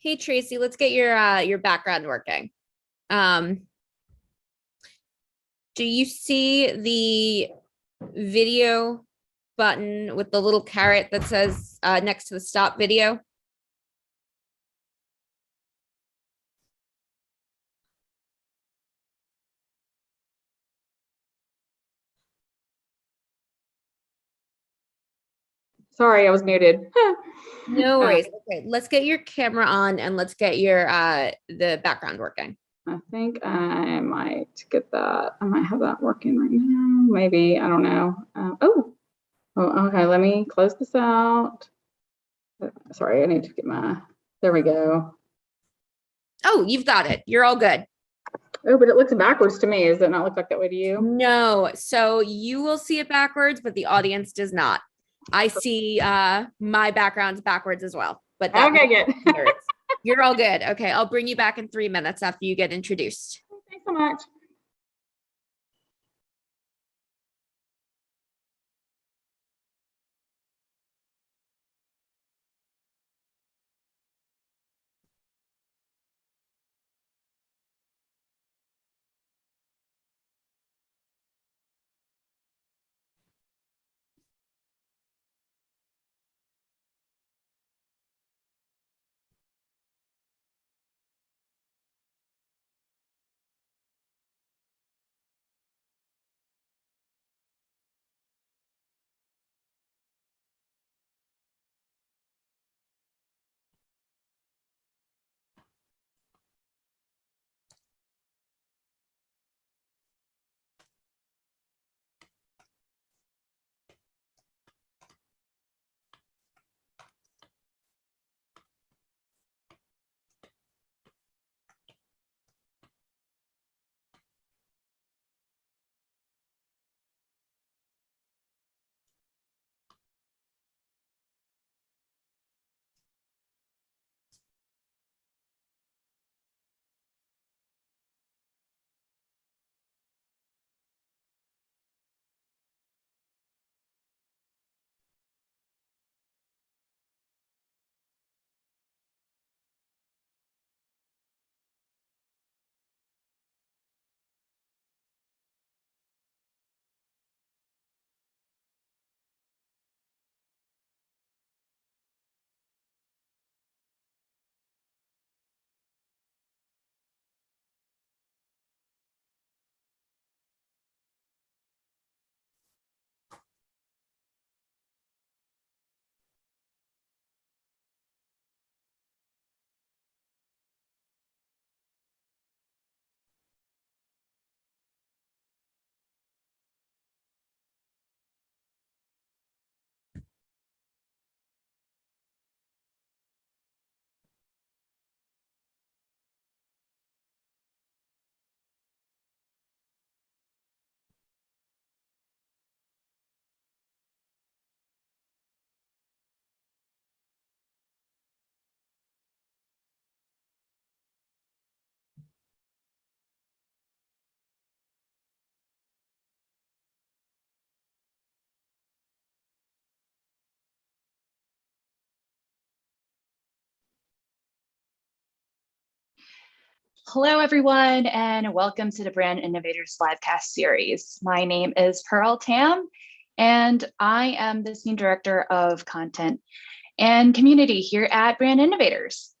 Hey Tracy, let's get your background working. Um, do you see the video button with the little caret that says next to the stop video? Sorry, I was muted. No worries. Okay, let's get your camera on and let's get your the background working. I think I might get that. I might have that working right now. Maybe, I don't know. Okay, let me close this out. Sorry, I need to get there we go. Oh, you've got it. You're all good. Oh, but it looks backwards to me. Does it not look like that way to you? No, so you will see it backwards, but the audience does not. I see my background's backwards as well, but that Okay, good. You're all good. Okay, I'll bring you back in 3 minutes after you get introduced. Thanks so much. Hello, everyone, and welcome to the Brand Innovators Livecast series. My name is Pearl Tam, and I am the Senior Director of Content and Community here at Brand Innovators.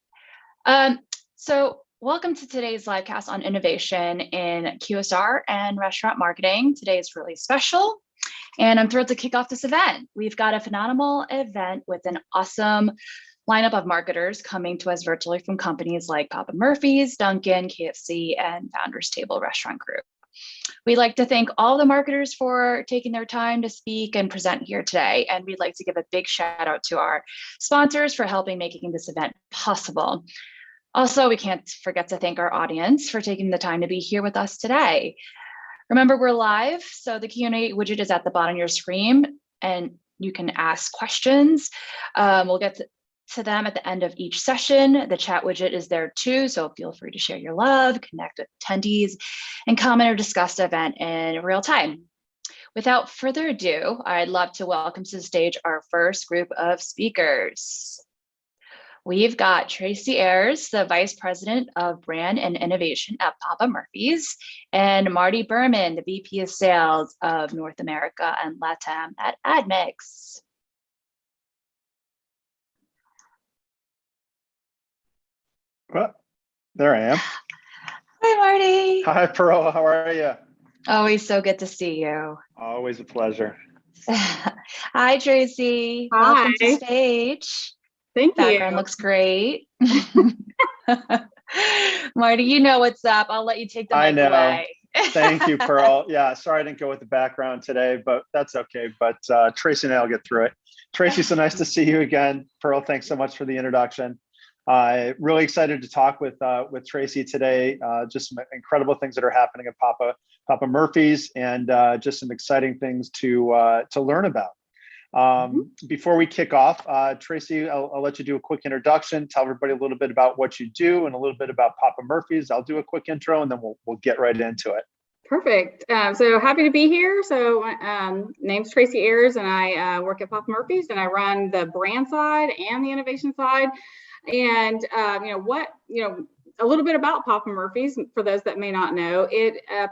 So welcome to today's livecast on innovation in QSR and restaurant marketing. Today is really special, and I'm thrilled to kick off this event. We've got a phenomenal event with an awesome lineup of marketers coming to us virtually from companies like Papa Murphy's, Dunkin', KFC, and Founders Table Restaurant Group. We'd like to thank all the marketers for taking their time to speak and present here today. And we'd like to give a big shout out to our sponsors for helping making this event possible. Also, we can't forget to thank our audience for taking the time to be here with us today. Remember, we're live, so the Q&A widget is at the bottom of your screen, and you can ask questions. We'll get to them at the end of each session. The chat widget is there too, so feel free to share your love, connect with attendees, and comment or discuss the event in real time. Without further ado, I'd love to welcome to the stage our first group of speakers. We've got Tracy Ayers, the Vice President of Brand and Innovation at Papa Murphy's, and Marty Berman, the VP of Sales of North America and LATAM at AdMix. Well, there I am. Hi, Marty. Hi, Pearl. How are you? Always so good to see you. Always a pleasure. Hi, Tracy. Hi. Welcome to stage. Thank Background you. looks great. Marty, you know what's up. I'll let you take the I mic know. away. Thank you, Pearl. Yeah, sorry I didn't go with the background today, but that's okay. But Tracy and I will get through it. Tracy, so nice to see you again. Pearl, thanks so much for the introduction. Really excited to talk with Tracy today. Just some incredible things that are happening at Papa Murphy's, and just some exciting things to learn about. Before we kick off, Tracy, I'll let you do a quick introduction, tell everybody a little bit about what you do and a little bit about Papa Murphy's. I'll do a quick intro and then we'll get right into it. Perfect. So happy to be here. So name's Tracy Ayers, and I work at Papa Murphy's, and I run the brand side and the innovation side. And a little bit about Papa Murphy's for those that may not know.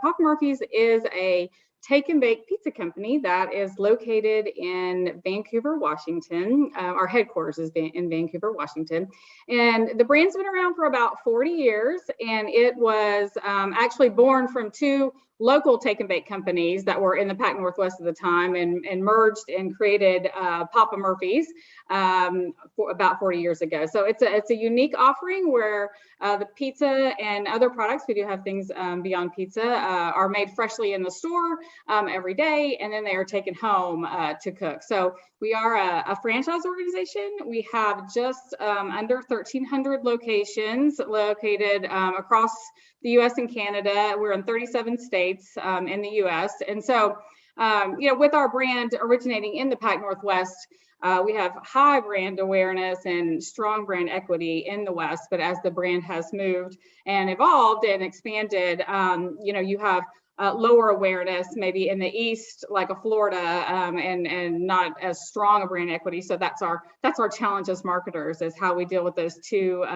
Papa Murphy's is a take and bake pizza company that is located in Vancouver, Washington. Our headquarters is in Vancouver, Washington. And the brand's been around for about 40 years. And it was actually born from two local take and bake companies that were in the Pac Northwest at the time, and merged and created Papa Murphy's about 40 years ago. So it's a unique offering where the pizza and other products, we do have things beyond pizza, are made freshly in the store every day, and then they are taken home to cook. So we are a franchise organization. We have just under 1,300 locations located across the U.S. and Canada. We're in 37 states in the U.S. And so, with our brand originating in the Pac Northwest, we have high brand awareness and strong brand equity in the West. But as the brand has moved and evolved and expanded, you have lower awareness maybe in the East, like a Florida, and not as strong a brand equity. So that's our challenge as marketers, is how we deal with those two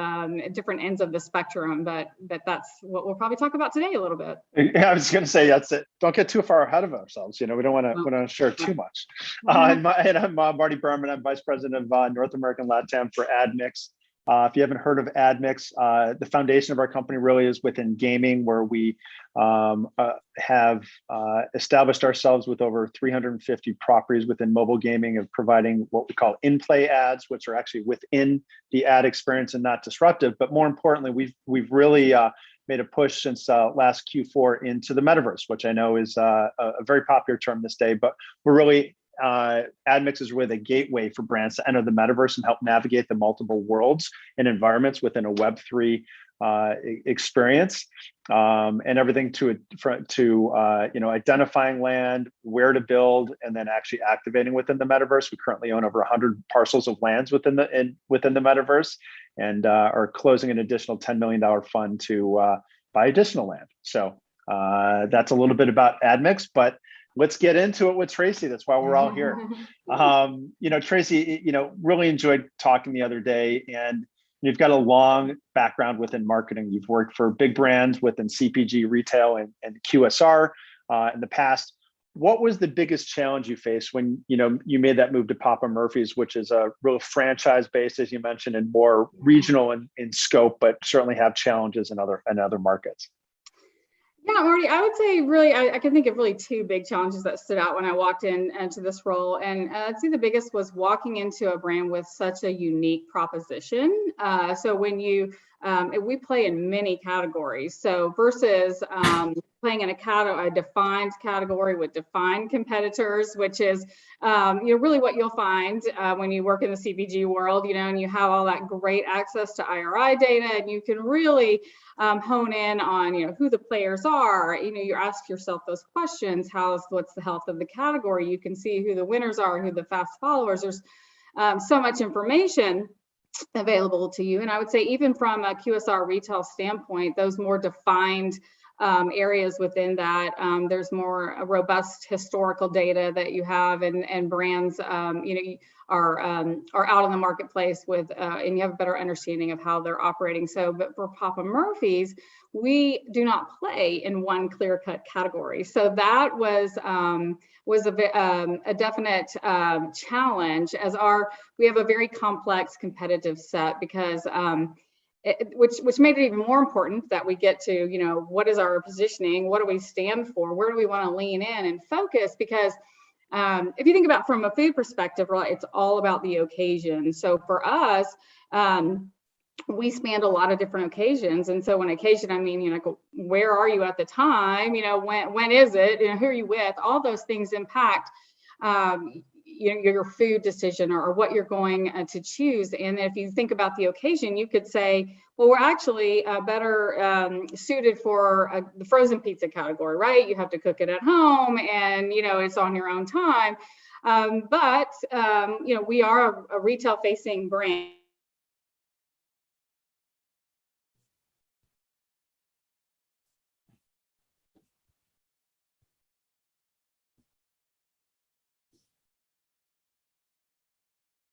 different ends of the spectrum. But that's what we'll probably talk about today a little bit. Yeah, I was going to say, that's it. Don't get too far ahead of ourselves. We don't want to share too much. And I'm Marty Berman. I'm Vice President of North American LATAM for AdMix. If you haven't heard of AdMix, the foundation of our company really is within gaming, where we have established ourselves with over 350 properties within mobile gaming, of providing what we call in-play ads, which are actually within the ad experience and not disruptive. But more importantly, we've really made a push since last Q4 into the metaverse, which I know is a very popular term this day. But we're really AdMix is really the gateway for brands to enter the metaverse and help navigate the multiple worlds and environments within a Web3 experience, and everything to identifying land, where to build, and then actually activating within the metaverse. We currently own over 100 parcels of lands within the metaverse, and are closing an additional $10 million fund to buy additional land. So that's a little bit about AdMix, but let's get into it with Tracy. That's why we're all here. Tracy, really enjoyed talking the other day, and you've got a long background within marketing. You've worked for big brands within CPG, retail, and QSR in the past. What was the biggest challenge you faced when you made that move to Papa Murphy's, which is a real franchise based, as you mentioned, and more regional in scope, but certainly have challenges in other markets? Yeah, Marty, I would say really, I can think of really two big challenges that stood out when I walked into this role. And I'd say the biggest was walking into a brand with such a unique proposition. So when we play in many categories. So versus playing in a defined category with defined competitors, which is really what you'll find when you work in the CPG world, and you have all that great access to IRI data, and you can really hone in on who the players are. You ask yourself those questions: what's the health of the category? You can see who the winners are, who the fast followers. There's so much information available to you. And I would say even from a QSR retail standpoint, those more defined areas within that. There's more robust historical data that you have, and brands, are out in the marketplace with, and you have a better understanding of how they're operating. So, but for Papa Murphy's, we do not play in one clear-cut category. So that was a definite challenge, as we have a very complex competitive set, because which made it even more important that we get to, what is our positioning, what do we stand for, where do we want to lean in and focus, because if you think about from a food perspective, right, it's all about the occasion. So for us, we spanned a lot of different occasions. And so when occasion, I mean, where are you at the time? When is it? Who are you with? All those things impact your food decision, or what you're going to choose. And if you think about the occasion, you could say, well, we're actually better suited for the frozen pizza category, right? You have to cook it at home, and it's on your own time. But we are a retail facing brand.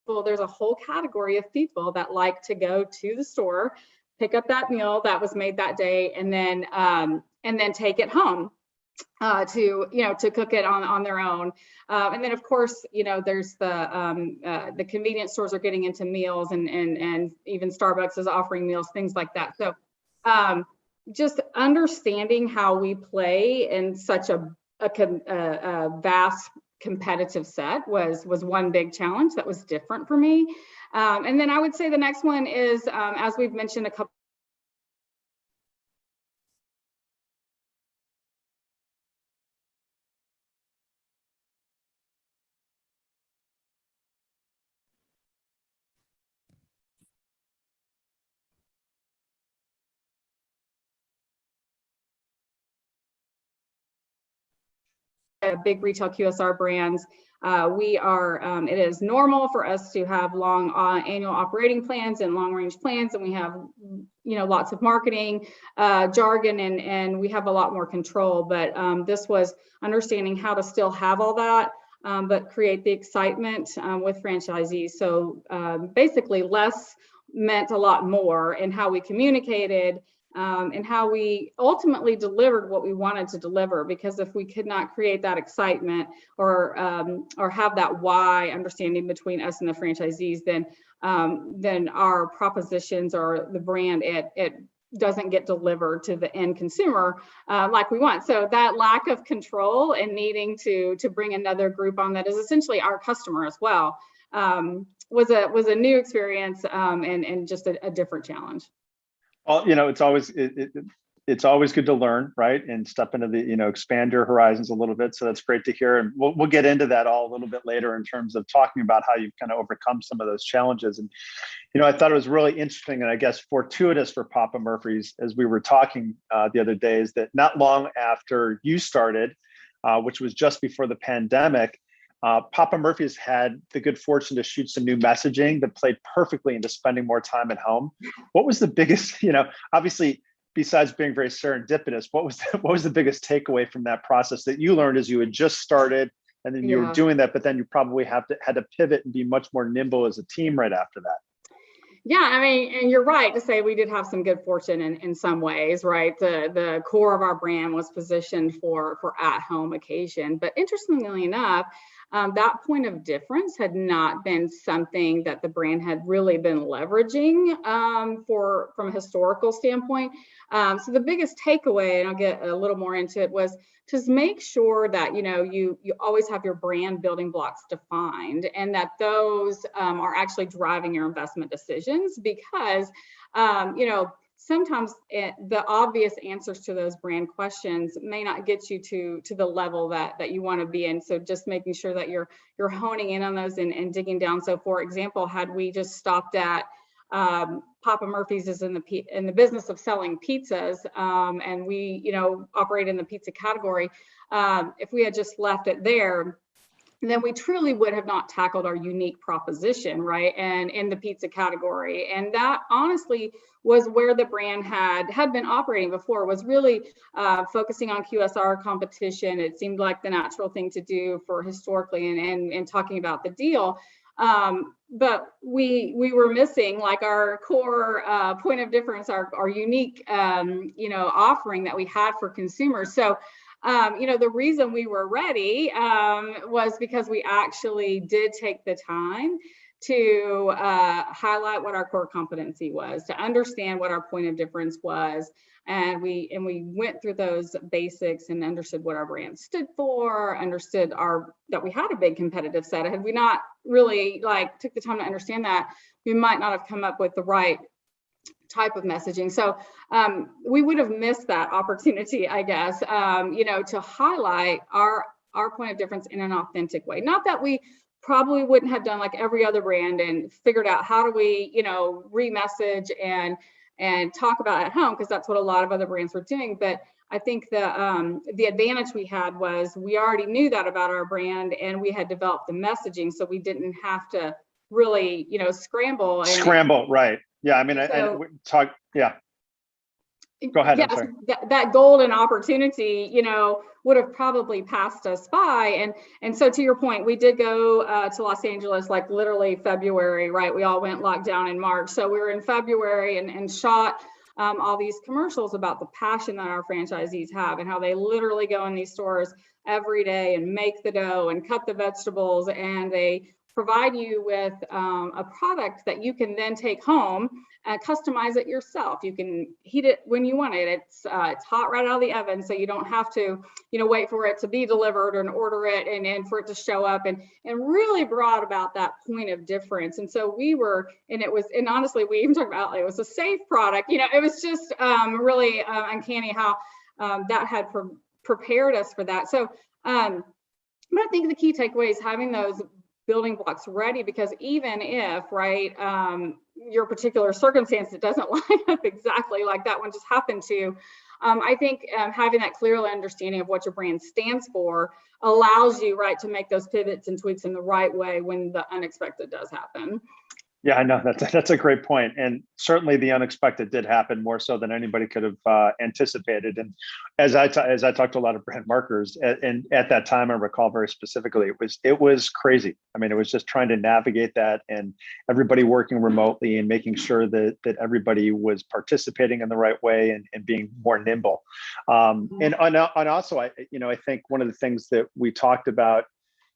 Well, there's a whole category of people that like to go to the store, pick up that meal that was made that day, and then take it home to cook it on their own. And then of course, there's the convenience stores are getting into meals, and even Starbucks is offering meals, things like that. So just understanding how we play in such a vast competitive set was one big challenge that was different for me. And then I would say the next one is, as we've mentioned a couple. Big retail QSR brands, it is normal for us to have long annual operating plans and long range plans, and we have lots of marketing jargon, and we have a lot more control. But this was understanding how to still have all that, but create the excitement with franchisees. So basically, less meant a lot more in how we communicated. And how we ultimately delivered what we wanted to deliver, because if we could not create that excitement or have that why understanding between us and the franchisees, then our propositions or the brand, it doesn't get delivered to the end consumer like we want. So that lack of control and needing to bring another group on that is essentially our customer as well, was a new experience, and just a different challenge. Well, it's always good to learn, right? And step into the, expand your horizons a little bit. So that's great to hear. And we'll get into that all a little bit later in terms of talking about how you've kind of overcome some of those challenges. And, I thought it was really interesting, and I guess fortuitous for Papa Murphy's, as we were talking the other day, is that not long after you started, which was just before the pandemic, Papa Murphy's had the good fortune to shoot some new messaging that played perfectly into spending more time at home. What was the biggest, obviously, besides being very serendipitous, what was the biggest takeaway from that process that you learned as you had just started, and then you were doing that, but then you probably had to pivot and be much more nimble as a team right after that? Yeah, I mean, and you're right to say we did have some good fortune in some ways, right? The core of our brand was positioned for at-home occasion, but interestingly enough, that point of difference had not been something that the brand had really been leveraging from a historical standpoint. So the biggest takeaway, and I'll get a little more into it, was just make sure that you always have your brand building blocks defined, and that those are actually driving your investment decisions, because sometimes the obvious answers to those brand questions may not get you to the level that you want to be in. So just making sure that you're honing in on those and digging down. So for example, had we just stopped at Papa Murphy's is in the business of selling pizzas, and we operate in the pizza category, if we had just left it there, then we truly would have not tackled our unique proposition, right? And in the pizza category. And that honestly was where the brand had been operating before, was really focusing on QSR competition. It seemed like the natural thing to do for historically and talking about the deal. But we were missing like our core point of difference, our unique, offering that we had for consumers. So, the reason we were ready was because we actually did take the time to highlight what our core competency was, to understand what our point of difference was. And we went through those basics and understood what our brand stood for, understood that we had a big competitive set. Had we not really took the time to understand that, we might not have come up with the right type of messaging. So we would have missed that opportunity, I guess, to highlight our point of difference in an authentic way. Not that we probably wouldn't have done like every other brand and figured out how do we, re-message and talk about it at home, because that's what a lot of other brands were doing. But I think the advantage we had was we already knew that about our brand, and we had developed the messaging, so we didn't have to really, scramble. Right. Yeah. I mean, yeah. Go ahead. Yes, that golden opportunity, would have probably passed us by. And so to your point, we did go to Los Angeles, like literally February, right? We all went locked down in March. So we were in February and shot all these commercials about the passion that our franchisees have and how they literally go in these stores every day and make the dough and cut the vegetables, and they provide you with a product that you can then take home and customize it yourself. You can heat it when you want it. It's hot right out of the oven, so you don't have to, wait for it to be delivered and order it and for it to show up, and really brought about that point of difference. And so and honestly, we even talked about it was a safe product. It was just really uncanny how that had prepared us for that. So, but I think the key takeaway is having those building blocks ready, because even if, right, your particular circumstance, it doesn't line up exactly like that one just happened to, I think having that clear understanding of what your brand stands for allows you, right, to make those pivots and tweaks in the right way when the unexpected does happen. Yeah, I know that's a great point. And certainly the unexpected did happen more so than anybody could have anticipated. And as I talked to a lot of brand marketers, and at that time, I recall very specifically, it was crazy. I mean, it was just trying to navigate that, and everybody working remotely and making sure that everybody was participating in the right way and being more nimble. And also, I think one of the things that we talked about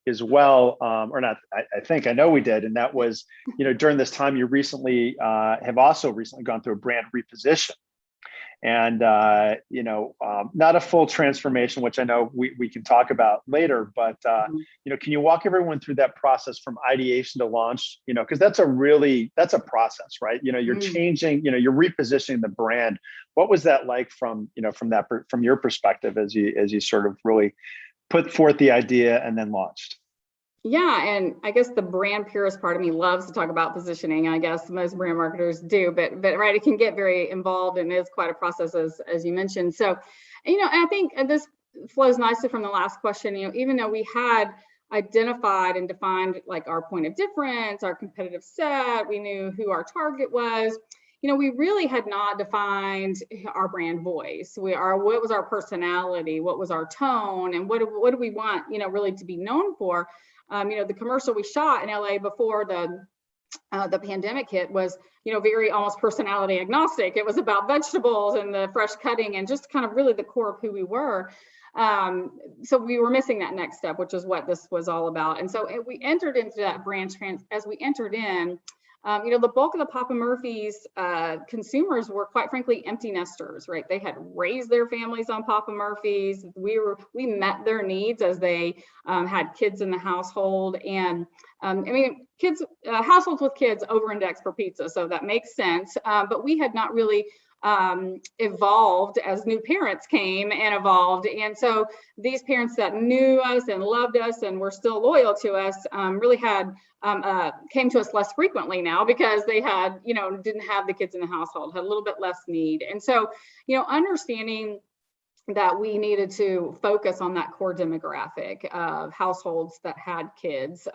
as well, or not, I know we did, and that was, during this time, you have also recently gone through a brand reposition, and not a full transformation, which I know we can talk about later, but can you walk everyone through that process from ideation to launch? Because that's a process, right? You're changing, you're repositioning the brand. What was that like from your perspective as you sort of really put forth the idea and then launched? Yeah, and I guess the brand purist part of me loves to talk about positioning. I guess most brand marketers do, but right, it can get very involved, and it's quite a process as you mentioned. So, I think this flows nicely from the last question. Even though we had identified and defined like our point of difference, our competitive set, we knew who our target was. We really had not defined our brand voice. What was our personality? What was our tone? And what do we want, really to be known for? The commercial we shot in LA before the pandemic hit was, very almost personality agnostic. It was about vegetables and the fresh cutting and just kind of really the core of who we were. So we were missing that next step, which is what this was all about. And so we entered into that brand as we entered in. The bulk of the Papa Murphy's consumers were, quite frankly, empty nesters, right? They had raised their families on Papa Murphy's. We met their needs as they had kids in the household, and households with kids over-index for pizza, so that makes sense. But we had not really evolved as new parents came and evolved. And so these parents that knew us and loved us and were still loyal to us really came to us less frequently now, because they had, didn't have the kids in the household, had a little bit less need. And so, understanding that we needed to focus on that core demographic of households that had kids.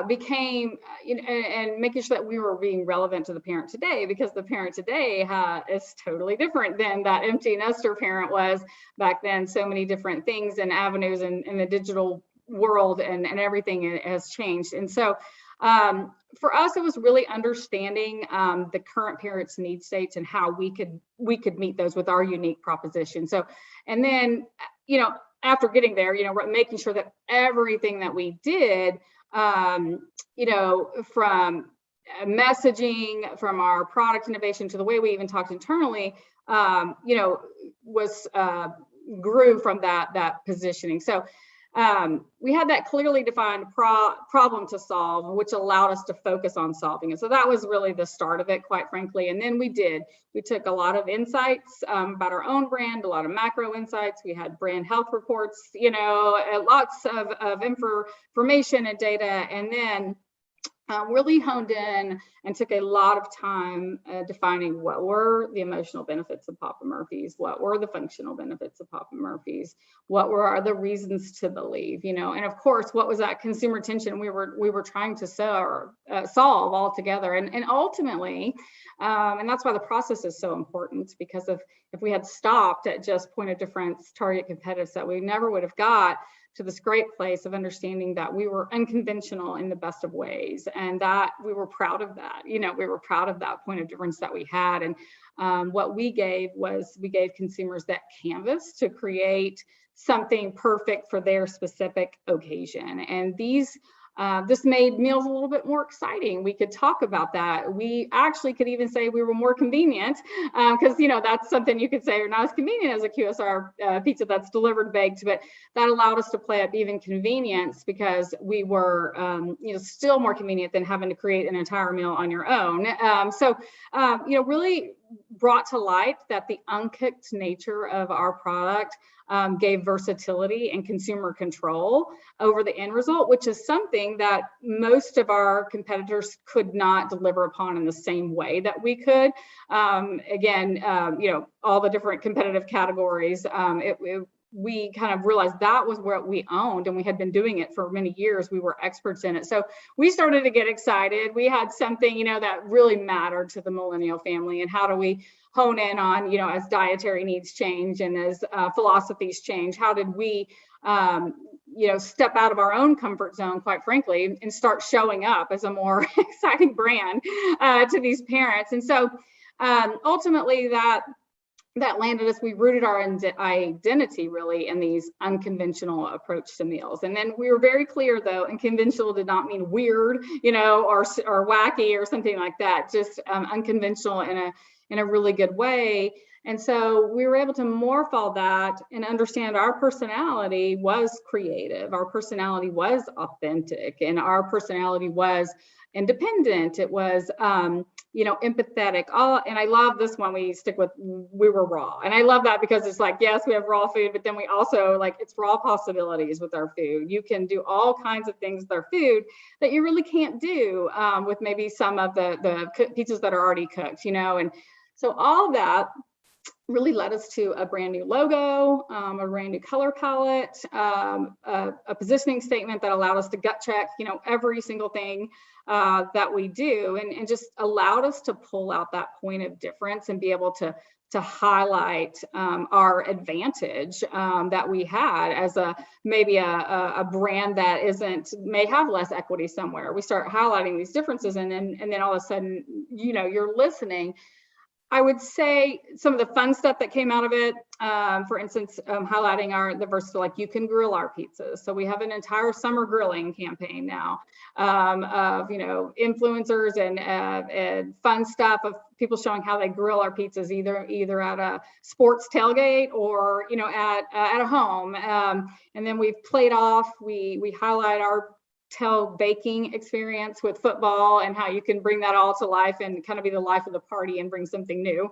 Became, and making sure that we were being relevant to the parent today, because the parent today is totally different than that empty nester parent was back then. So many different things and avenues in the digital world, and everything has changed. And so for us, it was really understanding the current parents' need states and how we could meet those with our unique proposition. So, and then, after getting there, making sure that everything that we did, from messaging, from our product innovation to the way we even talked internally, was grew from that positioning. So we had that clearly defined problem to solve, which allowed us to focus on solving it. So that was really the start of it, quite frankly. And then we took a lot of insights about our own brand, a lot of macro insights. We had brand health reports, lots of information and data, and then really honed in and took a lot of time defining what were the emotional benefits of Papa Murphy's, what were the functional benefits of Papa Murphy's, what were the reasons to believe, and of course, what was that consumer tension we were trying to solve all together, and ultimately, and that's why the process is so important, because if we had stopped at just point of difference target competitive set, we never would have got to this great place of understanding that we were unconventional in the best of ways, and that we were proud of that. We were proud of that point of difference that we had. And what we gave consumers that canvas to create something perfect for their specific occasion. And this made meals a little bit more exciting. We could talk about that. We actually could even say we were more convenient, because that's something you could say are not as convenient as a QSR pizza that's delivered baked, but that allowed us to play up even convenience, because we were still more convenient than having to create an entire meal on your own. Really brought to light that the uncooked nature of our product gave versatility and consumer control over the end result, which is something that most of our competitors could not deliver upon in the same way that we could. All the different competitive categories, we kind of realized that was what we owned, and we had been doing it for many years. We were experts in it. So we started to get excited. We had something, that really mattered to the millennial family, and how do we hone in on, as dietary needs change and as philosophies change, how did we, step out of our own comfort zone, quite frankly, and start showing up as a more exciting brand to these parents. And so ultimately that landed us, we rooted our identity really in these unconventional approach to meals. And then we were very clear, though, unconventional did not mean weird, or wacky or something like that, just unconventional in a really good way. And so we were able to morph all that and understand our personality was creative, our personality was authentic, and our personality was independent. It was, empathetic. And I love this one. We stick with, we were raw. And I love that, because it's like, yes, we have raw food, but then we also it's raw possibilities with our food. You can do all kinds of things with our food that you really can't do with maybe some of the pizzas that are already cooked, And so all of that really led us to a brand new logo, a brand new color palette, a positioning statement that allowed us to gut check, every single thing that we do, and just allowed us to pull out that point of difference and be able to highlight our advantage that we had as maybe a brand that may have less equity somewhere. We start highlighting these differences, and then all of a sudden, you're listening. I would say some of the fun stuff that came out of it, for instance, highlighting the versatile, you can grill our pizzas. So we have an entire summer grilling campaign now of, influencers and fun stuff of people showing how they grill our pizzas, either at a sports tailgate or, at a home. And then we've played off, we highlight our baking experience with football and how you can bring that all to life and kind of be the life of the party and bring something new.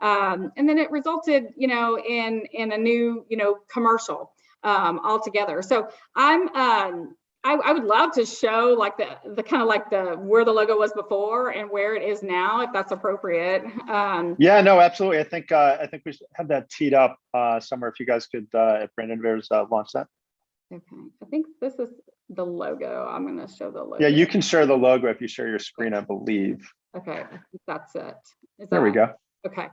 And then it resulted, in a new, commercial altogether. So I I would love to show like the kind of like where the logo was before and where it is now, if that's appropriate. Yeah, no, absolutely. I think we should have that teed up somewhere. If you guys could, if Brand Innovators launch that. Okay, I think this is the logo. I'm going to show the logo. Yeah, you can share the logo if you share your screen, I believe. Okay, I think that's it. There we go. Okay.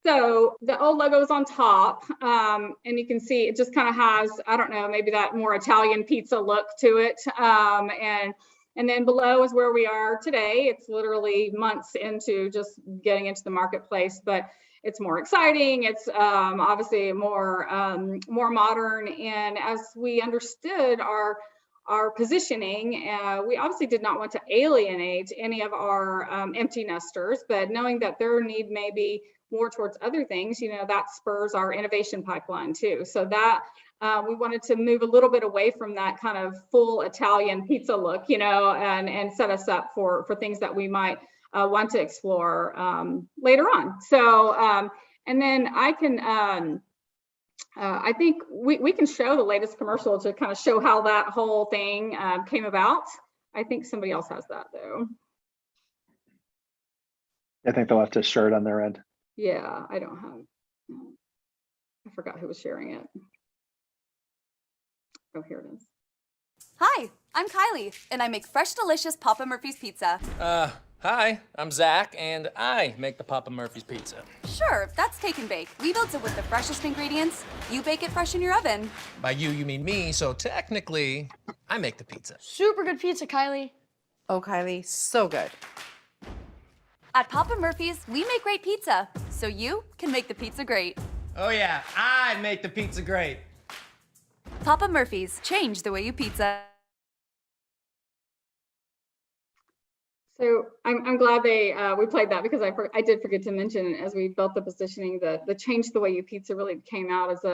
So the old logo is on top, and you can see it just kind of has, I don't know, maybe that more Italian pizza look to it. And then below is where we are today. It's literally months into just getting into the marketplace, but it's more exciting. It's obviously more modern. And as we understood our positioning, we obviously did not want to alienate any of our empty nesters, but knowing that their need may be more towards other things, that spurs our innovation pipeline too. So that we wanted to move a little bit away from that kind of full Italian pizza look, and set us up for things that we might want to explore later on. So, and then I can, I think we can show the latest commercial to kind of show how that whole thing came about. I think somebody else has that though. I think they'll have to share it on their end. Yeah, I don't have, I forgot who was sharing it. Oh, here it is. Hi, I'm Kylie, and I make fresh, delicious Papa Murphy's pizza. Hi, I'm Zach, and I make the Papa Murphy's pizza. Sure, that's take and bake. We built it with the freshest ingredients. You bake it fresh in your oven. By you mean me, so technically, I make the pizza. Super good pizza, Kylie. Oh, Kylie, so good. At Papa Murphy's, we make great pizza, so you can make the pizza great. Oh yeah, I make the pizza great. Papa Murphy's, change the way you pizza. So I'm glad we played that, because I did forget to mention as we built the positioning, the change the way you pizza really came out as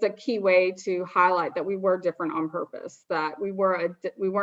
a key way to highlight that we were different on purpose, that we weren't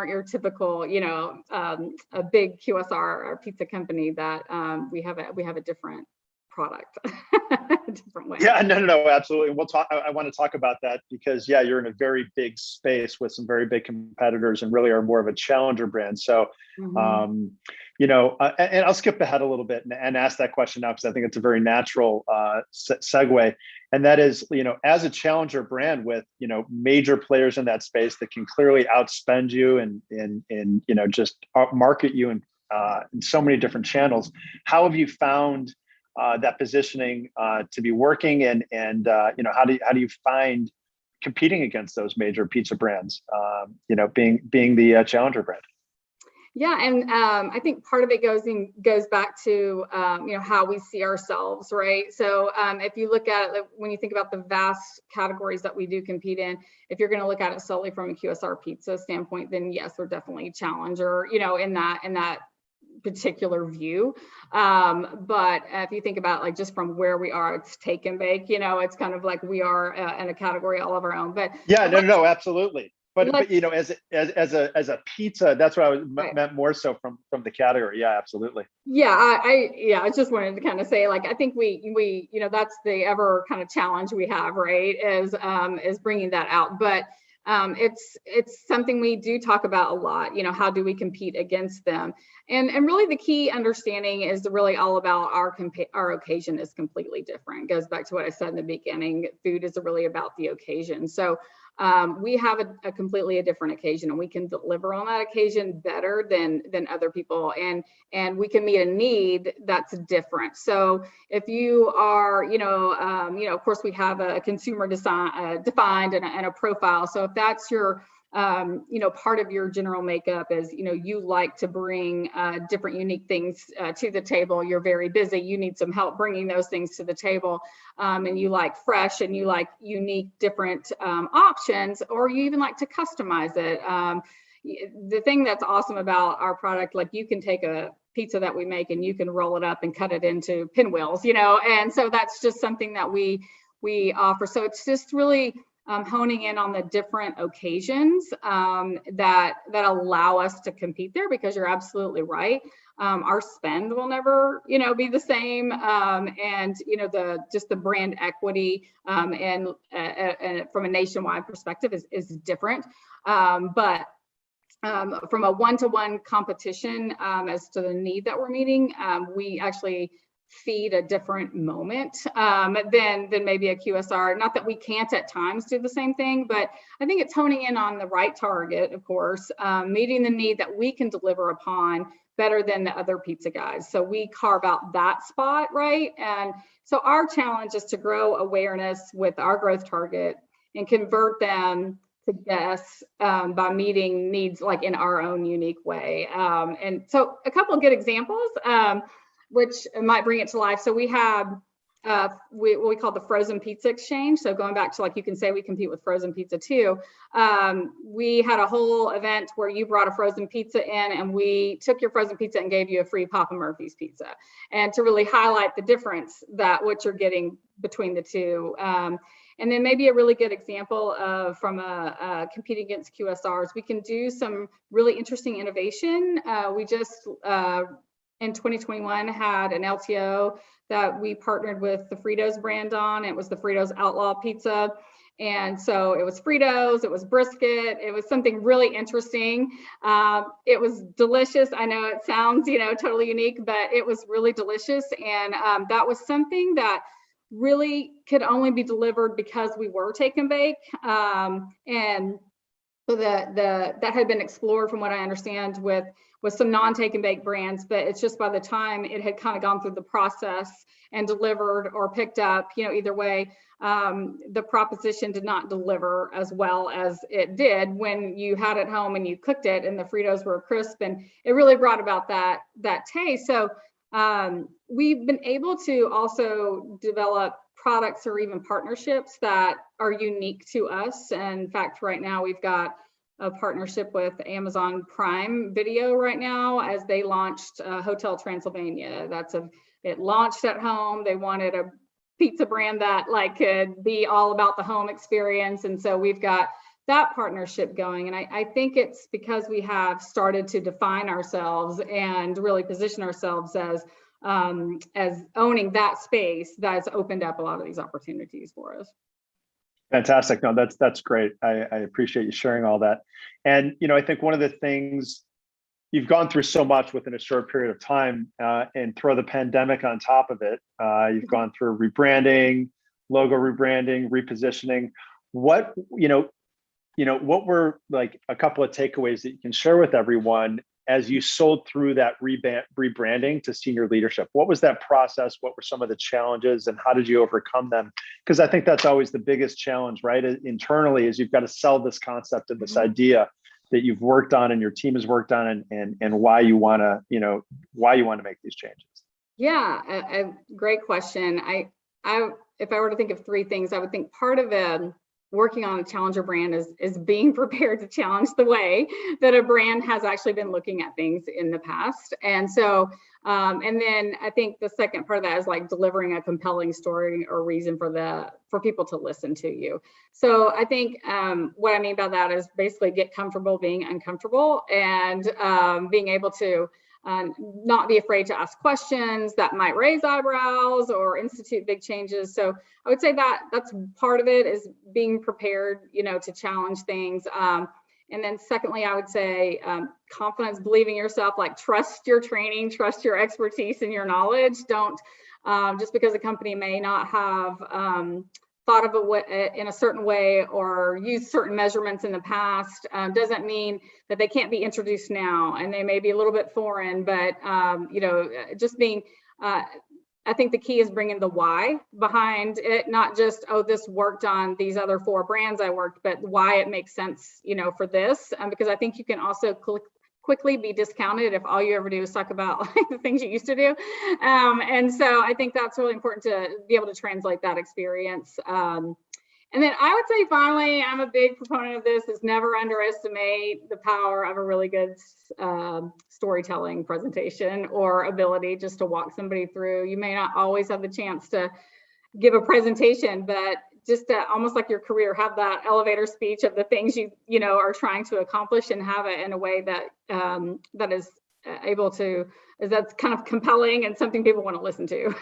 your typical, a big QSR or pizza company, that we have a different product, a different way. Yeah, no, absolutely. We'll talk. I want to talk about that because you're in a very big space with some very big competitors and really are more of a challenger brand. So, and I'll skip ahead a little bit and ask that question now because I think it's a very natural segue. And that is, as a challenger brand with, major players in that space that can clearly outspend you and just market you in so many different channels. How have you found that positioning to be working, and how do you find competing against those major pizza brands? Being the challenger brand. Yeah, and I think part of it goes back to how we see ourselves, right? So if you look at it, when you think about the vast categories that we do compete in, if you're going to look at it solely from a QSR pizza standpoint, then yes, we're definitely a challenger, in that particular view. But if you think about like just from where we are, it's take and bake, it's kind of like we are in a category all of our own. But yeah, no, absolutely. But as a pizza, that's what I meant more so from the category. Yeah, absolutely. Yeah, I just wanted to kind of say, like, I think we that's the ever kind of challenge we have, right? Is bringing that out. But it's something we do talk about a lot. How do we compete against them? And really the key understanding is really all about our occasion is completely different. It goes back to what I said in the beginning. Food is really about the occasion. So we have a completely different occasion, and we can deliver on that occasion better than other people, and we can meet a need that's different. So if you are, of course we have a consumer defined and a profile. So if that's your part of your general makeup is, you like to bring different unique things to the table. You're very busy. You need some help bringing those things to the table. And you like fresh and you like unique, different options, or you even like to customize it. The thing that's awesome about our product, like you can take a pizza that we make and you can roll it up and cut it into pinwheels, and so that's just something that we offer. So it's just really honing in on the different occasions that allow us to compete there, because you're absolutely right. Our spend will never, be the same, and just the brand equity and from a nationwide perspective is different. But from a one-to-one competition as to the need that we're meeting, we actually feed a different moment than maybe a QSR. Not that we can't at times do the same thing, but I think it's honing in on the right target, of course, meeting the need that we can deliver upon better than the other pizza guys. So we carve out that spot, right? And so our challenge is to grow awareness with our growth target and convert them to guests by meeting needs like in our own unique way. And so a couple of good examples, which might bring it to life. So we have what we call the frozen pizza exchange. So going back to, like, you can say we compete with frozen pizza too. We had a whole event where you brought a frozen pizza in, and we took your frozen pizza and gave you a free Papa Murphy's pizza, and to really highlight the difference that what you're getting between the two. And then maybe a really good example of from competing against QSRs, we can do some really interesting innovation. We just in 2021 had an LTO that we partnered with the Fritos brand on. It was the Fritos Outlaw pizza. And so it was Fritos, it was brisket, it was something really interesting. It was delicious. I know it sounds, totally unique, but it was really delicious. And that was something that really could only be delivered because we were take and bake. And so that had been explored, from what I understand, with some non-take and bake brands, but it's just by the time it had kind of gone through the process and delivered or picked up, either way, the proposition did not deliver as well as it did when you had it home and you cooked it and the Fritos were crisp, and it really brought about that taste. So we've been able to also develop products or even partnerships that are unique to us. And in fact, right now we've got a partnership with Amazon Prime Video right now as they launched Hotel Transylvania. It launched at home. They wanted a pizza brand that could be all about the home experience. And so we've got that partnership going. And I think it's because we have started to define ourselves and really position ourselves as owning that space that's opened up a lot of these opportunities for us. Fantastic. No, that's great. I appreciate you sharing all that. And, I think one of the things, you've gone through so much within a short period of time, and throw the pandemic on top of it. You've gone through rebranding, logo rebranding, repositioning. What were like a couple of takeaways that you can share with everyone as you sold through that rebranding to senior leadership? What was that process? What were some of the challenges, and how did you overcome them? Because I think that's always the biggest challenge, right? Internally, is you've got to sell this concept and this idea that you've worked on and your team has worked on, and why you want to make these changes. Yeah, a great question. If I were to think of three things, I would think part of working on a challenger brand is being prepared to challenge the way that a brand has actually been looking at things in the past. And so, and then I think the second part of that is delivering a compelling story or reason for people to listen to you. So I think what I mean by that is basically get comfortable being uncomfortable, and being able to not be afraid to ask questions that might raise eyebrows or institute big changes. So I would say that's part of it, is being prepared, to challenge things. And then secondly, I would say confidence, believing yourself, trust your training, trust your expertise and your knowledge. Don't, just because a company may not have thought of it in a certain way or used certain measurements in the past, doesn't mean that they can't be introduced now, and they may be a little bit foreign, but just being, I think the key is bringing the why behind it, not just, oh, this worked on these other 4 brands I worked, but why it makes sense, for this, because I think you can also quickly be discounted if all you ever do is talk about the things you used to do. And so I think that's really important to be able to translate that experience. And then I would say, finally, I'm a big proponent of this, is never underestimate the power of a really good storytelling presentation or ability just to walk somebody through. You may not always have the chance to give a presentation, but just almost like your career, have that elevator speech of the things you know are trying to accomplish, and have it in a way that that is able to, that's kind of compelling and something people want to listen to.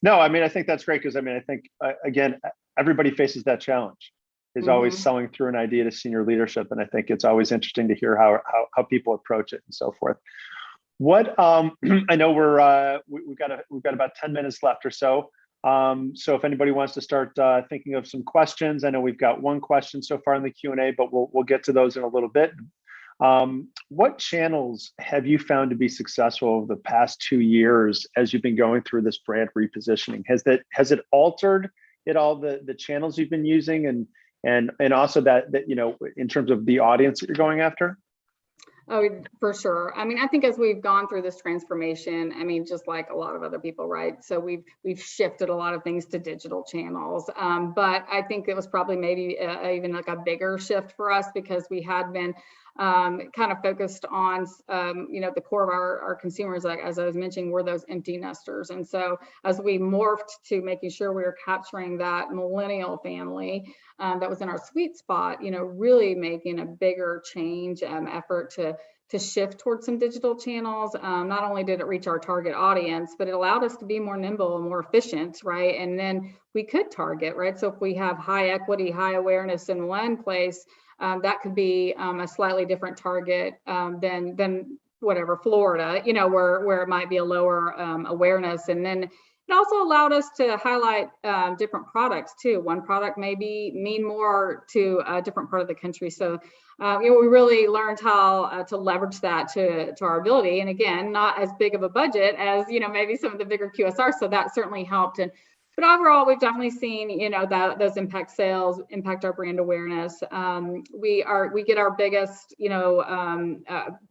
No, I mean, I think that's great, because I mean, I think again, everybody faces that challenge. Is always selling through an idea to senior leadership, and I think it's always interesting to hear how people approach it and so forth. What I know we've got about 10 minutes left or so. So if anybody wants to start thinking of some questions, I know we've got one question so far in the Q&A, but we'll get to those in a little bit. What channels have you found to be successful over the past 2 years as you've been going through this brand repositioning? Has it altered at all the channels you've been using, and also that you know, in terms of the audience that you're going after? Oh, for sure. I mean, I think as we've gone through this transformation, I mean, just like a lot of other people, right? So we've shifted a lot of things to digital channels. But I think it was probably maybe even like a bigger shift for us, because we had been kind of focused on, you know, the core of our consumers, like as I was mentioning, were those empty nesters. And so as we morphed to making sure we were capturing that millennial family that was in our sweet spot, you know, really making a bigger change effort to shift towards some digital channels. Not only did it reach our target audience, but it allowed us to be more nimble and more efficient, right? And then we could target, right? So if we have high equity, high awareness in one place, that could be a slightly different target than whatever Florida, you know, where it might be a lower awareness. And then it also allowed us to highlight different products too. One product maybe mean more to a different part of the country. So you know, we really learned how to leverage that to our ability. And again, not as big of a budget as, you know, maybe some of the bigger QSRs. So that certainly helped. But overall, we've definitely seen, you know, that those impact sales, impact our brand awareness. We get our biggest, you know,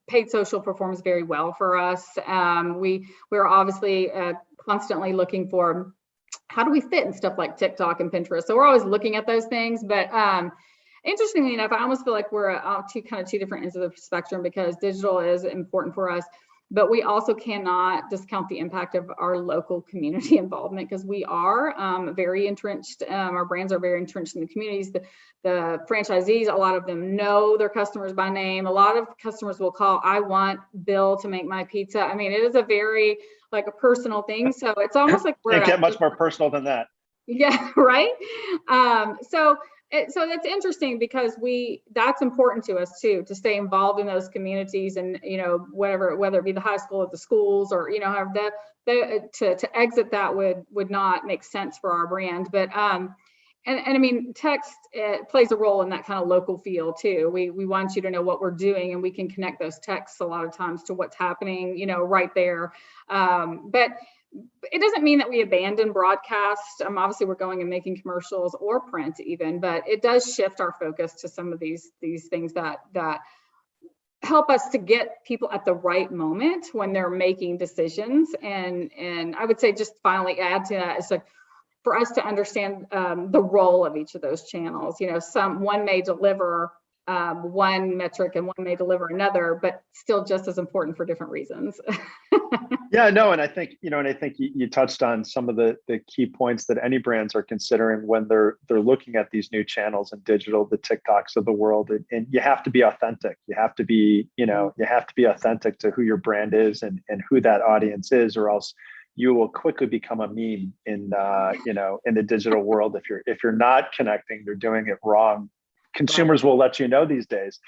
paid social performs very well for us. We're obviously constantly looking for how do we fit in stuff like TikTok and Pinterest. So we're always looking at those things. But interestingly enough, I almost feel like we're on two different ends of the spectrum, because digital is important for us. But we also cannot discount the impact of our local community involvement, because we are very entrenched. Our brands are very entrenched in the communities. The franchisees, a lot of them know their customers by name. A lot of customers will call, I want Bill to make my pizza. I mean, it is a very like a personal thing. So it's almost like we're Can't get much more personal than that. Yeah, right. So that's interesting, because that's important to us too, to stay involved in those communities, and you know, whether it be the high school or the schools, or you know, have to exit that would not make sense for our brand. But and I mean, text plays a role in that kind of local feel too. We want you to know what we're doing, and we can connect those texts a lot of times to what's happening, you know, right there. But it doesn't mean that we abandon broadcast. Obviously, we're going and making commercials or print even, but it does shift our focus to some of these things that help us to get people at the right moment when they're making decisions. And I would say, just finally add to that, is like for us to understand the role of each of those channels. You know, one may deliver one metric and one may deliver another, but still just as important for different reasons. Yeah, no, and I think, you know, and I think you touched on some of the key points that any brands are considering when they're looking at these new channels and digital, the TikToks of the world, and you have to be authentic. You have to be, you know, you have to be authentic to who your brand is and who that audience is, or else you will quickly become a meme in you know, in the digital world. If you're not connecting, you're doing it wrong. Consumers will let you know these days.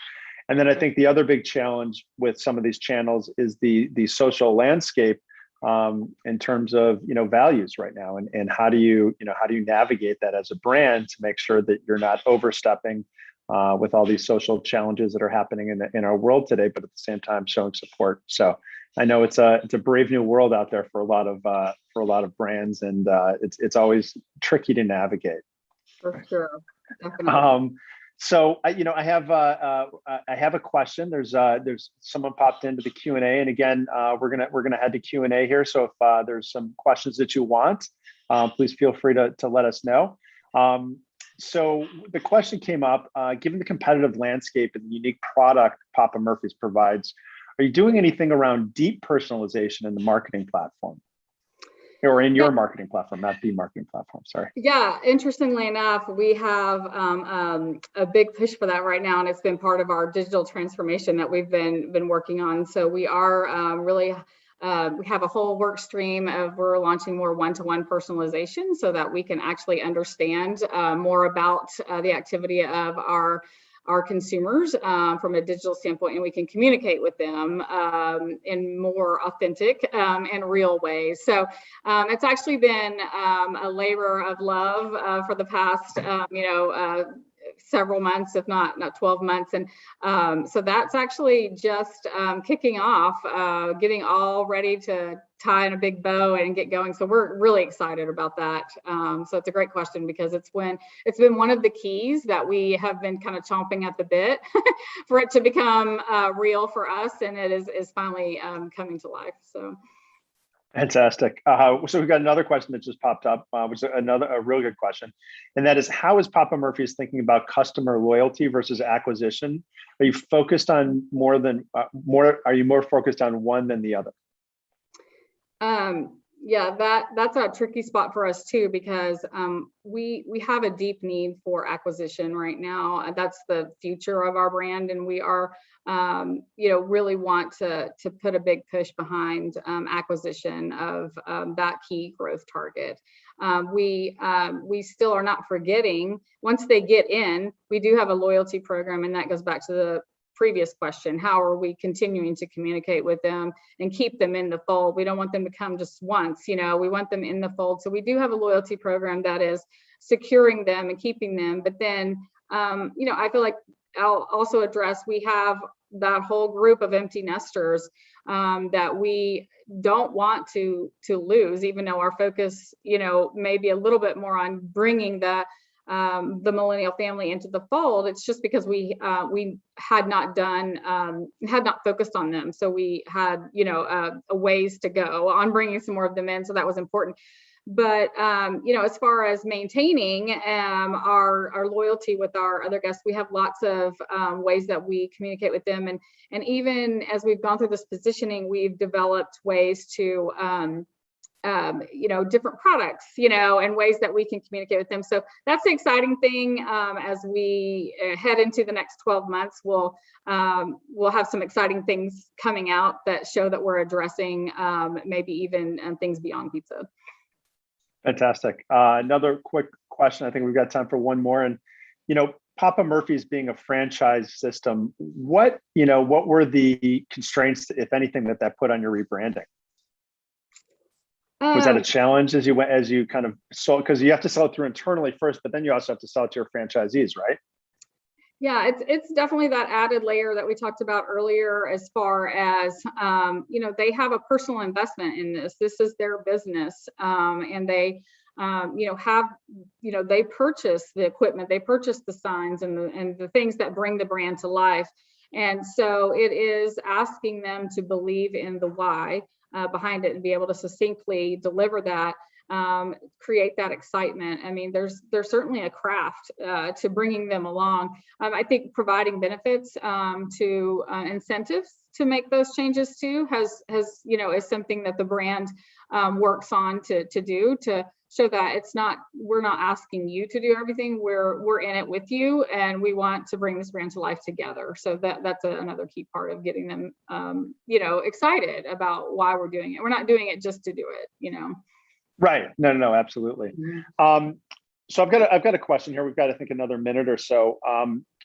And then I think the other big challenge with some of these channels is the social landscape in terms of, you know, values right now, and how do you navigate that as a brand to make sure that you're not overstepping with all these social challenges that are happening in our world today, but at the same time showing support. So I know it's a brave new world out there for a lot of brands, and it's always tricky to navigate. For sure, definitely. So I have a question. There's someone popped into the Q&A, and again, we're gonna head to Q&A here. So if there's some questions that you want, please feel free to let us know. So the question came up: given the competitive landscape and the unique product Papa Murphy's provides, are you doing anything around deep personalization in the marketing platform? or in your marketing platform, not the marketing platform, sorry. Yeah, interestingly enough, we have a big push for that right now, and it's been part of our digital transformation that we've been working on. So we are really, we have a whole work stream of we're launching more one-to-one personalization so that we can actually understand more about the activity of our consumers from a digital standpoint, and we can communicate with them in more authentic and real ways. So it's actually been a labor of love for the past, several months, if not 12 months. And so that's actually just kicking off, getting all ready to tie in a big bow and get going. So we're really excited about that. So it's a great question because it's been one of the keys that we have been kind of chomping at the bit for it to become real for us. And it is finally coming to life. So. Fantastic. So we've got another question that just popped up, which is a real good question. And that is, how is Papa Murphy's thinking about customer loyalty versus acquisition? Are you focused on are you more focused on one than the other? Yeah, that's a tricky spot for us too, because we have a deep need for acquisition right now. That's the future of our brand, and we are really want to put a big push behind acquisition of that key growth target. We still are not forgetting, once they get in, we do have a loyalty program, and that goes back to the previous question. How are we continuing to communicate with them and keep them in the fold? We don't want them to come just once, we want them in the fold. So we do have a loyalty program that is securing them and keeping them. But then, I feel like I'll also address, we have that whole group of empty nesters that we don't want to lose, even though our focus, may be a little bit more on bringing the millennial family into the fold. It's just because we had not focused on them. So we had, a ways to go on bringing some more of them in. So that was important. But, as far as maintaining our loyalty with our other guests, we have lots of ways that we communicate with them. And even as we've gone through this positioning, we've developed ways to different products, and ways that we can communicate with them. So that's the exciting thing. As we head into the next 12 months, we'll have some exciting things coming out that show that we're addressing maybe even things beyond pizza. Fantastic. Another quick question. I think we've got time for one more. And, Papa Murphy's being a franchise system, what were the constraints, if anything, that put on your rebranding? Was that a challenge as you kind of sold, because you have to sell it through internally first, but then you also have to sell it to your franchisees, right? Yeah, it's definitely that added layer that we talked about earlier, as far as, they have a personal investment in this. This is their business. And they, they purchase the equipment, they purchase the signs and the things that bring the brand to life. And so it is asking them to believe in the why behind it and be able to succinctly deliver that, create that excitement. I mean, there's certainly a craft to bringing them along. I think providing benefits to incentives to make those changes too is something that the brand works on to do, to show that we're not asking you to do everything. We're in it with you, and we want to bring this brand to life together. So that's another key part of getting them, excited about why we're doing it. We're not doing it just to do it, Right. No, absolutely. Mm-hmm. So I've got a question here. We've got, I think, another minute or so.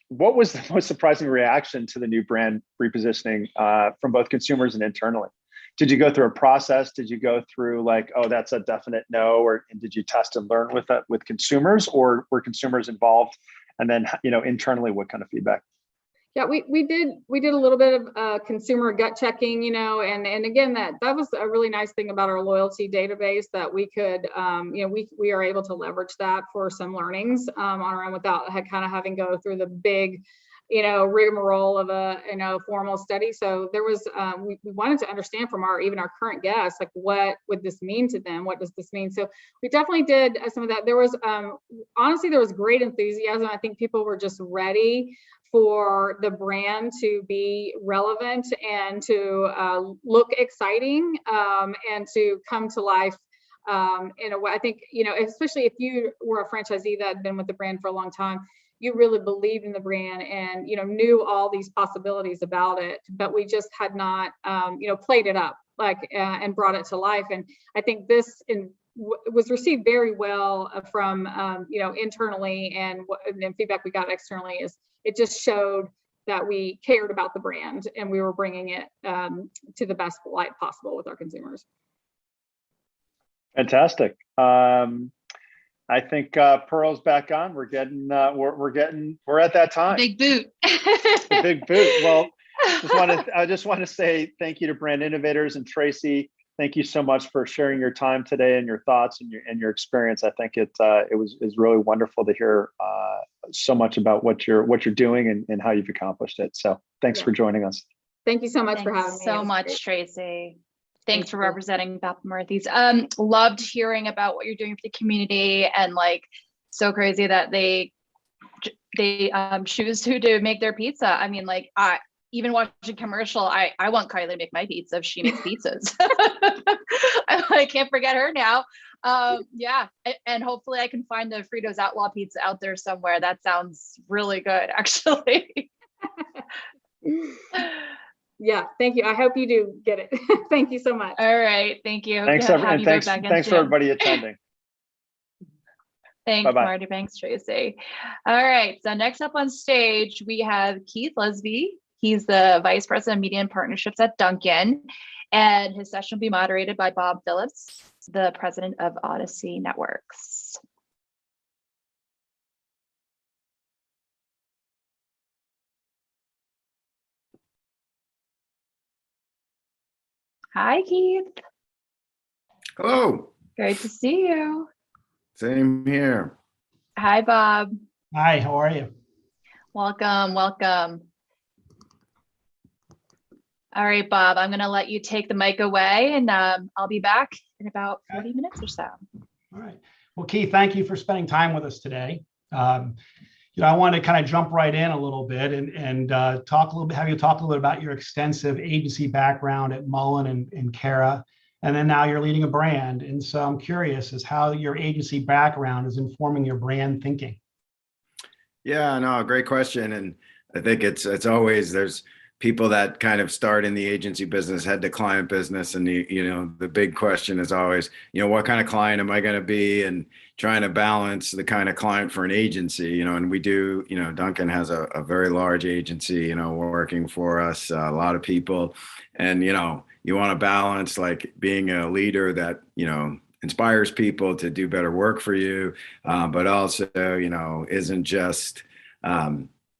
What was the most surprising reaction to the new brand repositioning from both consumers and internally? Did you go through a process? Did you go through like, oh, that's a definite no, or did you test and learn with consumers, or were consumers involved? And then, internally, what kind of feedback? Yeah, we did a little bit of consumer gut checking, and again, that was a really nice thing about our loyalty database, that we could, we are able to leverage that for some learnings on our own without kind of having to go through the big, rigmarole of a formal study. So there was we wanted to understand from our current guests, like, what would this mean to them? What does this mean? So we definitely did some of that. There was honestly, there was great enthusiasm. I think people were just ready for the brand to be relevant and to look exciting and to come to life in a way. I think, especially if you were a franchisee that had been with the brand for a long time, you really believed in the brand and, knew all these possibilities about it, but we just had not, played it up and brought it to life. And I think this was received very well from, internally, and feedback we got externally is it just showed that we cared about the brand and we were bringing it to the best light possible with our consumers. Fantastic. I think Pearl's back on. We're at that time. Big boot. The big boot. Well, I just want to say thank you to Brand Innovators and Tracy. Thank you so much for sharing your time today and your thoughts and your experience. I think it was really wonderful to hear so much about what you're doing and how you've accomplished it. So thanks for joining us. Thank you so much for having me. So much, Tracy. Thanks for representing Papa Murphy's. Loved hearing about what you're doing for the community, and so crazy that they choose who to make their pizza. I mean, I even watching commercial, I want Kylie to make my pizza if she makes pizzas. I can't forget her now. Yeah, and hopefully I can find the Fritos Outlaw pizza out there somewhere. That sounds really good, actually. Yeah, thank you. I hope you do get it. Thank you so much. All right, thank you. Thanks, everyone. Thanks for everybody attending. Thanks, Bye-bye. Marty. Thanks, Tracy. All right, so next up on stage, we have Keith Lesbie. He's the Vice President of Media and Partnerships at Dunkin', and his session will be moderated by Bob Phillips, the President of Odyssey Networks. Hi, Keith. Hello. Great to see you. Same here. Hi, Bob. Hi, how are you? Welcome, welcome. All right, Bob, I'm going to let you take the mic away, and I'll be back in about 40 minutes or so. All right. Well, Keith, thank you for spending time with us today. I want to kind of jump right in a little bit and talk a little bit, have you talk a little bit about your extensive agency background at Mullen and Cara, and then now you're leading a brand. And so I'm curious as how your agency background is informing your brand thinking. Yeah, no, great question. And I think it's always, there's people that kind of start in the agency business, head to client business. And the big question is always, what kind of client am I going to be? And trying to balance the kind of client for an agency, and we do, Dunkin' has a very large agency, working for us, a lot of people. And, you want to balance being a leader that, inspires people to do better work for you, but also, isn't just,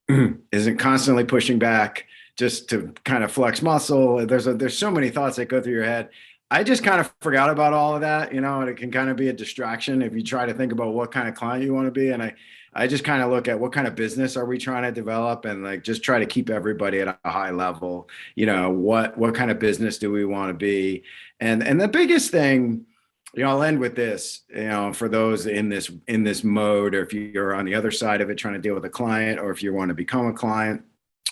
isn't constantly pushing back just to kind of flex muscle. There's so many thoughts that go through your head. I just kind of forgot about all of that, and it can kind of be a distraction if you try to think about what kind of client you want to be. And I just kind of look at what kind of business are we trying to develop, and just try to keep everybody at a high level. What kind of business do we want to be? And the biggest thing, I'll end with this, for those in this mode, or if you're on the other side of it trying to deal with a client, or if you want to become a client,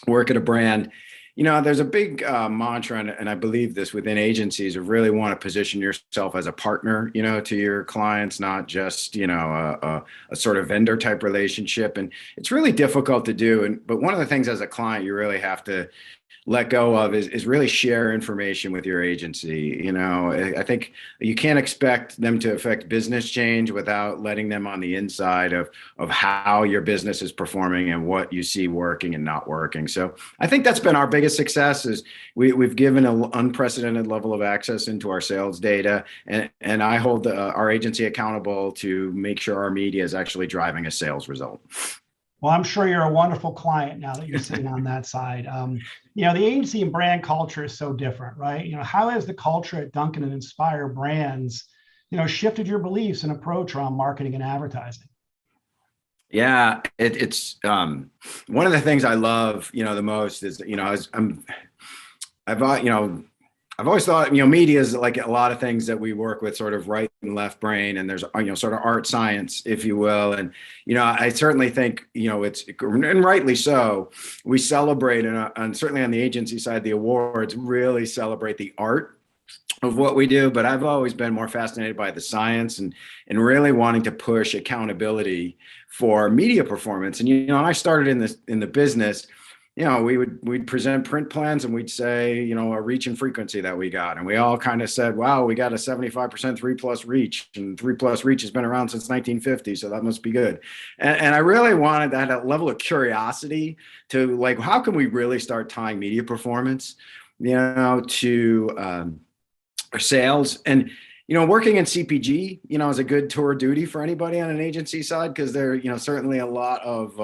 work at a brand, there's a big mantra, and I believe this within agencies, of really want to position yourself as a partner, to your clients, not just, a sort of vendor type relationship. And it's really difficult to do. But one of the things as a client you really have to let go of is really share information with your agency. I think you can't expect them to affect business change without letting them on the inside of how your business is performing and what you see working and not working. So I think that's been our biggest success, is we've given an unprecedented level of access into our sales data, and I hold our agency accountable to make sure our media is actually driving a sales result. Well, I'm sure you're a wonderful client now that you're sitting on that side. The agency and brand culture is so different, right? How has the culture at Dunkin' and Inspire Brands, shifted your beliefs and approach around marketing and advertising? Yeah, it's one of the things I love, the most is, I've always thought, media is like a lot of things that we work with, sort of right and left brain, and there's, sort of art science, if you will. And, I certainly think, it's, and rightly so, we celebrate, and certainly on the agency side, the awards really celebrate the art of what we do, but I've always been more fascinated by the science and really wanting to push accountability for media performance. And and I started in the business. We'd present print plans and we'd say, a reach and frequency that we got. And we all kind of said, wow, we got a 75% 3+ reach, and 3+ reach has been around since 1950. So that must be good. And I really wanted that level of curiosity to like, how can we really start tying media performance, to or sales. And working in CPG is a good tour of duty for anybody on an agency side, because there certainly a lot of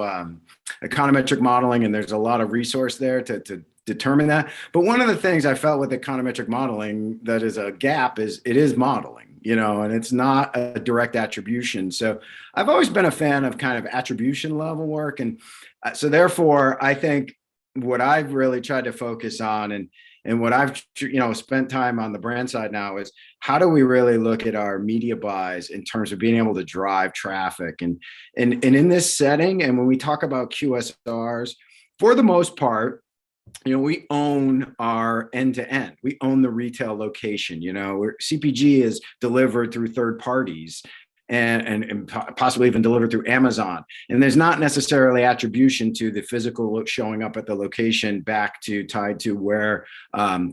econometric modeling, and there's a lot of resource there to determine that. But one of the things I felt with econometric modeling that is a gap is it is modeling, and it's not a direct attribution. So I've always been a fan of kind of attribution level work. And so therefore, I think what I've really tried to focus on and what I've spent time on the brand side now is how do we really look at our media buys in terms of being able to drive traffic and in this setting. And when we talk about QSRs, for the most part, we own our end to end. We own the retail location. Where CPG is delivered through third parties. And possibly even delivered through Amazon. And there's not necessarily attribution to the physical look showing up at the location tied to where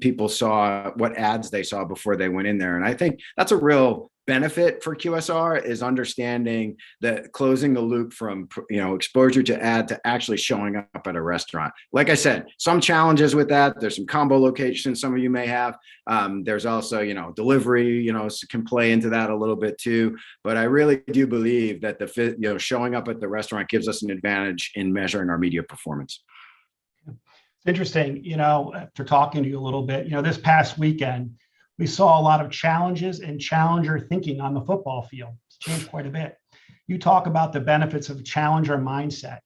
people saw, what ads they saw before they went in there. And I think that's a real benefit for QSR, is understanding that closing the loop from exposure to ad to actually showing up at a restaurant. Like I said, some challenges with that. There's some combo locations some of you may have. There's also delivery can play into that a little bit too. But I really do believe that the showing up at the restaurant gives us an advantage in measuring our media performance. It's interesting, after talking to you a little bit, this past weekend, we saw a lot of challenges and challenger thinking on the football field. It's changed quite a bit. You talk about the benefits of challenger mindset.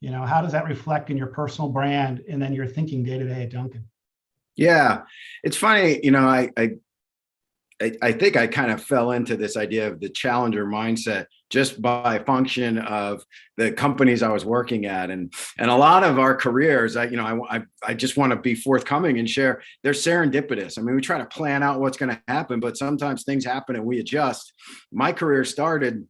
How does that reflect in your personal brand and then your thinking day to day at Dunkin'? Yeah, it's funny. I think I kind of fell into this idea of the challenger mindset just by function of the companies I was working at, and a lot of our careers. I just want to be forthcoming and share. They're serendipitous. I mean, we try to plan out what's going to happen, but sometimes things happen and we adjust. My career started.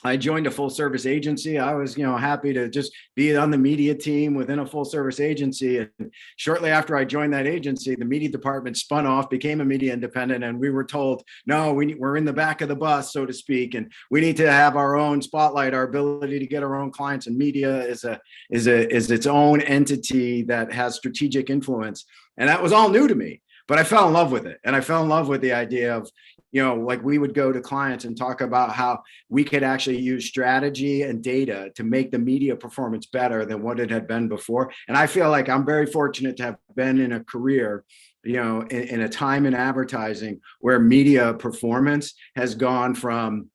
I joined a full service agency. I was, happy to just be on the media team within a full service agency. And shortly after I joined that agency, the media department spun off, became a media independent. And we were told, no, we're in the back of the bus, so to speak. And we need to have our own spotlight, our ability to get our own clients. And media is its own entity that has strategic influence. And that was all new to me. But I fell in love with it. And I fell in love with the idea of, like we would go to clients and talk about how we could actually use strategy and data to make the media performance better than what it had been before. And I feel like I'm very fortunate to have been in a career, in a time in advertising where media performance has gone from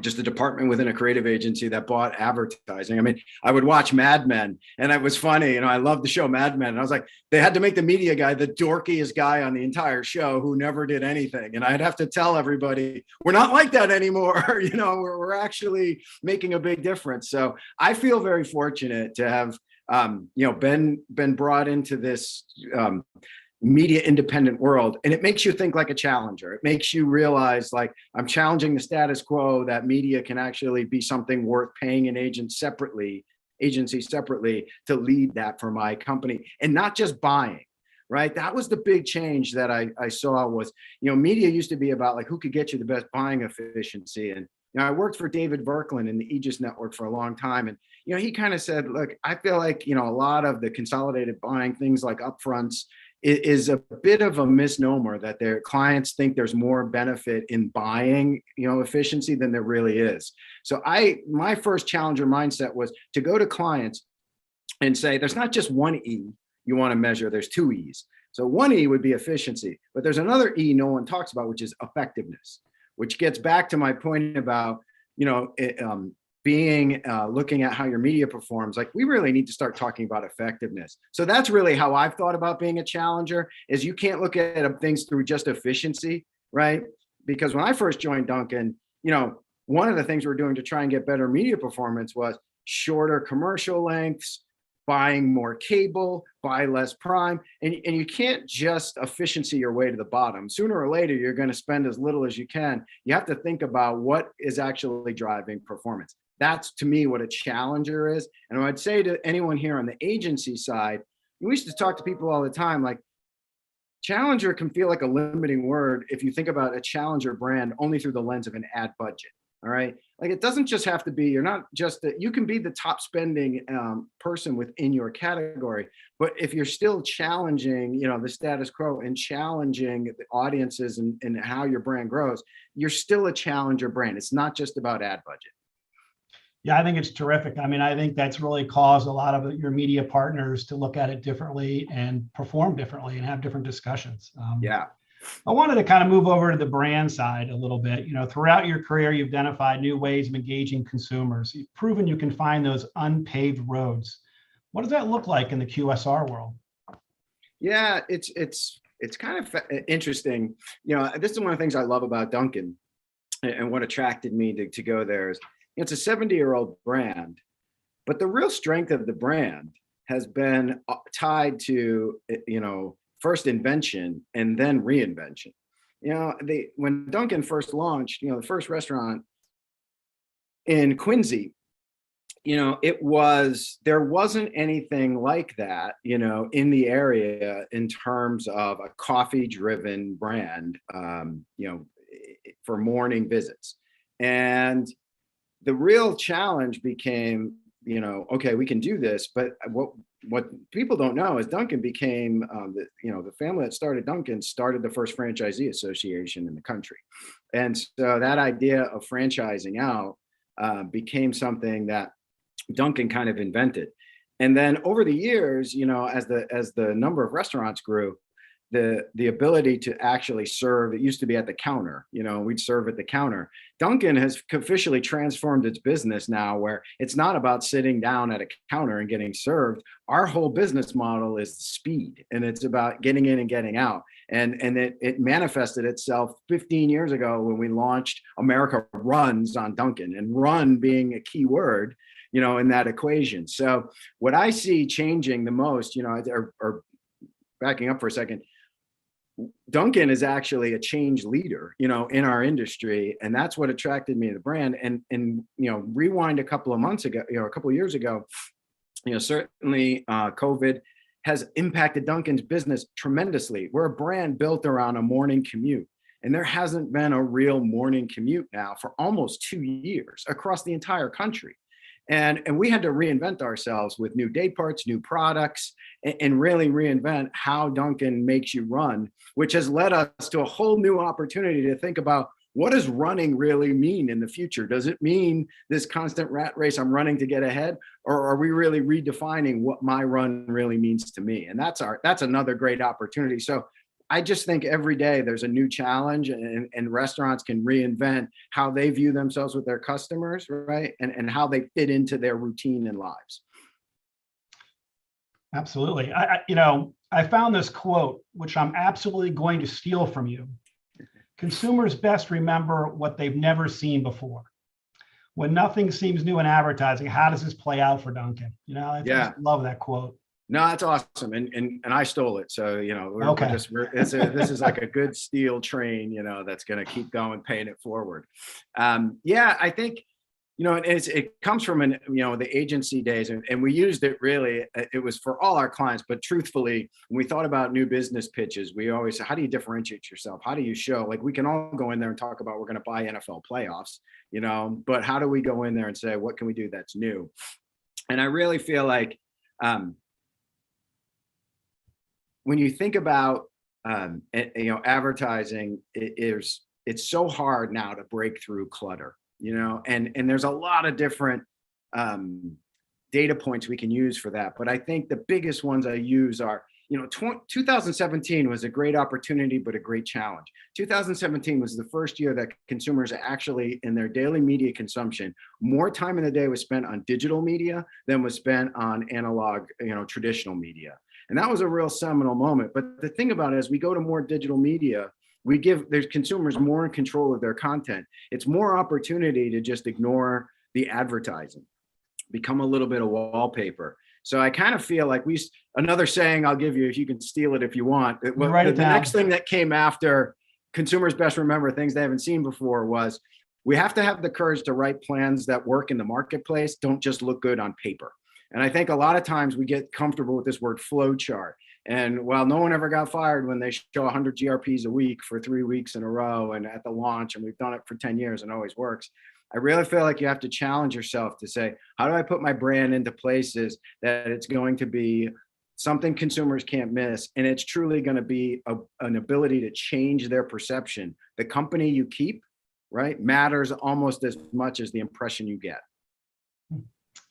just a department within a creative agency that bought advertising. I mean, I would watch Mad Men, and it was funny. I loved the show Mad Men. And I was like, they had to make the media guy the dorkiest guy on the entire show who never did anything. And I'd have to tell everybody, we're not like that anymore. We're actually making a big difference. So I feel very fortunate to have, been brought into this, media independent world. And it makes you think like a challenger. It makes you realize, like, I'm challenging the status quo, that media can actually be something worth paying an agency separately to lead that for my company, and not just buying. Right. That was the big change that I saw was, media used to be about like who could get you the best buying efficiency. And I worked for David Verkland in the Aegis network for a long time. And, he kind of said, look, I feel like, a lot of the consolidated buying, things like upfronts, is a bit of a misnomer, that their clients think there's more benefit in buying, efficiency than there really is. So my first challenger mindset was to go to clients and say, there's not just one E you want to measure, there's two E's. So one E would be efficiency, but there's another E no one talks about, which is effectiveness, which gets back to my point about, looking at how your media performs. Like, we really need to start talking about effectiveness. So that's really how I've thought about being a challenger, is you can't look at things through just efficiency, right? Because when I first joined Dunkin', one of the things we're doing to try and get better media performance was shorter commercial lengths, buying more cable, buy less prime, and you can't just efficiency your way to the bottom. Sooner or later, you're going to spend as little as you can. You have to think about what is actually driving performance. That's, to me, what a challenger is. And I'd say to anyone here on the agency side, we used to talk to people all the time, like, challenger can feel like a limiting word if you think about a challenger brand only through the lens of an ad budget. All right. Like, it doesn't just have to be, you're not just that, you can be the top spending person within your category, but if you're still challenging, the status quo and challenging the audiences and how your brand grows, you're still a challenger brand. It's not just about ad budget. Yeah, I think it's terrific. I mean, I think that's really caused a lot of your media partners to look at it differently and perform differently and have different discussions. Yeah. I wanted to kind of move over to the brand side a little bit. Throughout your career, you've identified new ways of engaging consumers. You've proven you can find those unpaved roads. What does that look like in the QSR world? Yeah, it's kind of interesting. This is one of the things I love about Dunkin', and what attracted me to go there is, it's a 70-year-old brand, but the real strength of the brand has been tied to, first invention and then reinvention. When Dunkin' first launched, the first restaurant in Quincy, there wasn't anything like that, in the area in terms of a coffee-driven brand, for morning visits. And the real challenge became, okay, we can do this, but what people don't know is Dunkin' became, the family that started Dunkin' started the first franchisee association in the country. And so that idea of franchising out became something that Dunkin' kind of invented. And then over the years, as the number of restaurants grew, the ability to actually serve, it used to be at the counter, we'd serve at the counter. Dunkin' has officially transformed its business now, where it's not about sitting down at a counter and getting served. Our whole business model is speed, and it's about getting in and getting out. And it manifested itself 15 years ago when we launched America Runs on Dunkin', and run being a key word, in that equation. So what I see changing the most, or backing up for a second, Dunkin' is actually a change leader, in our industry. And that's what attracted me to the brand. And rewind a couple of months ago, a couple of years ago, certainly COVID has impacted Dunkin's business tremendously. We're a brand built around a morning commute. And there hasn't been a real morning commute now for almost 2 years across the entire country. And we had to reinvent ourselves with new day parts, new products, and really reinvent how Dunkin' makes you run, which has led us to a whole new opportunity to think about, what does running really mean in the future? Does it mean this constant rat race, I'm running to get ahead? Or are we really redefining what my run really means to me? And that's another great opportunity. So I just think every day there's a new challenge, and restaurants can reinvent how they view themselves with their customers, right? And how they fit into their routine and lives. Absolutely. I found this quote, which I'm absolutely going to steal from you. Consumers best remember what they've never seen before. When nothing seems new in advertising, how does this play out for Dunkin'? I just love that quote. No, that's awesome, and I stole it. So this is like a good steel train, that's going to keep going, paying it forward. I think it comes from the agency days, and we used it really. It was for all our clients, but truthfully, when we thought about new business pitches, we always said, how do you differentiate yourself? How do you show? Like, we can all go in there and talk about we're going to buy NFL playoffs, but how do we go in there and say, what can we do that's new? And I really feel like, when you think about advertising, it's so hard now to break through clutter, and there's a lot of different data points we can use for that. But I think the biggest ones I use are, 2017 was a great opportunity, but a great challenge. 2017 was the first year that consumers actually, in their daily media consumption, more time in the day was spent on digital media than was spent on analog, traditional media. And that was a real seminal moment. But the thing about it is, we go to more digital media, there's consumers more in control of their content. It's more opportunity to just ignore the advertising. become a little bit of wallpaper. So I kind of feel like another saying I'll give you, if you can steal it if you want. Write it The down. next thing that came after consumers best remember things they haven't seen before was, we have to have the courage to write plans that work in the marketplace, don't just look good on paper. And I think a lot of times we get comfortable with this word flow chart. And while no one ever got fired when they show 100 GRPs a week for 3 weeks in a row and at the launch, and we've done it for 10 years and it always works, I really feel like you have to challenge yourself to say, how do I put my brand into places that it's going to be something consumers can't miss, and it's truly going to be an ability to change their perception. The company you keep, right, matters almost as much as the impression you get.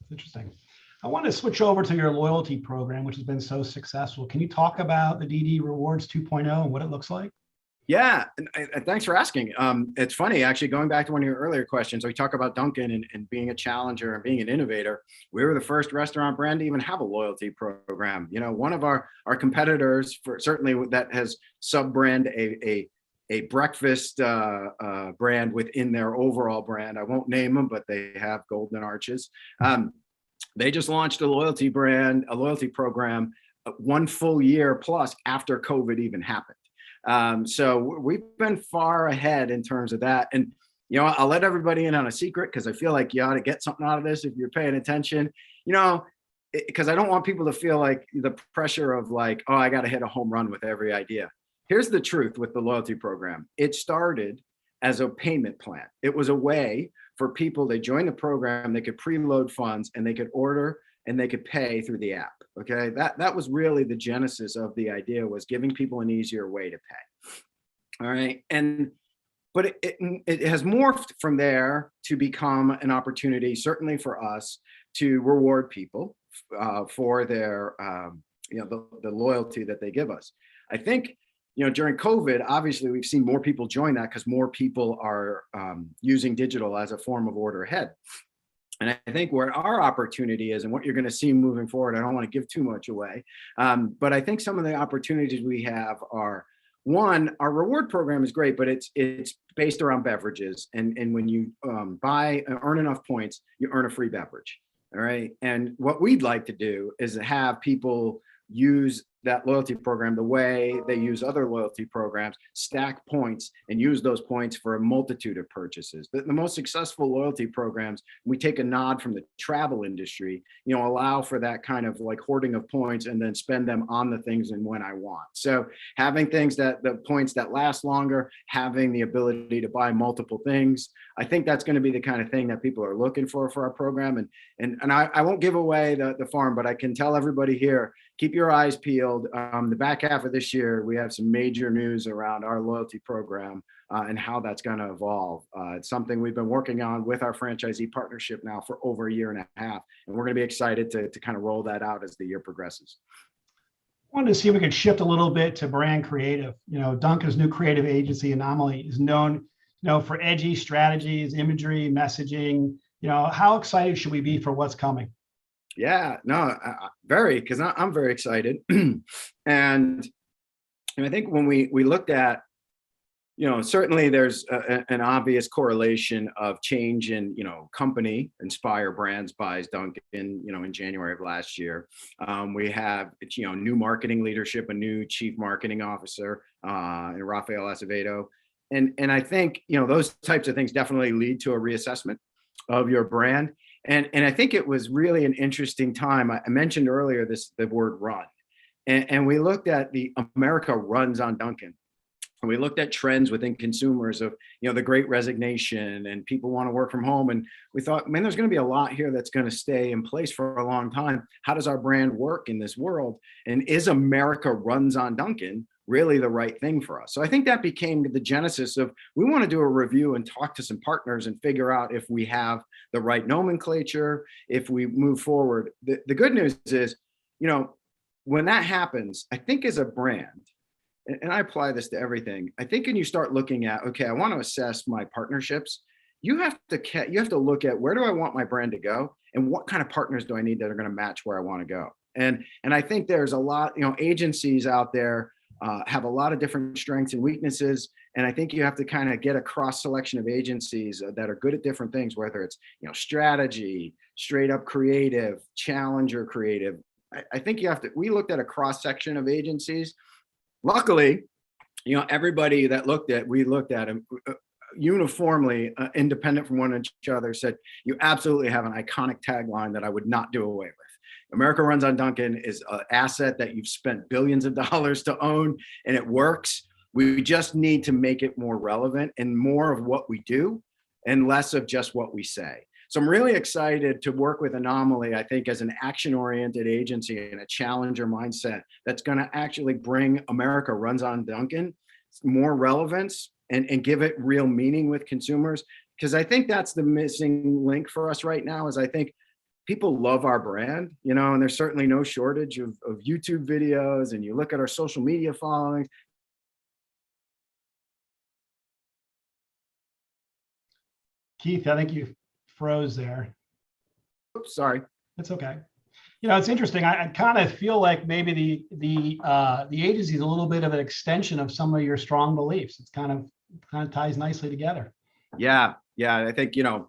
Interesting. I want to switch over to your loyalty program, which has been so successful. Can you talk about the DD Rewards 2.0 and what it looks like? Yeah, and thanks for asking. It's funny, actually, going back to one of your earlier questions, we talk about Dunkin' and being a challenger and being an innovator. We were the first restaurant brand to even have a loyalty program. You know, one of our competitors, certainly that has sub-brand a breakfast brand within their overall brand. I won't name them, but they have golden arches. They just launched a loyalty program 1 full year plus after COVID even happened. So we've been far ahead in terms of that. And, you know, I'll let everybody in on a secret, because I feel like you ought to get something out of this if you're paying attention, you know, because I don't want people to feel like the pressure of like, oh, I got to hit a home run with every idea. Here's the truth with the loyalty program. It started as a payment plan. It was a way for people, they joined the program, they could preload funds and they could order and they could pay through the app. Okay, that was really the genesis of the idea, was giving people an easier way to pay. All right, but it has morphed from there to become an opportunity, certainly for us, to reward people for their you know, the loyalty that they give us. I think, you know, during COVID, obviously we've seen more people join that because more people are using digital as a form of order ahead. And I think where our opportunity is and what you're going to see moving forward, I don't want to give too much away, but I think some of the opportunities we have are, one, our reward program is great, but it's based around beverages. And when you buy and earn enough points, you earn a free beverage. All right. And what we'd like to do is have people use that loyalty program the way they use other loyalty programs, stack points and use those points for a multitude of purchases. The most successful loyalty programs, we take a nod from the travel industry, you know, allow for that kind of like hoarding of points and then spend them on the things and when I want. So having things the points that last longer, having the ability to buy multiple things, I think that's going to be the kind of thing that people are looking for our program. And I won't give away the farm, but I can tell everybody here, keep your eyes peeled. The back half of this year, we have some major news around our loyalty program and how that's going to evolve. It's something we've been working on with our franchisee partnership now for over a year and a half, and we're going to be excited to kind of roll that out as the year progresses. I wanted to see if we could shift a little bit to brand creative. You know, Dunkin's new creative agency, Anomaly, is known, you know, for edgy strategies, imagery, messaging. You know, how excited should we be for what's coming? Yeah, no, very, because I'm very excited. And I think when we looked at, you know, certainly there's an obvious correlation of change in, you know, company. Inspire Brands buys Dunkin', you know, in January of last year. We have, you know, new marketing leadership, a new chief marketing officer, and Rafael Acevedo. And I think, you know, those types of things definitely lead to a reassessment of your brand. And I think it was really an interesting time. I mentioned earlier the word run, and we looked at the America runs on Dunkin'. And we looked at trends within consumers of, you know, the great resignation and people want to work from home. And we thought, man, there's going to be a lot here that's going to stay in place for a long time. How does our brand work in this world? And is America runs on Dunkin' really the right thing for us? So I think that became the genesis of, we want to do a review and talk to some partners and figure out if we have the right nomenclature, if we move forward. The good news is, you know, when that happens, I think as a brand, and I apply this to everything, I think when you start looking at, okay, I want to assess my partnerships, you have to look at, where do I want my brand to go and what kind of partners do I need that are going to match where I want to go? And I think there's a lot, you know, agencies out there have a lot of different strengths and weaknesses. And I think you have to kind of get a cross selection of agencies that are good at different things, whether it's, you know, strategy, straight up creative, challenger creative. I think we looked at a cross section of agencies. Luckily, everybody that we looked at them uniformly, independent from one each other, said, you absolutely have an iconic tagline that I would not do away with. America Runs on Dunkin' is an asset that you've spent billions of dollars to own, and it works. We just need to make it more relevant and more of what we do and less of just what we say. So I'm really excited to work with Anomaly, I think, as an action-oriented agency and a challenger mindset that's going to actually bring America Runs on Dunkin' more relevance and give it real meaning with consumers. Because I think that's the missing link for us right now, is I think people love our brand, and there's certainly no shortage of YouTube videos, and you look at our social media followings. Keith, I think you froze there. Oops, sorry. That's okay. It's interesting. I kind of feel like maybe the agency is a little bit of an extension of some of your strong beliefs. It's kind of ties nicely together. Yeah. I think, and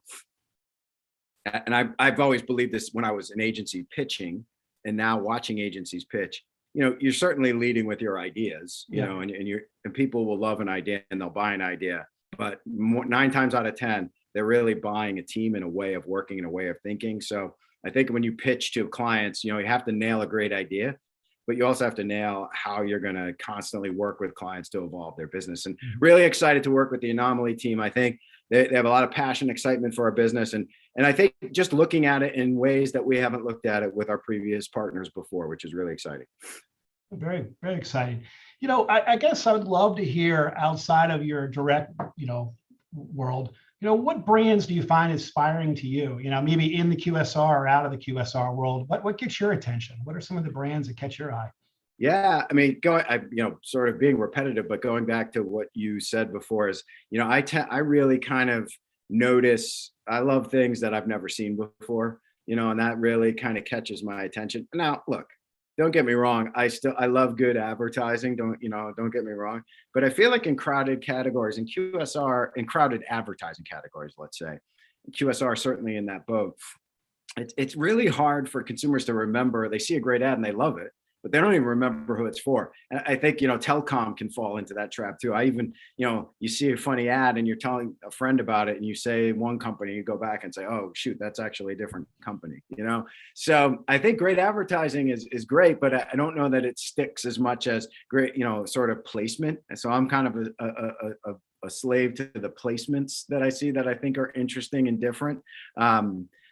I've always believed this when I was an agency pitching, and now watching agencies pitch. You're certainly leading with your ideas, and people will love an idea and they'll buy an idea, but 9 times out of 10, they're really buying a team and a way of working and a way of thinking. So I think when you pitch to clients, you have to nail a great idea, but you also have to nail how you're going to constantly work with clients to evolve their business. And really excited to work with the Anomaly team. I think they have a lot of passion, excitement for our business. And I think just looking at it in ways that we haven't looked at it with our previous partners before, which is really exciting. Very, very exciting. I guess I would love to hear, outside of your direct, world, what brands do you find inspiring to you? Maybe in the QSR or out of the QSR world, what gets your attention? What are some of the brands that catch your eye? Yeah, I mean, sort of being repetitive, but going back to what you said before is, I really kind of notice, I love things that I've never seen before, and that really kind of catches my attention. Now, look, don't get me wrong, I love good advertising, don't get me wrong, but I feel like in crowded categories, in QSR, in crowded advertising categories, let's say, QSR certainly in that boat, it's really hard for consumers to remember. They see a great ad and they love it, but they don't even remember who it's for. And I think, telecom can fall into that trap too. I even, you see a funny ad and you're telling a friend about it and you say one company, you go back and say, oh, shoot, that's actually a different company, So I think great advertising is great, but I don't know that it sticks as much as great, sort of placement. And so I'm kind of a slave to the placements that I see that I think are interesting and different.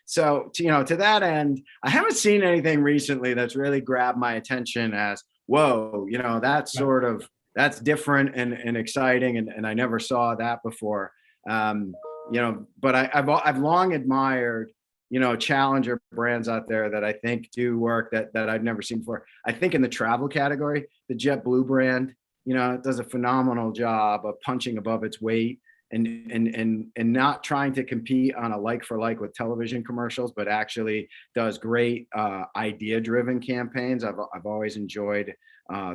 So, to that end, I haven't seen anything recently that's really grabbed my attention as, whoa, that's different and exciting. And I never saw that before. But I've long admired, challenger brands out there that I think do work that I've never seen before. I think in the travel category, the JetBlue brand, it does a phenomenal job of punching above its weight. And not trying to compete on a like for like with television commercials, but actually does great idea-driven campaigns. I've always enjoyed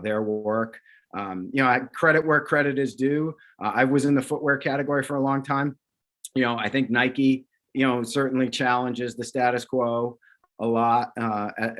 their work. I credit where credit is due. I was in the footwear category for a long time. I think Nike, certainly challenges the status quo a lot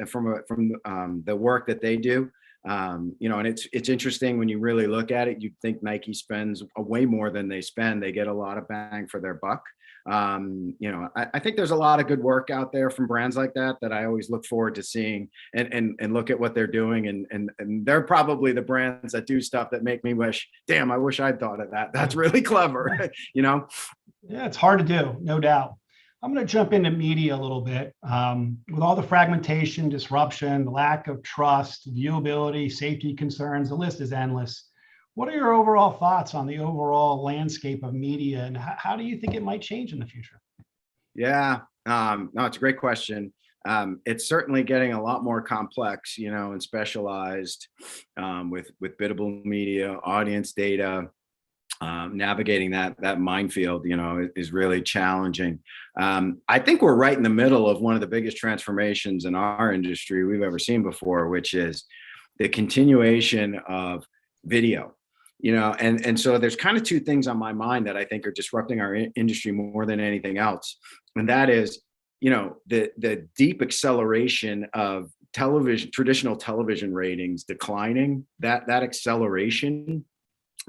from the work that they do. And it's interesting when you really look at it. You think Nike spends way more than they spend. They get a lot of bang for their buck. I think there's a lot of good work out there from brands like that I always look forward to seeing and look at what they're doing. And they're probably the brands that do stuff that make me wish, damn, I wish I'd thought of that. That's really clever, Yeah, it's hard to do, no doubt. I'm going to jump into media a little bit. With all the fragmentation, disruption, the lack of trust, viewability, safety concerns, the list is endless. What are your overall thoughts on the overall landscape of media, and how do you think it might change in the future? Yeah, no, it's a great question. It's certainly getting a lot more complex, and specialized with biddable media, audience data. Navigating that minefield, is really challenging. I think we're right in the middle of one of the biggest transformations in our industry we've ever seen before, which is the continuation of video. And so there's kind of two things on my mind that I think are disrupting our industry more than anything else. And that is the deep acceleration of traditional television ratings declining, that acceleration.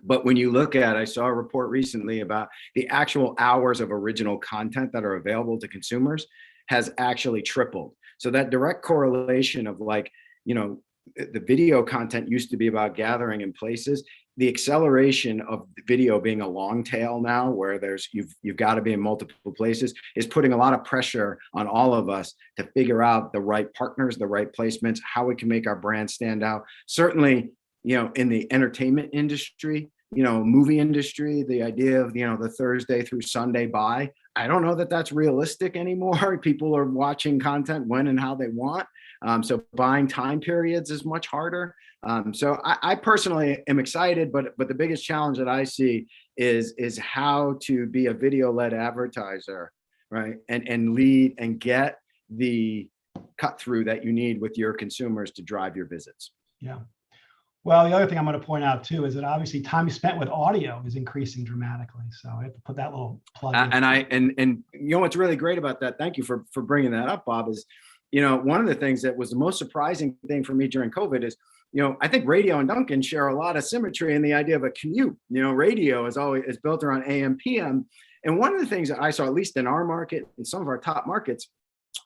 But when you look at, I saw a report recently about the actual hours of original content that are available to consumers has actually tripled. So that direct correlation of the video content used to be about gathering in places. The acceleration of the video being a long tail now, where you've got to be in multiple places, is putting a lot of pressure on all of us to figure out the right partners, the right placements, how we can make our brand stand out. Certainly, in the entertainment industry, movie industry, the idea of, the Thursday through Sunday buy, I don't know that that's realistic anymore. People are watching content when and how they want. So buying time periods is much harder. So I personally am excited, but the biggest challenge that I see is how to be a video-led advertiser, right? And lead and get the cut through that you need with your consumers to drive your visits. Yeah. Well, the other thing I'm going to point out too is that obviously time spent with audio is increasing dramatically. So I have to put that little plug in. And what's really great about that, thank you for bringing that up, Bob, is one of the things that was the most surprising thing for me during COVID is, I think radio and Dunkin' share a lot of symmetry in the idea of a commute. Radio is built around AM, PM. And one of the things that I saw, at least in our market, in some of our top markets,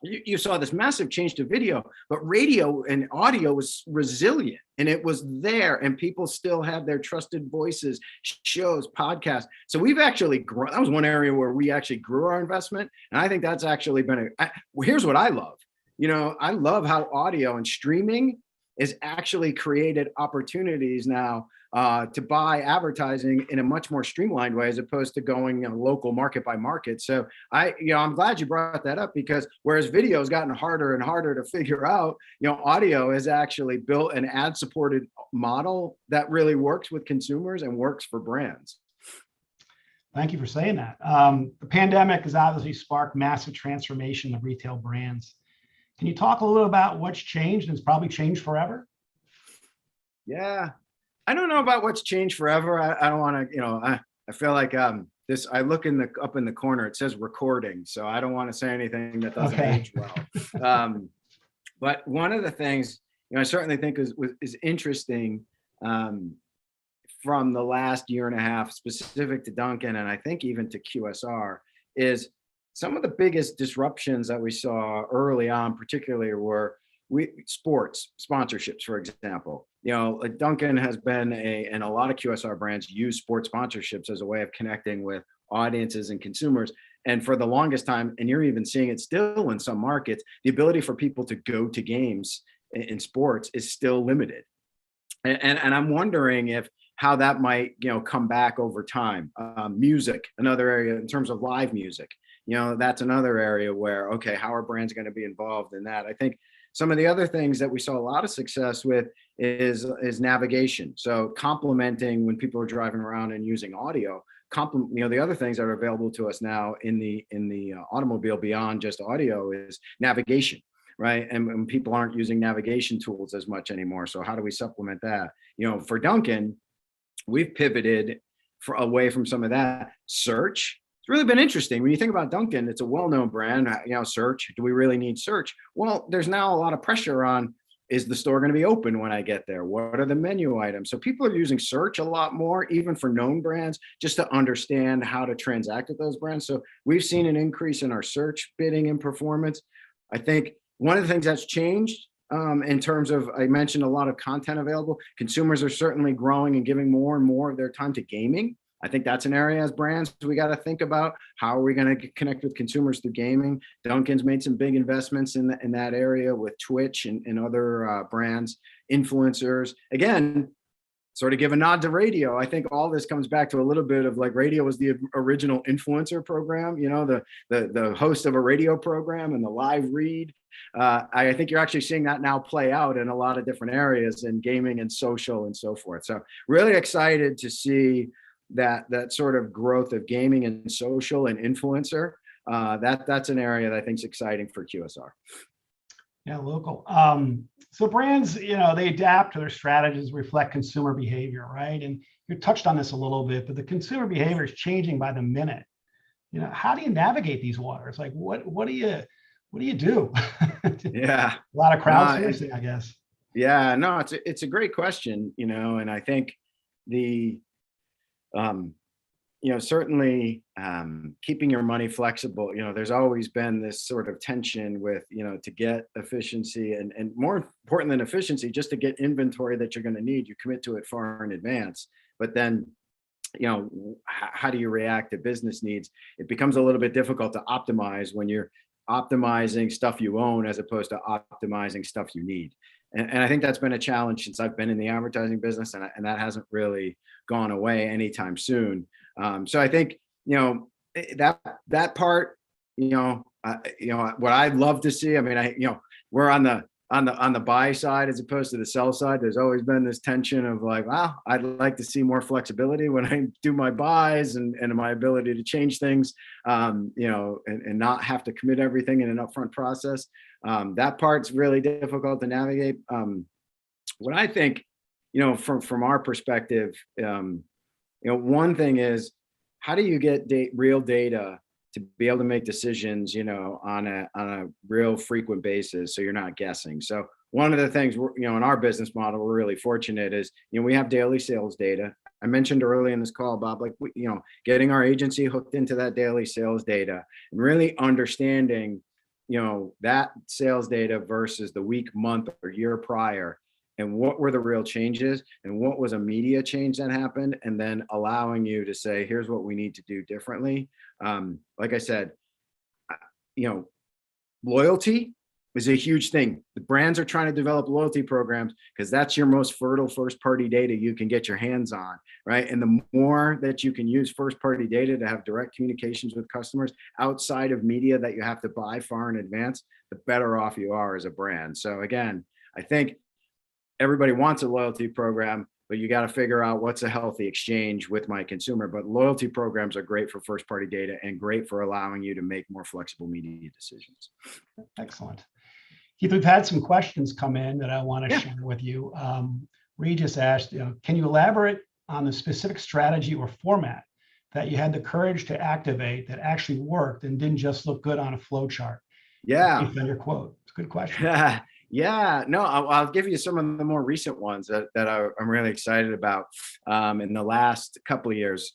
you saw this massive change to video, but radio and audio was resilient, and it was there, and people still have their trusted voices, shows, podcasts. So we've actually grown. That was one area where we actually grew our investment. And I think that's actually been here's what I love. I love how audio and streaming is actually created opportunities now to buy advertising in a much more streamlined way, as opposed to going local market by market. So I'm glad you brought that up, because whereas video has gotten harder and harder to figure out, audio has actually built an ad supported model that really works with consumers and works for brands. Thank you for saying that. The pandemic has obviously sparked massive transformation of retail brands. Can you talk a little about what's changed, and it's probably changed forever? Yeah. I don't know about what's changed forever. I don't want to, I feel like I look up in the corner, it says recording. So I don't want to say anything that doesn't age well. But one of the things, I certainly think is interesting from the last year and a half, specific to Dunkin', and I think even to QSR, is some of the biggest disruptions that we saw early on, particularly were sports sponsorships, for example. Dunkin' has been and a lot of QSR brands use sports sponsorships as a way of connecting with audiences and consumers. And for the longest time, and you're even seeing it still in some markets, the ability for people to go to games in sports is still limited. And I'm wondering how that might, come back over time. Music, another area in terms of live music. That's another area where, okay, how are brands going to be involved in that? I think some of the other things that we saw a lot of success with is navigation. So complementing when people are driving around and using audio, the other things that are available to us now in the automobile beyond just audio is navigation, right? And people aren't using navigation tools as much anymore. So how do we supplement that? For Dunkin', we've pivoted away from some of that. Search. It's really been interesting. When you think about Dunkin', it's a well-known brand, search. Do we really need search? Well, there's now a lot of pressure on, is the store going to be open when I get there? What are the menu items? So people are using search a lot more, even for known brands, just to understand how to transact with those brands. So we've seen an increase in our search bidding and performance. I think one of the things that's changed in terms of, I mentioned a lot of content available. Consumers are certainly growing and giving more and more of their time to gaming. I think that's an area as brands we got to think about. How are we going to connect with consumers through gaming? Dunkin's made some big investments in that area with Twitch and other brands, influencers. Again, sort of give a nod to radio. I think all this comes back to a little bit of like radio was the original influencer program, the host of a radio program and the live read. I think you're actually seeing that now play out in a lot of different areas in gaming and social and so forth. So really excited to see that sort of growth of gaming and social and influencer. That's an area that I think is exciting for QSR. Yeah, local. So brands, they adapt to their strategies, reflect consumer behavior, right? And you touched on this a little bit, but the consumer behavior is changing by the minute. How do you navigate these waters? Like, what do what do you do? Yeah. A lot of No, crowdsourcing, I guess. Yeah, no, it's a great question, and I think the certainly keeping your money flexible, there's always been this sort of tension with, to get efficiency and more important than efficiency, just to get inventory that you're going to need, you commit to it far in advance. But then, how do you react to business needs? It becomes a little bit difficult to optimize when you're optimizing stuff you own as opposed to optimizing stuff you need. And I think that's been a challenge since I've been in the advertising business, and that hasn't really gone away anytime soon. So I think, that part, what I'd love to see. I mean, we're on the buy side as opposed to the sell side. There's always been this tension of like, wow, I'd like to see more flexibility when I do my buys and my ability to change things, and not have to commit everything in an upfront process. That part's really difficult to navigate. What I think, from our perspective, one thing is, how do you get real data to be able to make decisions, on a real frequent basis, so you're not guessing. So one of the things in our business model, we're really fortunate is, we have daily sales data. I mentioned early in this call, Bob, like, getting our agency hooked into that daily sales data and really understanding, that sales data versus the week, month, or year prior, and what were the real changes and what was a media change that happened, and then allowing you to say, here's what we need to do differently. Like I said, loyalty is a huge thing. The brands are trying to develop loyalty programs because that's your most fertile first party data you can get your hands on, right? And the more that you can use first party data to have direct communications with customers outside of media that you have to buy far in advance, the better off you are as a brand. So again, I think everybody wants a loyalty program, but you got to figure out what's a healthy exchange with my consumer. But loyalty programs are great for first party data and great for allowing you to make more flexible media decisions. Excellent. Keith, we've had some questions come in that I want to share with you. Regis asked, can you elaborate on the specific strategy or format that you had the courage to activate that actually worked and didn't just look good on a flow chart? Yeah. Based on your quote. It's a good question. Yeah, no, I'll give you some of the more recent ones that I'm really excited about in the last couple of years.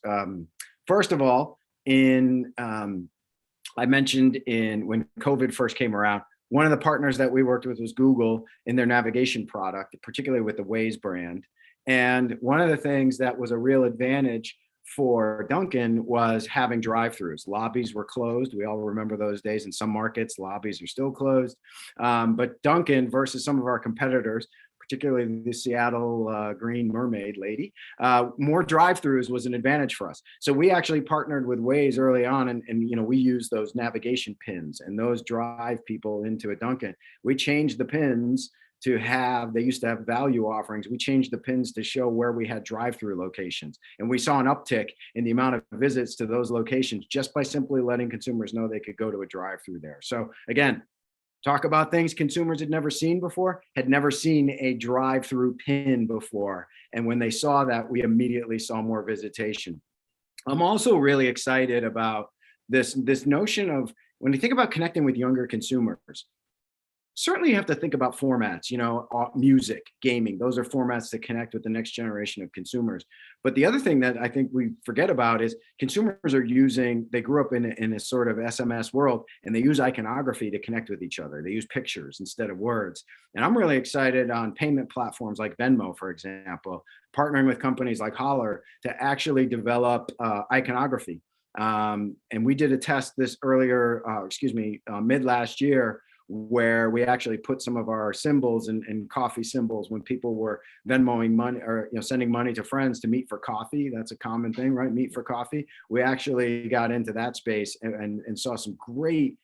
First of all, I mentioned when COVID first came around, one of the partners that we worked with was Google in their navigation product, particularly with the Waze brand. And one of the things that was a real advantage for Dunkin' was having drive-throughs. Lobbies were closed. We all remember those days. In some markets, lobbies are still closed. But Dunkin' versus some of our competitors, particularly the Seattle Green Mermaid lady, more drive-throughs was an advantage for us. So we actually partnered with Waze early on, and we used those navigation pins, and those drive people into a Dunkin'. We changed the pins to they used to have value offerings. We changed the pins to show where we had drive-through locations. And we saw an uptick in the amount of visits to those locations just by simply letting consumers know they could go to a drive-through there. So again, talk about things consumers had never seen before, had never seen a drive-through pin before. And when they saw that, we immediately saw more visitation. I'm also really excited about this notion of, when you think about connecting with younger consumers, certainly you have to think about formats, music, gaming. Those are formats that connect with the next generation of consumers. But the other thing that I think we forget about is consumers they grew up in a sort of SMS world, and they use iconography to connect with each other. They use pictures instead of words. And I'm really excited on payment platforms like Venmo, for example, partnering with companies like Holler to actually develop iconography. And we did a test mid last year, where we actually put some of our symbols and coffee symbols when people were Venmoing money or sending money to friends to meet for coffee. That's a common thing, right? Meet for coffee. We actually got into that space and saw some great,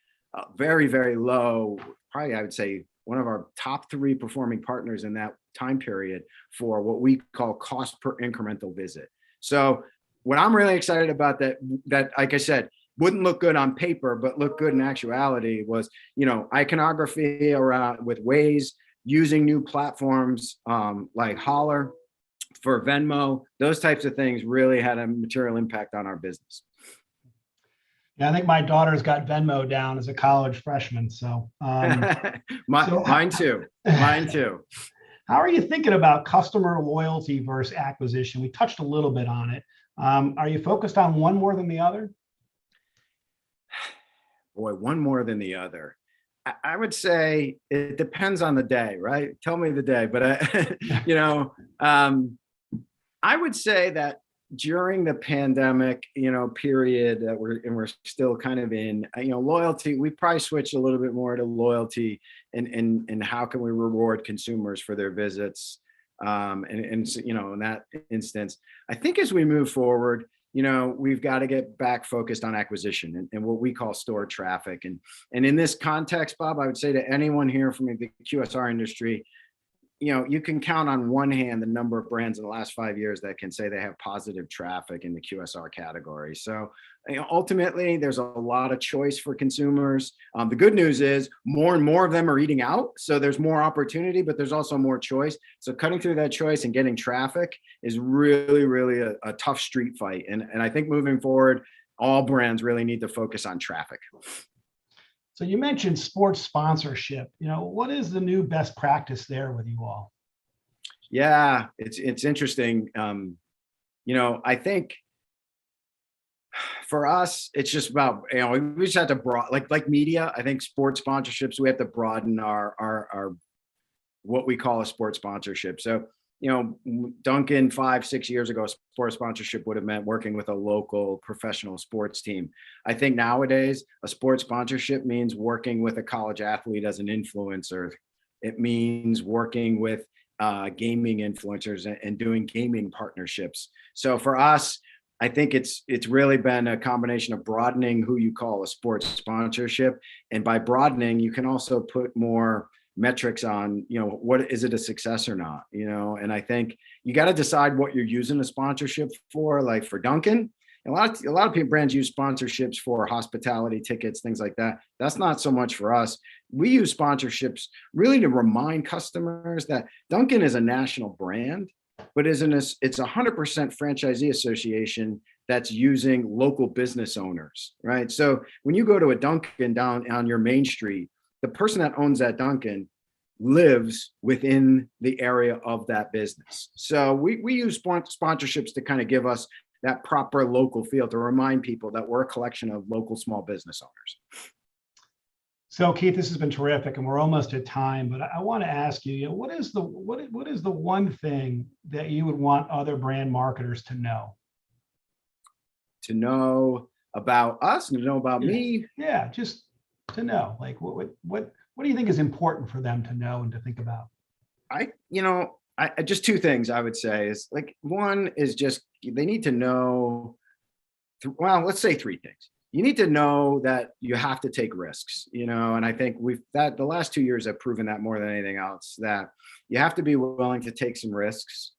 very, very low, probably I would say one of our top 3 performing partners in that time period for what we call cost per incremental visit. So what I'm really excited about that like I said, wouldn't look good on paper, but look good in actuality was, iconography around with Waze, using new platforms like Holler for Venmo. Those types of things really had a material impact on our business. Yeah, I think my daughter's got Venmo down as a college freshman. So, Mine too. Mine too. How are you thinking about customer loyalty versus acquisition? We touched a little bit on it. Are you focused on one more than the other? Boy, one more than the other. I would say it depends on the day, right? Tell me the day, but I would say that during the pandemic, period that we're still kind of in, loyalty, we probably switched a little bit more to loyalty and how can we reward consumers for their visits. In that instance, I think as we move forward, we've got to get back focused on acquisition and what we call store traffic. And in this context, Bob, I would say to anyone here from the QSR industry, you can count on one hand the number of brands in the last 5 years that can say they have positive traffic in the QSR category. So ultimately, there's a lot of choice for consumers. The good news is more and more of them are eating out. So there's more opportunity, but there's also more choice. So cutting through that choice and getting traffic is really, really a tough street fight. And I think moving forward, all brands really need to focus on traffic. So you mentioned sports sponsorship. What is the new best practice there with you all? Yeah, it's interesting. I think for us, it's just about, we just have to like media. I think sports sponsorships, we have to broaden our what we call a sports sponsorship. So, Duncan 5-6 years ago, sports sponsorship would have meant working with a local professional sports team. I think nowadays a sports sponsorship means working with a college athlete as an influencer. It means working with gaming influencers and doing gaming partnerships. So for us, I think it's really been a combination of broadening who you call a sports sponsorship. And by broadening, you can also put more metrics on, what is it a success or not, and I think you got to decide what you're using a sponsorship for. Like for Dunkin', a lot of people brands use sponsorships for hospitality tickets, things like that. That's not so much for us. We use sponsorships really to remind customers that Dunkin' is a national brand, but it's a 100% franchisee association that's using local business owners, right? So when you go to a Dunkin' down on your main street, the person that owns that Dunkin' lives within the area of that business. So we use sponsorships to kind of give us that proper local feel, to remind people that we're a collection of local small business owners. So Keith, this has been terrific, and we're almost at time. But I want to ask you, what is the one thing that you would want other brand marketers to know? To know about us, and to know about me. Yeah, just to know, like what do you think is important for them to know and to think about? I just two things I would say is, like, one is just they need to know, let's say three things. You need to know that you have to take risks, and I think the last 2 years have proven that more than anything else, that you have to be willing to take some risks,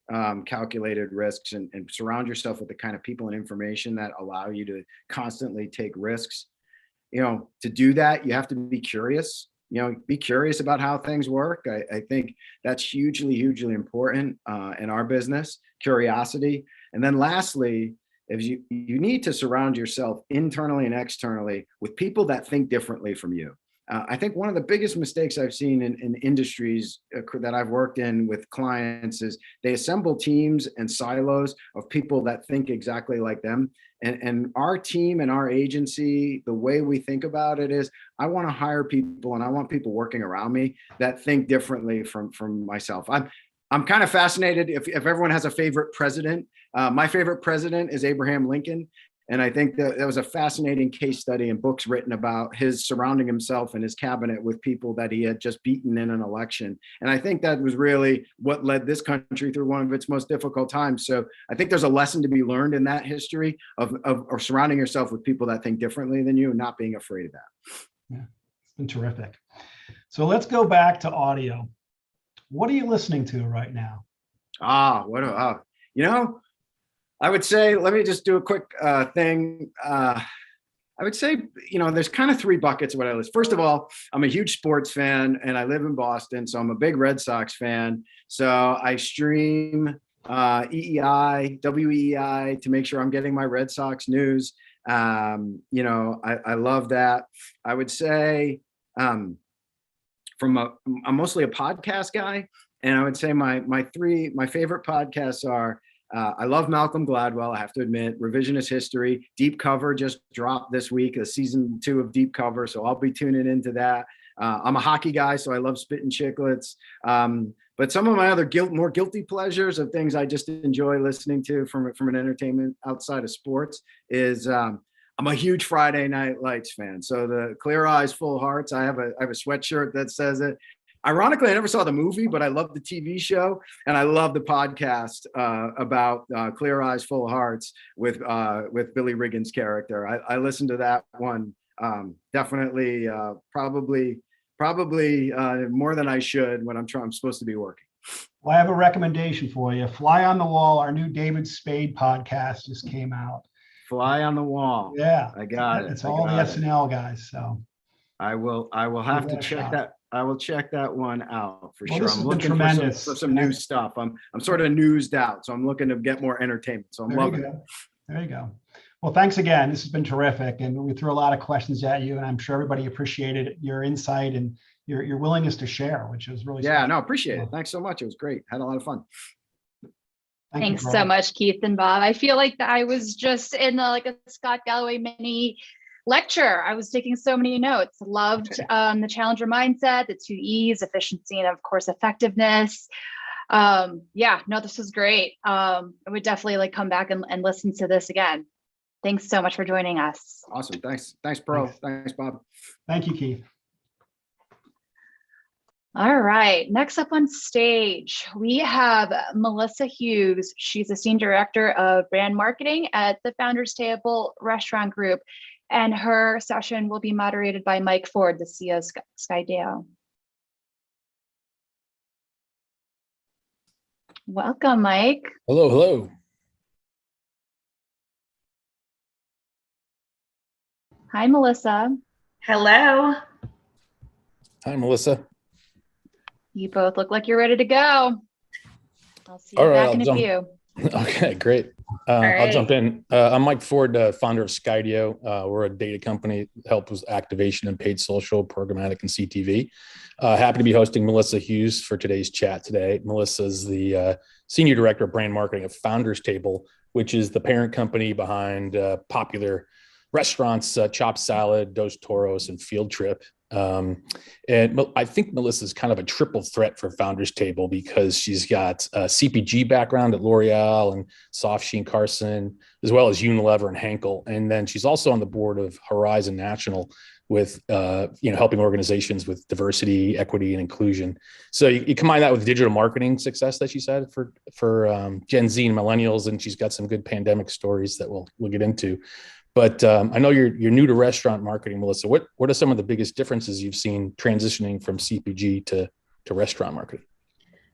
calculated risks, and surround yourself with the kind of people and information that allow you to constantly take risks. To do that, you have to be curious. Be curious about how things work. I think that's hugely important in our business, curiosity. And then lastly, if you need to surround yourself internally and externally with people that think differently from you. I think one of the biggest mistakes I've seen in industries that I've worked in with clients is they assemble teams and silos of people that think exactly like them. And our team and our agency, the way we think about it is, I want to hire people and I want people working around me that think differently from myself. I'm kind of fascinated if everyone has a favorite president. My favorite president is Abraham Lincoln. And I think that was a fascinating case study and books written about his surrounding himself and his cabinet with people that he had just beaten in an election. And I think that was really what led this country through one of its most difficult times. So I think there's a lesson to be learned in that history of surrounding yourself with people that think differently than you and not being afraid of that. Yeah, it's been terrific. So let's go back to audio. What are you listening to right now? I would say, let me just do a quick thing. I would say, there's kind of three buckets of what I listen. First of all, I'm a huge sports fan and I live in Boston. So I'm a big Red Sox fan. So I stream EEI, WEEI to make sure I'm getting my Red Sox news. You know, I love that. I would say I'm mostly a podcast guy, and I would say my favorite podcasts are I love Malcolm Gladwell, I have to admit. Revisionist History. Deep Cover just dropped this week, season 2 of Deep Cover, so I'll be tuning into that. I'm a hockey guy, so I love Spittin' Chicklets. But some of my other more guilty pleasures of things I just enjoy listening to from an entertainment outside of sports is I'm a huge Friday Night Lights fan. So the Clear Eyes, Full Hearts, I have a sweatshirt that says it. Ironically, I never saw the movie, but I love the TV show, and I love the podcast about Clear Eyes, Full Hearts with Billy Riggins' character. I listened to that one definitely, probably more than I should when I'm supposed to be working. Well, I have a recommendation for you. Fly on the Wall, our new David Spade podcast just came out. Fly on the Wall. Yeah, I got it. It's all the SNL guys. So I will have to check that. I will check that one out for sure. I'm looking for some new stuff. I'm sort of newsed out, so I'm looking to get more entertainment. So I'm loving it. There you go. Well, thanks again. This has been terrific, and we threw a lot of questions at you, and I'm sure everybody appreciated your insight and your willingness to share, which was really special. No, appreciate it. Thanks so much. It was great. Had a lot of fun. Thanks so much, Keith and Bob. I feel like I was just in a Scott Galloway mini lecture. I was taking so many notes. Loved the challenger mindset, the 2 E's, efficiency, and of course, effectiveness. This was great. I would definitely come back and listen to this again. Thanks so much for joining us. Awesome. Thanks, Pearl. Thanks, Bob. Thank you, Keith. All right, next up on stage, we have Melissa Hughes. She's a Senior Director of Brand Marketing at the Founders Table Restaurant Group, and her session will be moderated by Mike Ford, the CEO of Skydale. Welcome, Mike. Hello, hello. Hi, Melissa. Hello. Hi, Melissa. You both look like you're ready to go. I'll see you back in a few. Okay, great. I'll jump in. I'm Mike Ford, founder of Skydale. We're a data company that helps with activation and paid social, programmatic, and CTV. Happy to be hosting Melissa Hughes for today's chat today. Melissa is the Senior Director of Brand Marketing at Founders Table, which is the parent company behind popular restaurants, Chopped Salad, Dos Toros, and Field Trip. And I think Melissa's kind of a triple threat for Founders Table because she's got a CPG background at L'Oreal and Soft Sheen Carson, as well as Unilever and Henkel. And then she's also on the board of Horizon National with, helping organizations with diversity, equity, and inclusion. So you combine that with digital marketing success that she's had for Gen Z and millennials, and she's got some good pandemic stories that we'll get into. But I know you're new to restaurant marketing, Melissa. What are some of the biggest differences you've seen transitioning from CPG to restaurant marketing?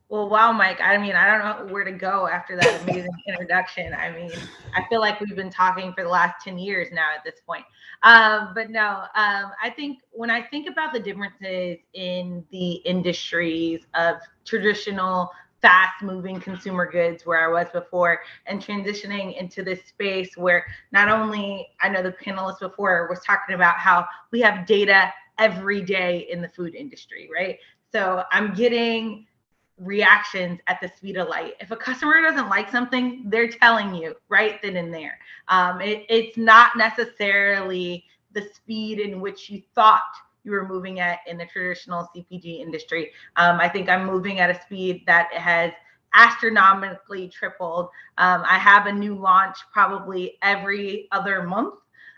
Well, wow, Mike. I don't know where to go after that amazing introduction. I feel like we've been talking for the last 10 years now at this point. But no, I think when I think about the differences in the industries of traditional fast-moving consumer goods where I was before and transitioning into this space where not only, I know the panelist before was talking about how we have data every day in the food industry, right? So I'm getting reactions at the speed of light. If a customer doesn't like something, they're telling you right then and there. It's not necessarily the speed in which you thought you were moving at in the traditional CPG industry. I think I'm moving at a speed that has astronomically tripled. I have a new launch probably every other month.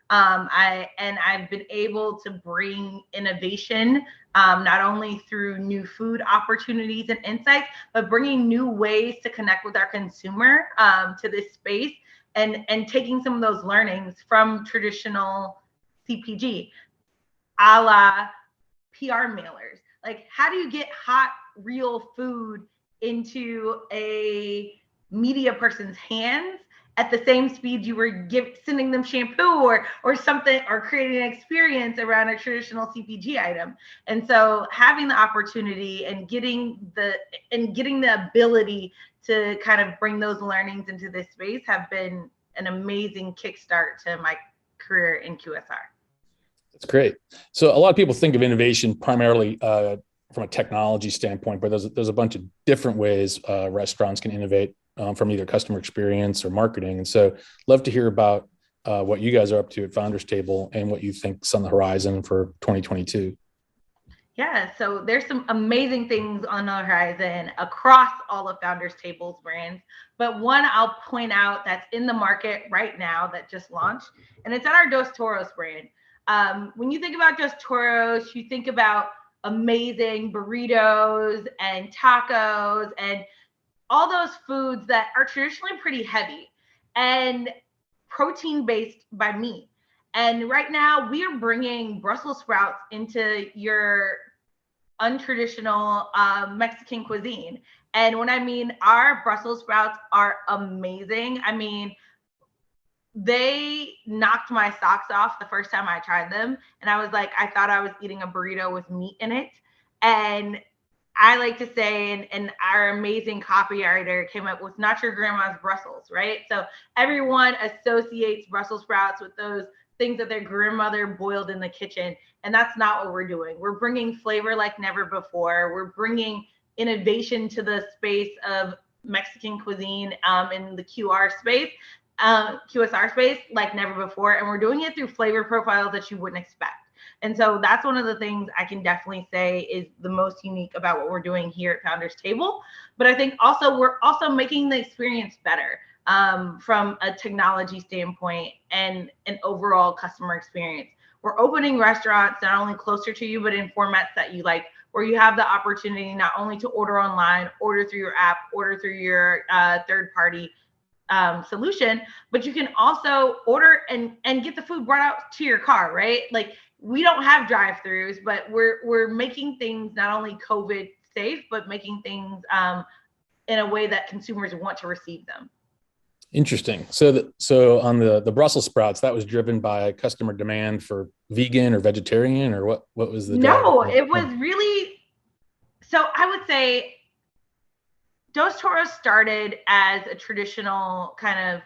I've been able to bring innovation, not only through new food opportunities and insights, but bringing new ways to connect with our consumer to this space and taking some of those learnings from traditional CPG. A la PR mailers. Like, how do you get hot, real food into a media person's hands at the same speed you were sending them shampoo or something, or creating an experience around a traditional CPG item? And so having the opportunity and getting the ability to kind of bring those learnings into this space have been an amazing kickstart to my career in QSR. That's great. So a lot of people think of innovation primarily from a technology standpoint, but there's a bunch of different ways restaurants can innovate from either customer experience or marketing. And so love to hear about what you guys are up to at Founders Table and what you think's on the horizon for 2022. Yeah, so there's some amazing things on the horizon across all of Founders Table's brands. But one I'll point out that's in the market right now that just launched, and it's at our Dos Toros brand. When you think about Dos Toros, you think about amazing burritos and tacos and all those foods that are traditionally pretty heavy and protein based by meat. And right now we are bringing Brussels sprouts into your untraditional Mexican cuisine. And when I mean our Brussels sprouts are amazing, I mean, they knocked my socks off the first time I tried them. And I was like, I thought I was eating a burrito with meat in it. And I like to say, and our amazing copywriter came up with not your grandma's Brussels, right? So everyone associates Brussels sprouts with those things that their grandmother boiled in the kitchen. And that's not what we're doing. We're bringing flavor like never before. We're bringing innovation to the space of Mexican cuisine in the QSR space like never before. And we're doing it through flavor profiles that you wouldn't expect. And so that's one of the things I can definitely say is the most unique about what we're doing here at Founders Table. But I think also we're also making the experience better from a technology standpoint and an overall customer experience. We're opening restaurants not only closer to you, but in formats that you like, where you have the opportunity not only to order online, order through your app, order through your third-party solution, but you can also order and get the food brought out to your car, right? Like, we don't have drive-throughs, but we're making things not only COVID safe, but making things in a way that consumers want to receive them. Interesting. So on the Brussels sprouts, that was driven by customer demand for vegan or vegetarian, or what was the No, driver? it was really, so I would say Dos Toros started as a traditional kind of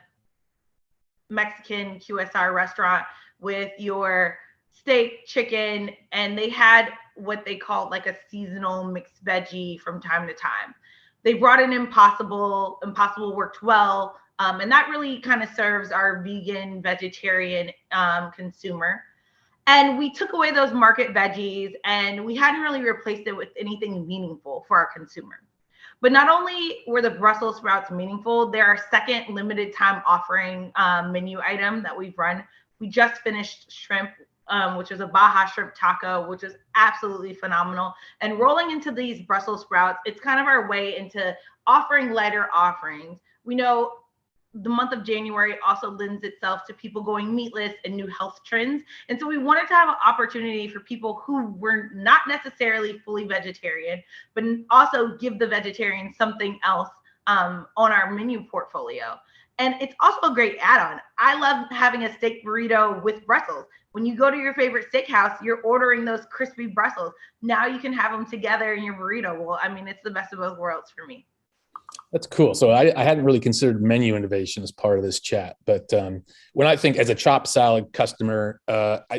Mexican QSR restaurant with your steak, chicken, and they had what they called like a seasonal mixed veggie from time to time. They brought in Impossible. Impossible worked well. And that really kind of serves our vegan, vegetarian consumer. And we took away those market veggies and we hadn't really replaced it with anything meaningful for our consumer. But not only were the Brussels sprouts meaningful, they're our second limited time offering menu item that we've run. We just finished shrimp, which is a Baja shrimp taco, which is absolutely phenomenal. And rolling into these Brussels sprouts, it's kind of our way into offering lighter offerings. We know the month of January also lends itself to people going meatless and new health trends. And so we wanted to have an opportunity for people who were not necessarily fully vegetarian, but also give the vegetarian something else on our menu portfolio. And it's also a great add-on. I love having a steak burrito with Brussels. When you go to your favorite steakhouse, you're ordering those crispy Brussels. Now you can have them together in your burrito. Well, I mean, it's the best of both worlds for me. That's cool. So I hadn't really considered menu innovation as part of this chat, but when I think as a chopped salad customer,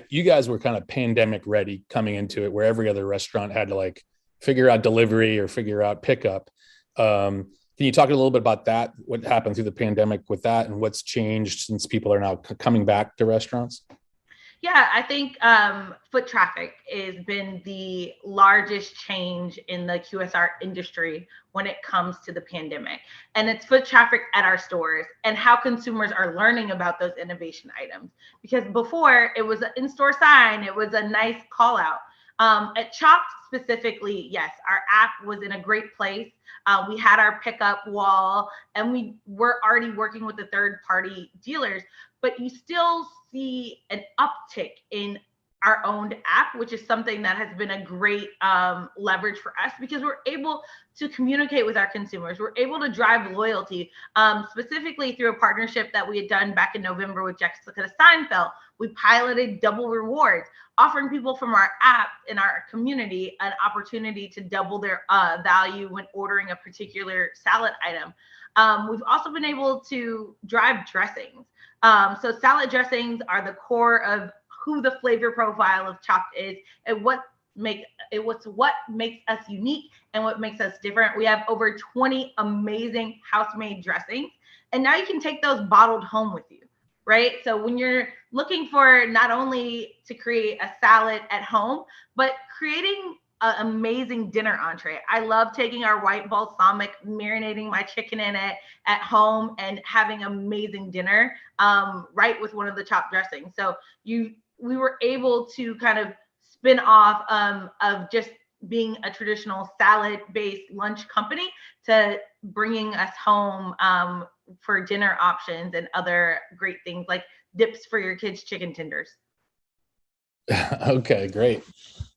you guys were kind of pandemic ready coming into it, where every other restaurant had to like figure out delivery or figure out pickup. Can you talk a little bit about that? What happened through the pandemic with that, and what's changed since people are now coming back to restaurants? Yeah, I think foot traffic has been the largest change in the QSR industry when it comes to the pandemic. And it's foot traffic at our stores and how consumers are learning about those innovation items. Because before, it was an in-store sign, it was a nice call out. At Chopped specifically, yes, our app was in a great place. We had our pickup wall and we were already working with the third-party dealers, but you still see an uptick in our owned app, which is something that has been a great leverage for us because we're able to communicate with our consumers. We're able to drive loyalty, specifically through a partnership that we had done back in November with Jessica Seinfeld. We piloted double rewards, offering people from our app in our community an opportunity to double their value when ordering a particular salad item. We've also been able to drive dressings. So salad dressings are the core of who the flavor profile of Chopped is and what makes us unique and what makes us different. We have over 20 amazing house-made dressings, and now you can take those bottled home with you, right? So when you're looking for not only to create a salad at home, but creating an amazing dinner entree. I love taking our white balsamic, marinating my chicken in it at home and having amazing dinner right with one of the Chopped dressings. So we were able to kind of spin off of just being a traditional salad-based lunch company to bringing us home for dinner options and other great things like dips for your kids' chicken tenders. Okay, great.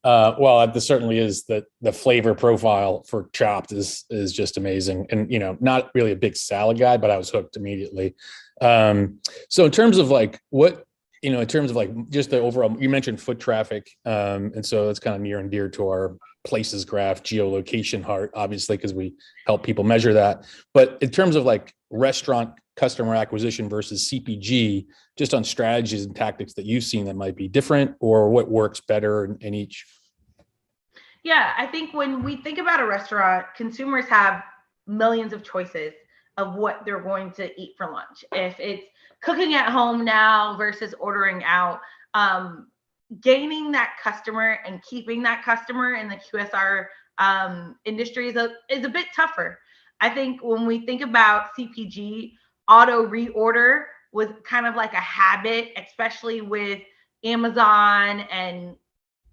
Well, this certainly is the flavor profile for Chopped is just amazing, and not really a big salad guy, but I was hooked immediately. So in terms of like in terms of like just the overall, you mentioned foot traffic, and so that's kind of near and dear to our places graph, geolocation heart, obviously, because we help people measure that. But in terms of like restaurant customer acquisition versus CPG, just on strategies and tactics that you've seen that might be different, or what works better in each? Yeah, I think when we think about a restaurant, consumers have millions of choices of what they're going to eat for lunch. If it's cooking at home now versus ordering out, gaining that customer and keeping that customer in the QSR industry is a bit tougher. I think when we think about CPG, auto reorder was kind of like a habit, especially with Amazon and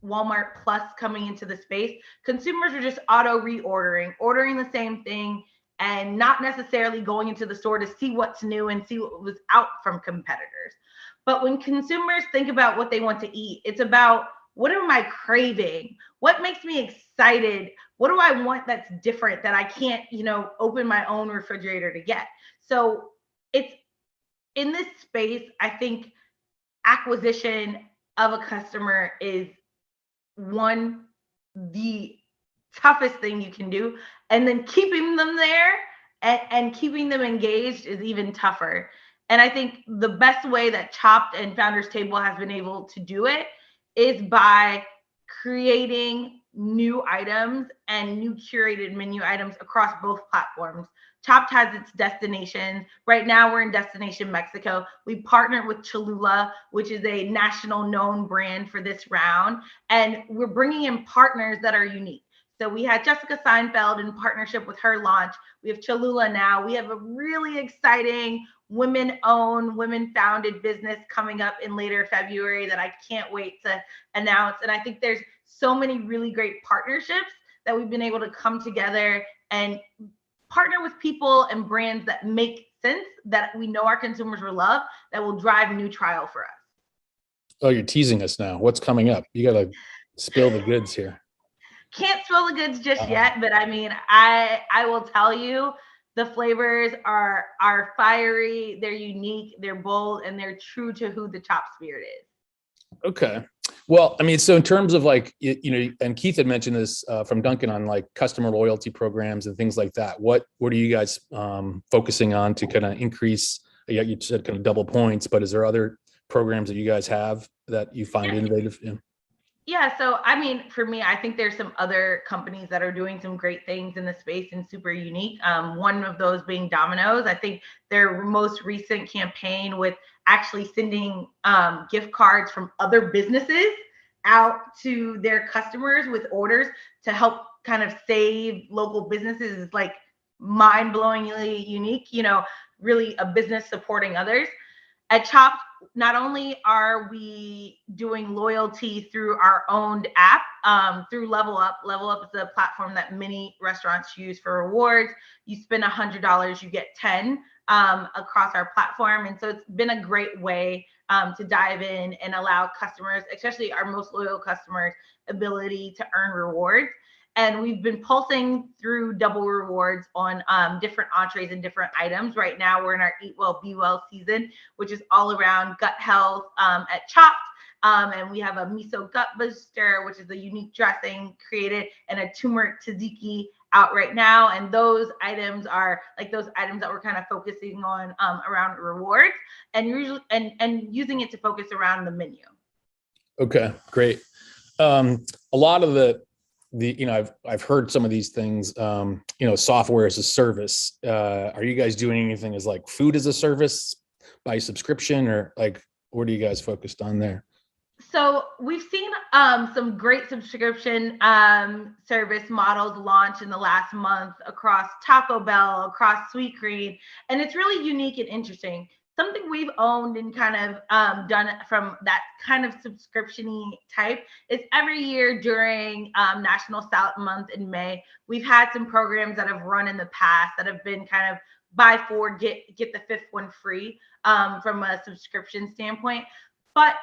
Walmart Plus coming into the space. Consumers are just auto reordering, ordering the same thing, and not necessarily going into the store to see what's new and see what was out from competitors. But when consumers think about what they want to eat, it's about, what am I craving? What makes me excited? What do I want that's different that I can't, open my own refrigerator to get? So it's in this space, I think acquisition of a customer is the toughest thing you can do. And then keeping them there and keeping them engaged is even tougher. And I think the best way that Chopped and Founders Table has been able to do it is by creating new items and new curated menu items across both platforms. Chopped has its destinations. Right now, we're in Destination Mexico. We partnered with Cholula, which is a national known brand for this round. And we're bringing in partners that are unique. So we had Jessica Seinfeld in partnership with her launch. We have Cholula now. We have a really exciting women-owned, women-founded business coming up in later February that I can't wait to announce. And I think there's so many really great partnerships that we've been able to come together and partner with people and brands that make sense, that we know our consumers will love, that will drive new trial for us. Oh, you're teasing us now. What's coming up? You got to spill the goods here. Can't spill the goods just yet, but I mean, I will tell you, the flavors are fiery, they're unique, they're bold, and they're true to who the Chopped spirit is. Okay. Well, I mean, so in terms of like, and Keith had mentioned this from Duncan on like customer loyalty programs and things like that. What are you guys focusing on to kind of increase? You said kind of double points, but is there other programs that you guys have that you find innovative? Yeah, so I mean, for me, I think there's some other companies that are doing some great things in the space and super unique. One of those being Domino's. I think their most recent campaign with actually sending gift cards from other businesses out to their customers with orders to help kind of save local businesses is like mind-blowingly unique, really a business supporting others. At Chopped, not only are we doing loyalty through our owned app, through Level Up. Level Up is a platform that many restaurants use for rewards. You spend $100, you get 10 across our platform. And so it's been a great way to dive in and allow customers, especially our most loyal customers, ability to earn rewards. And we've been pulsing through double rewards on different entrees and different items. Right now, we're in our Eat Well, Be Well season, which is all around gut health at Chopped. And we have a miso gut booster, which is a unique dressing created, and a turmeric tzatziki out right now. And those items are like those items that we're kind of focusing on around rewards, and usually and using it to focus around the menu. Okay, great. A lot of the I've heard some of these things, software as a service. Are you guys doing anything as like food as a service by subscription, or like what are you guys focused on there? So we've seen some great subscription service models launch in the last month across Taco Bell, across Sweetgreen, and it's really unique and interesting. Something we've owned and kind of done from that kind of subscription-y type is every year during National Salad Month in May, we've had some programs that have run in the past that have been kind of buy four, get the fifth one free from a subscription standpoint. But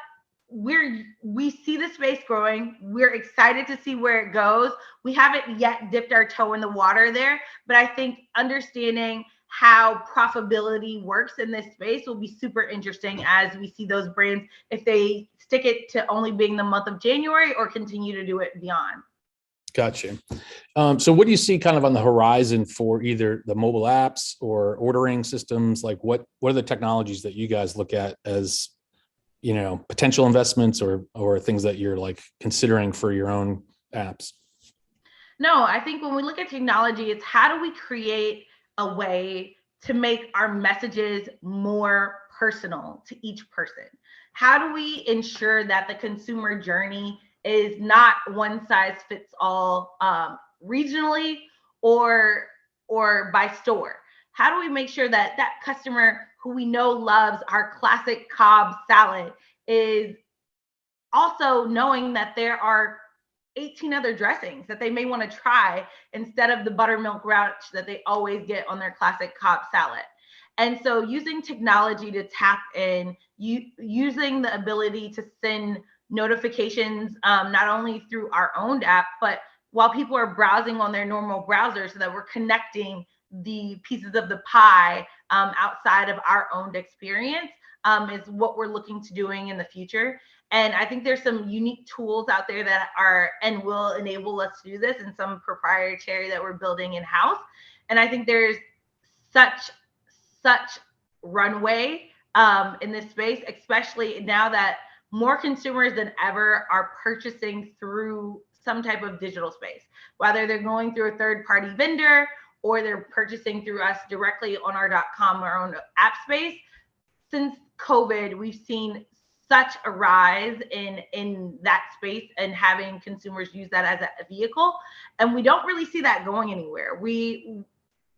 we see the space growing. We're excited to see where it goes. We haven't yet dipped our toe in the water there, but I think understanding how profitability works in this space will be super interesting as we see those brands, if they stick it to only being the month of January or continue to do it beyond. Gotcha. So what do you see kind of on the horizon for either the mobile apps or ordering systems? Like what are the technologies that you guys look at as, potential investments or things that you're like considering for your own apps? No, I think when we look at technology, it's how do we create a way to make our messages more personal to each person? How do we ensure that the consumer journey is not one size fits all regionally or by store? How do we make sure that that customer who we know loves our classic Cobb salad is also knowing that there are 18 other dressings that they may want to try instead of the buttermilk ranch that they always get on their classic Cobb salad? And so using technology to tap in, using the ability to send notifications, not only through our own app, but while people are browsing on their normal browser, so that we're connecting the pieces of the pie outside of our owned experience is what we're looking to doing in the future. And I think there's some unique tools out there that are and will enable us to do this, and some proprietary that we're building in-house. And I think there's such runway in this space, especially now that more consumers than ever are purchasing through some type of digital space, whether they're going through a third-party vendor or they're purchasing through us directly on our .com, our own app space. Since COVID, we've seen such a rise in that space and having consumers use that as a vehicle. And we don't really see that going anywhere.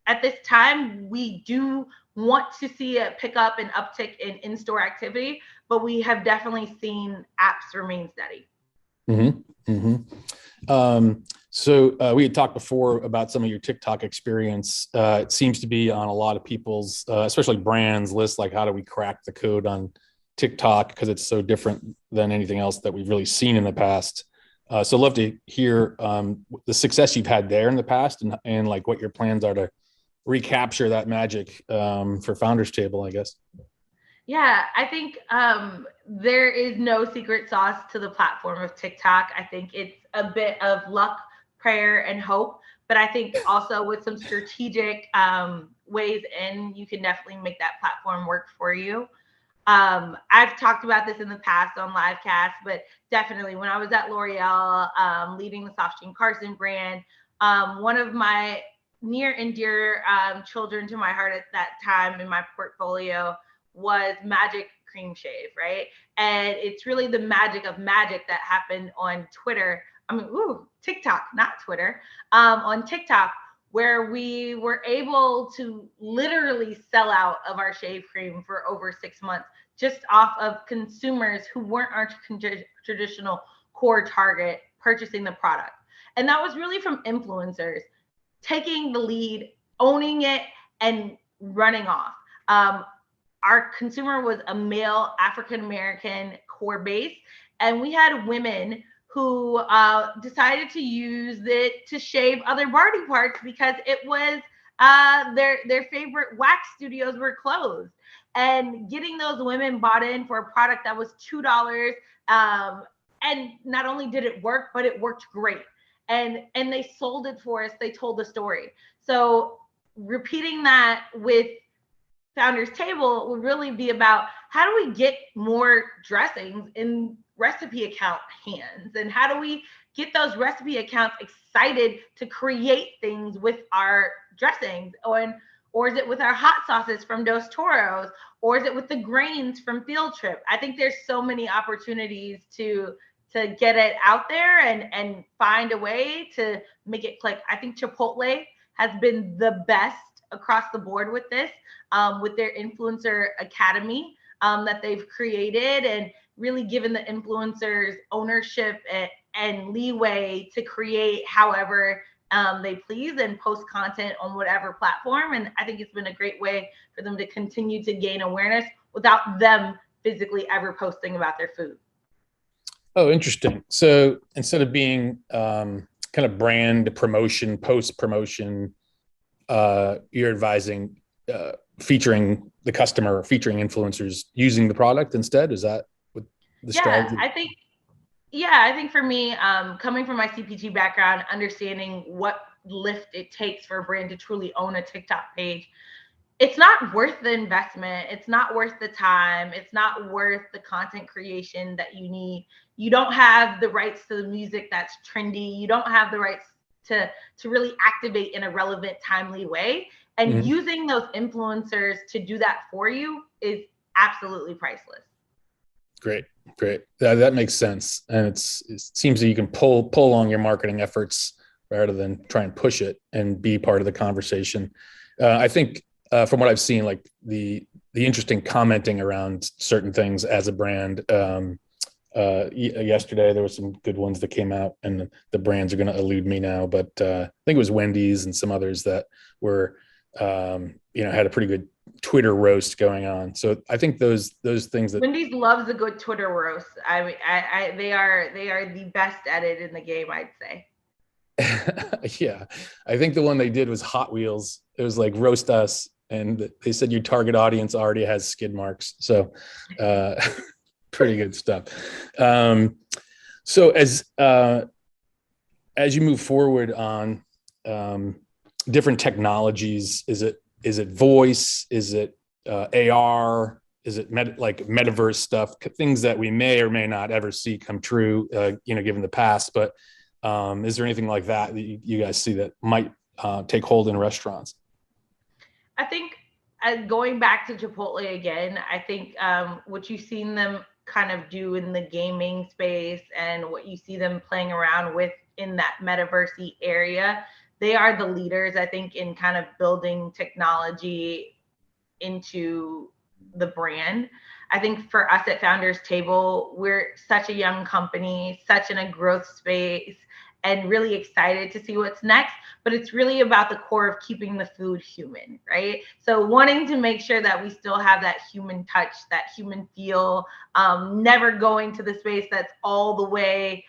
At this time, we do want to see a pickup and uptick in-store activity, but we have definitely seen apps remain steady. Mm-hmm. Mm-hmm. So we had talked before about some of your TikTok experience. It seems to be on a lot of people's, especially brands, lists, like how do we crack the code on TikTok, because it's so different than anything else that we've really seen in the past. So I'd love to hear the success you've had there in the past and like what your plans are to recapture that magic for Founders Table, I guess. Yeah, I think there is no secret sauce to the platform of TikTok. I think it's a bit of luck, prayer, and hope. But I think also with some strategic ways in, you can definitely make that platform work for you. I've talked about this in the past on Livecast, but definitely when I was at L'Oreal, leading the Soft Jean Carson brand, one of my near and dear children to my heart at that time in my portfolio was Magic Cream Shave, right? And it's really the magic of magic that happened on Twitter. TikTok, not Twitter, on TikTok, where we were able to literally sell out of our shave cream for over 6 months just off of consumers who weren't our traditional core target purchasing the product. And that was really from influencers taking the lead, owning it, and running off. Our consumer was a male African-American core base, and we had women who decided to use it to shave other body parts because it was their favorite wax studios were closed. And getting those women bought in for a product that was $2, and not only did it work, but it worked great. And they sold it for us. They told the story. So repeating that with Founders Table would really be about how do we get more dressings in recipe account hands, and how do we get those recipe accounts excited to create things with our dressings, or is it with our hot sauces from Dos Toros, or is it with the grains from Field Trip? I think there's so many opportunities to get it out there and find a way to make it click. I think Chipotle has been the best across the board with this, with their influencer academy that they've created, and really given the influencers ownership and leeway to create however they please and post content on whatever platform. And I think it's been a great way for them to continue to gain awareness without them physically ever posting about their food. Oh, interesting. So instead of being kind of brand promotion, post promotion, you're advising featuring the customer, featuring influencers using the product instead. Is that what the strategy? I think for me, coming from my CPG background, understanding what lift it takes for a brand to truly own a TikTok page, it's not worth the investment. It's not worth the time. It's not worth the content creation that you need. You don't have the rights to the music that's trendy. You don't have the rights to really activate in a relevant, timely way. And using those influencers to do that for you is absolutely priceless. Great. That makes sense. And it seems that you can pull on your marketing efforts rather than try and push it and be part of the conversation. I think from what I've seen, like the interesting commenting around certain things as a brand. Yesterday there were some good ones that came out, and the brands are going to elude me now, but I think it was Wendy's and some others that were had a pretty good Twitter roast going on. So I think those things that Wendy's loves a good Twitter roast. I mean, they are the best at it in the game, I'd say. Yeah, I think the one they did was Hot Wheels. It was like roast us, and they said your target audience already has skid marks. So pretty good stuff. So as you move forward on different technologies, is it voice? Is it AR? Is it metaverse stuff? Things that we may or may not ever see come true, given the past. But is there anything like that you guys see that might take hold in restaurants? I think going back to Chipotle again, I think what you've seen them kind of do in the gaming space and what you see them playing around with in that metaverse area, they are the leaders, I think, in kind of building technology into the brand. I think for us at Founders Table, we're such a young company, such in a growth space, and really excited to see what's next. But it's really about the core of keeping the food human, right? So wanting to make sure that we still have that human touch, that human feel, never going to the space that's all the way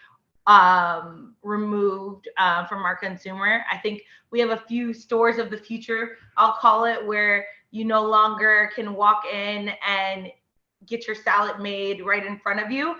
removed from our consumer. I think we have a few stores of the future, I'll call it, where you no longer can walk in and get your salad made right in front of you,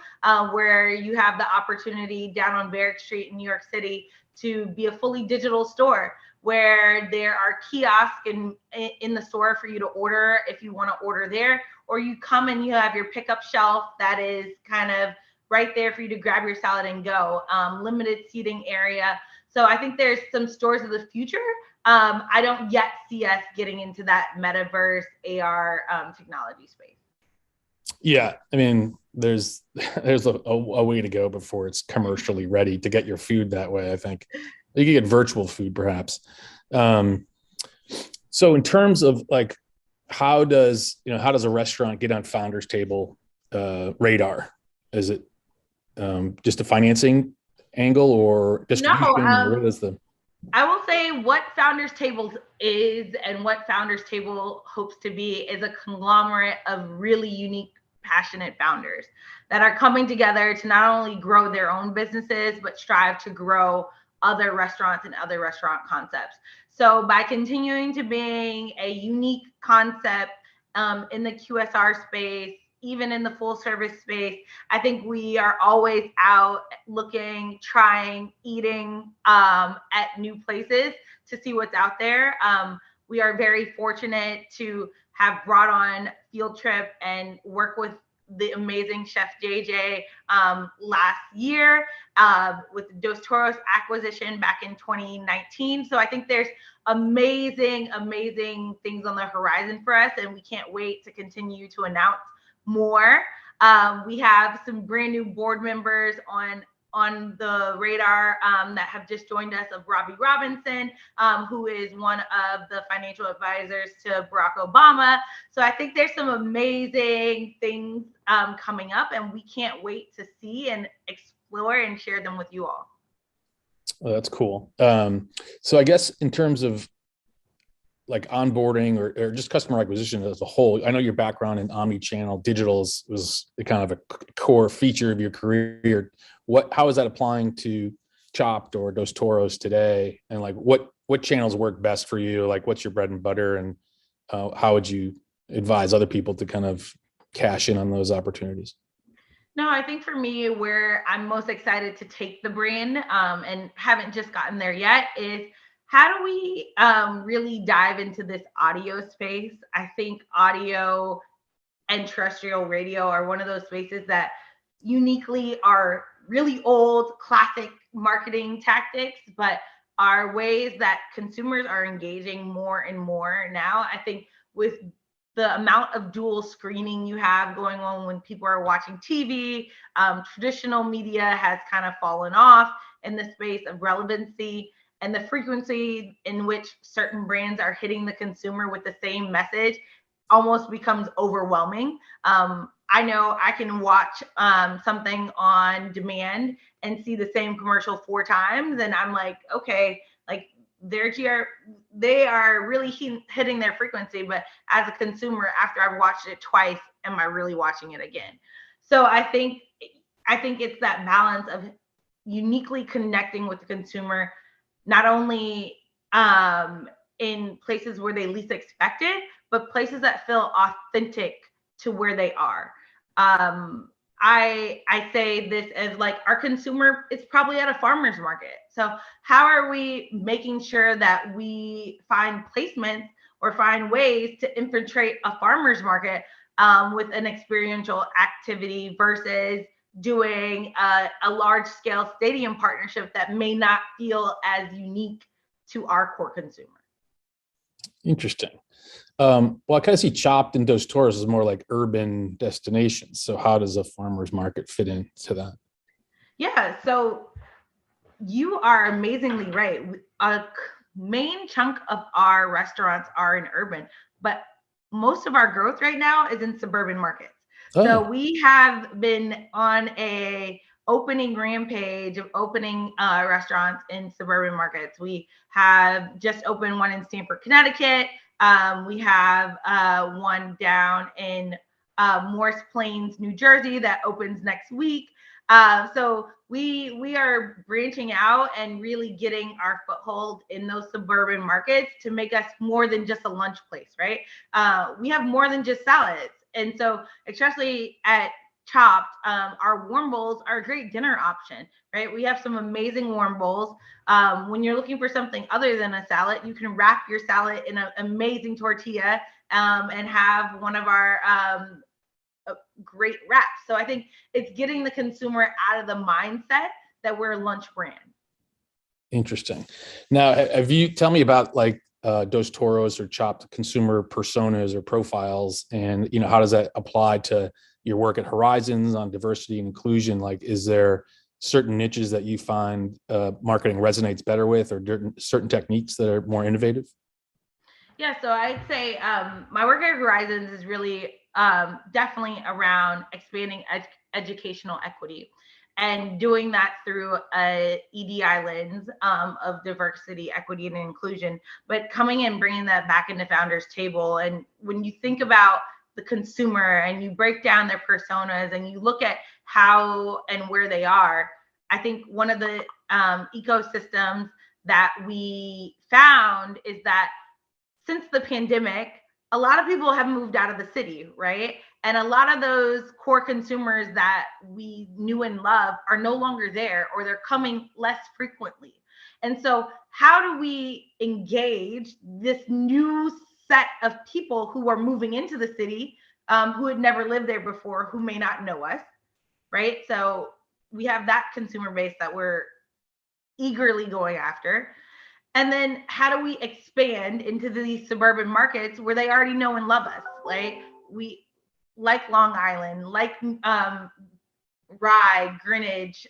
where you have the opportunity down on Barrack Street in New York City to be a fully digital store, where there are kiosks in the store for you to order if you want to order there, or you come and you have your pickup shelf that is kind of right there for you to grab your salad and go. Limited seating area. So I think there's some stores of the future. I don't yet see us getting into that metaverse AR technology space. Yeah, I mean, there's a way to go before it's commercially ready to get your food that way. I think you can get virtual food perhaps. So in terms of like how does a restaurant get on founders table radar? Is it just a financing angle or distribution? No, What is the? I will say what Founders Tables is and what Founders Table hopes to be is a conglomerate of really unique, passionate founders that are coming together to not only grow their own businesses, but strive to grow other restaurants and other restaurant concepts. So by continuing to being a unique concept in the QSR space, even in the full service space, I think we are always out looking, trying, eating at new places to see what's out there. We are very fortunate to have brought on Field Trip and work with the amazing Chef JJ last year with the Dos Toros acquisition back in 2019. So I think there's amazing things on the horizon for us, and we can't wait to continue to announce more. We have some brand new board members on the radar that have just joined us, of Robbie Robinson, who is one of the financial advisors to Barack Obama. So I think there's some amazing things coming up, and we can't wait to see and explore and share them with you all. Oh, that's cool. So I guess in terms of like onboarding or just customer acquisition as a whole, I know your background in omni-channel digital was kind of a core feature of your career. How is that applying to Chopped or Dos Toros today? And like what channels work best for you? Like what's your bread and butter, and how would you advise other people to kind of cash in on those opportunities? No, I think for me, where I'm most excited to take the brand and haven't just gotten there yet is, how do we really dive into this audio space? I think audio and terrestrial radio are one of those spaces that uniquely are really old, classic marketing tactics, but are ways that consumers are engaging more and more now. I think with the amount of dual screening you have going on when people are watching TV, traditional media has kind of fallen off in the space of relevancy, and the frequency in which certain brands are hitting the consumer with the same message almost becomes overwhelming. I know I can watch something on demand and see the same commercial 4 times, and I'm like, okay, like they are really hitting their frequency, but as a consumer, after I've watched it twice, am I really watching it again? So I think it's that balance of uniquely connecting with the consumer, not only in places where they least expect it, but places that feel authentic to where they are. I say this as like, our consumer is probably at a farmer's market. So how are we making sure that we find placements or find ways to infiltrate a farmer's market with an experiential activity versus doing a large scale stadium partnership that may not feel as unique to our core consumer? Interesting. Well, I kind of see Chopped and Dos Toros as more like urban destinations. So how does a farmer's market fit into that? Yeah, so you are amazingly right. A main chunk of our restaurants are in urban, but most of our growth right now is in suburban markets. Oh. So we have been on a opening rampage of opening restaurants in suburban markets. We have just opened one in Stamford, Connecticut. We have one down in Morris Plains, New Jersey that opens next week. So we are branching out and really getting our foothold in those suburban markets to make us more than just a lunch place, right? We have more than just salads. And so especially at Chopped, our warm bowls are a great dinner option, right? We have some amazing warm bowls. When you're looking for something other than a salad, you can wrap your salad in an amazing tortilla and have one of our great wraps. So I think it's getting the consumer out of the mindset that we're a lunch brand. Interesting. Now, tell me about like Dos Toros or Chopped consumer personas or profiles, and how does that apply to your work at Horizons on diversity and inclusion? Like, is there certain niches that you find marketing resonates better with, or certain techniques that are more innovative? Yeah, so I'd say my work at Horizons is really definitely around expanding educational equity and doing that through a EDI lens of diversity, equity, and inclusion, but coming in, bringing that back into founders table. And when you think about the consumer and you break down their personas and you look at how and where they are, I think one of the ecosystems that we found is that since the pandemic, a lot of people have moved out of the city, right? And a lot of those core consumers that we knew and loved are no longer there, or they're coming less frequently. And so how do we engage this new set of people who are moving into the city, who had never lived there before, who may not know us, right? So we have that consumer base that we're eagerly going after. And then how do we expand into these suburban markets where they already know and love us? We like Long Island, like Rye, Greenwich,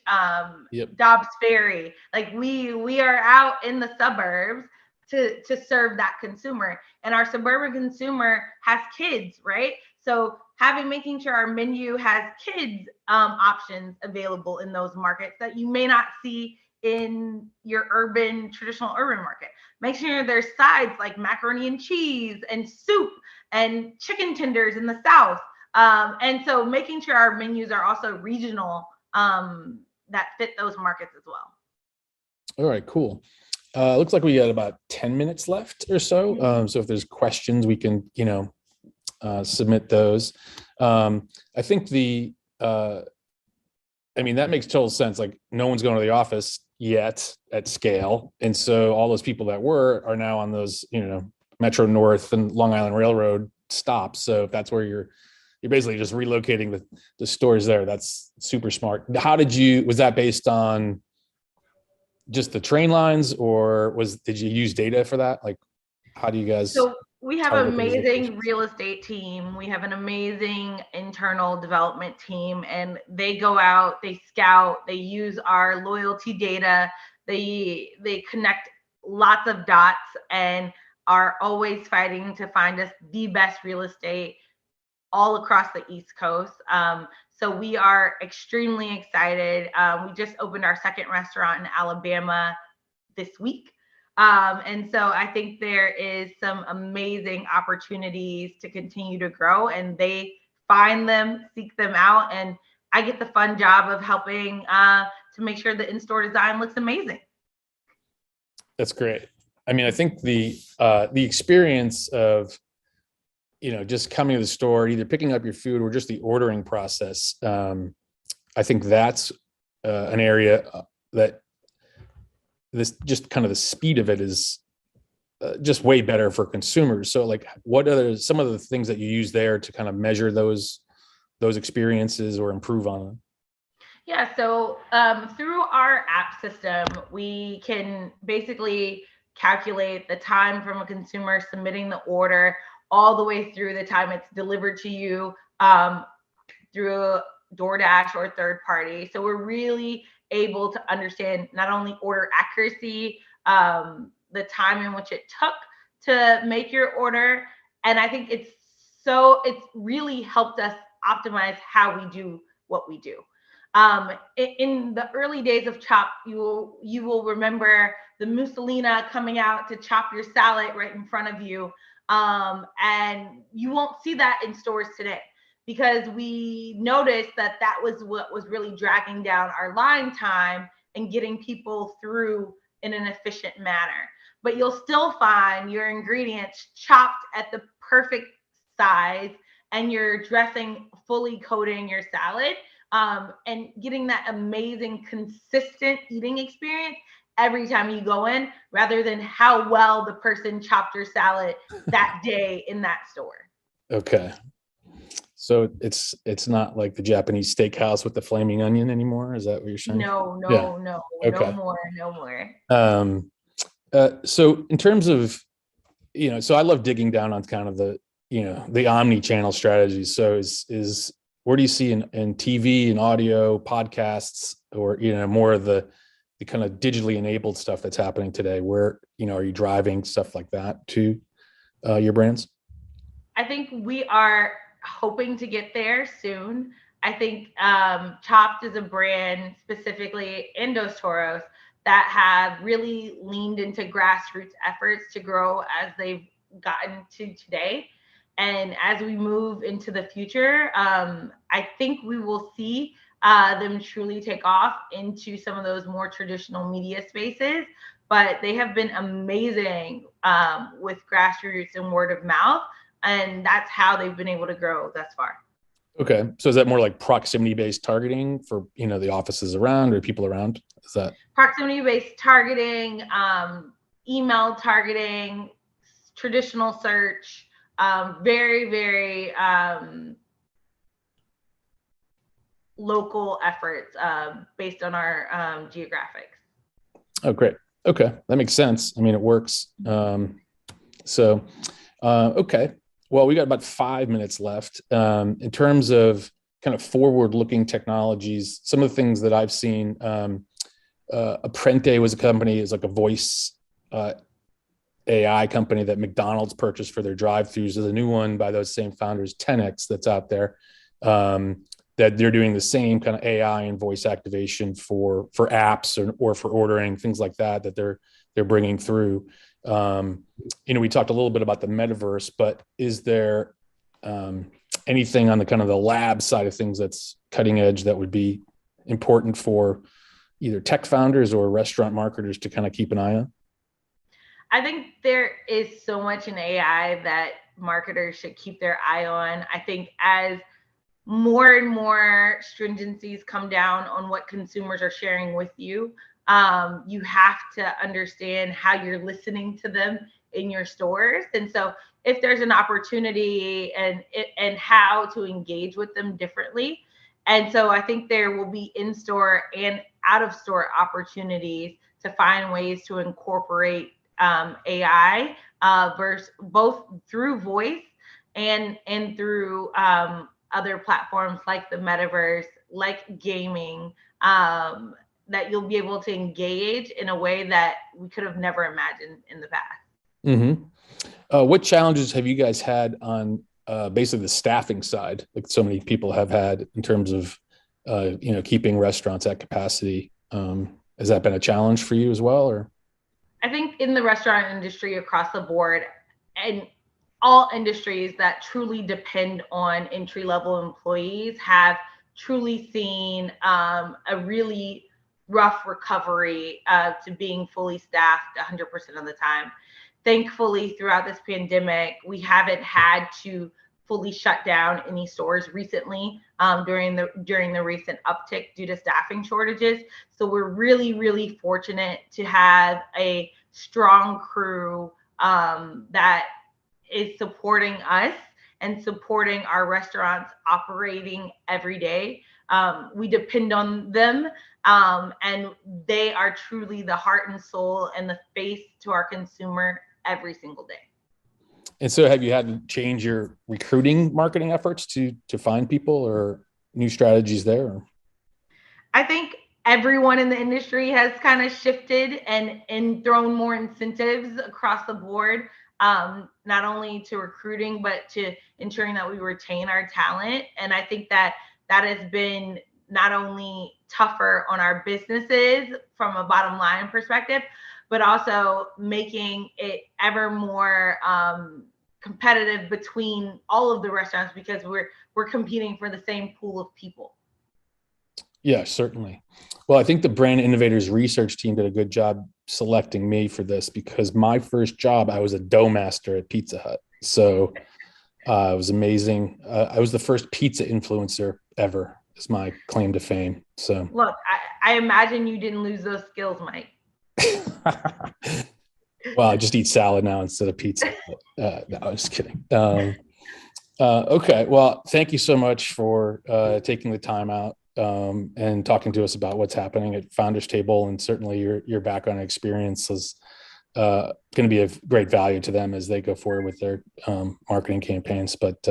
Dobbs Ferry. Like we are out in the suburbs to serve that consumer. And our suburban consumer has kids, right? So making sure our menu has kids options available in those markets that you may not see in your traditional urban market. Make sure there's sides like macaroni and cheese and soup and chicken tenders in the South. And so making sure our menus are also regional that fit those markets as well. All right, cool. Looks like we got about 10 minutes left or so. So if there's questions, we can, submit those. I think that makes total sense. Like no one's going to the office yet at scale. And so all those people that are now on those, Metro North and Long Island Railroad stops. So if that's where you're basically just relocating the stores there, that's super smart. Was that based on just the train lines, or did you use data for that? Like, how do you guys? So we have an amazing real estate team. We have an amazing internal development team, and they go out, they scout, they use our loyalty data, they connect lots of dots and are always fighting to find us the best real estate all across the East Coast. So we are extremely excited. We just opened our second restaurant in Alabama this week. And so I think there is some amazing opportunities to continue to grow, and they find them, seek them out. And I get the fun job of helping to make sure the in-store design looks amazing. That's great. I think the experience of, just coming to the store, either picking up your food or just the ordering process. I think that's an area that this just kind of the speed of it is just way better for consumers. So like, what are some of the things that you use there to kind of measure those experiences or improve on them? Yeah, so through our app system, we can basically calculate the time from a consumer submitting the order all the way through the time it's delivered to you through DoorDash or third party. So we're really able to understand not only order accuracy, the time in which it took to make your order. And I think it's really helped us optimize how we do what we do. In the early days of Chop, you will remember the Mussolina coming out to chop your salad right in front of you. And you won't see that in stores today, because we noticed that was what was really dragging down our line time and getting people through in an efficient manner. But you'll still find your ingredients chopped at the perfect size and your dressing fully coating your salad, and getting that amazing, consistent eating experience every time you go in, rather than how well the person chopped your salad that day in that store. Okay. So it's not like the Japanese steakhouse with the flaming onion anymore. Is that what you're saying? No, Okay. No more. So in terms of, so I love digging down on kind of the omni-channel strategies. So is where do you see in TV and audio, podcasts, or, more of the kind of digitally enabled stuff that's happening today? Where, are you driving stuff like that too? your brands? I think we are hoping to get there soon. I think Chopped is a brand specifically in Dos Toros that have really leaned into grassroots efforts to grow as they've gotten to today. And as we move into the future, I think we will see them truly take off into some of those more traditional media spaces. But they have been amazing with grassroots and word of mouth. And that's how they've been able to grow thus far. Okay. So is that more like proximity-based targeting for, the offices around or people around? Is that proximity-based targeting, email targeting, traditional search, very, very local efforts based on our geographics. Oh, great. Okay. That makes sense. I mean, it works. Okay. Well, we got about 5 minutes left. In terms of kind of forward-looking technologies, some of the things that I've seen, Apprente was a company, is like a voice AI company that McDonald's purchased for their drive-thrus. There's a new one by those same founders, 10X, that's out there, that they're doing the same kind of AI and voice activation for apps or for ordering, things like that they're bringing through. We talked a little bit about the metaverse, but is there anything on the kind of the lab side of things that's cutting edge that would be important for either tech founders or restaurant marketers to kind of keep an eye on? I think there is so much in AI that marketers should keep their eye on. I think as more and more stringencies come down on what consumers are sharing with you, you have to understand how you're listening to them in your stores. And so if there's an opportunity and how to engage with them differently. And so I think there will be in-store and out-of-store opportunities to find ways to incorporate AI both through voice and through other platforms like the metaverse, like gaming, that you'll be able to engage in a way that we could have never imagined in the past. Mm-hmm. What challenges have you guys had on basically the staffing side, like so many people have had in terms of keeping restaurants at capacity? Has that been a challenge for you as well, or? I think in the restaurant industry across the board, and all industries that truly depend on entry-level employees have truly seen a really rough recovery to being fully staffed 100% of the time. Thankfully, throughout this pandemic, we haven't had to fully shut down any stores recently during the recent uptick due to staffing shortages. So we're really, really fortunate to have a strong crew that is supporting us and supporting our restaurants operating every day. We depend on them, and they are truly the heart and soul and the face to our consumer every single day. And so have you had to change your recruiting marketing efforts to find people, or new strategies there? I think everyone in the industry has kind of shifted and thrown more incentives across the board, not only to recruiting, but to ensuring that we retain our talent. And I think that has been not only tougher on our businesses from a bottom line perspective, but also making it ever more competitive between all of the restaurants, because we're competing for the same pool of people. Yeah, certainly. Well, I think the Brand Innovators research team did a good job selecting me for this, because my first job, I was a dough master at Pizza Hut. So it was amazing. I was the first pizza influencer ever, is my claim to fame. So look, I imagine you didn't lose those skills, Mike. Well, I just eat salad now instead of pizza. No, I'm just kidding. Okay. Well, thank you so much for taking the time out and talking to us about what's happening at Founders Table, and certainly your background and experience is going to be of great value to them as they go forward with their marketing campaigns. But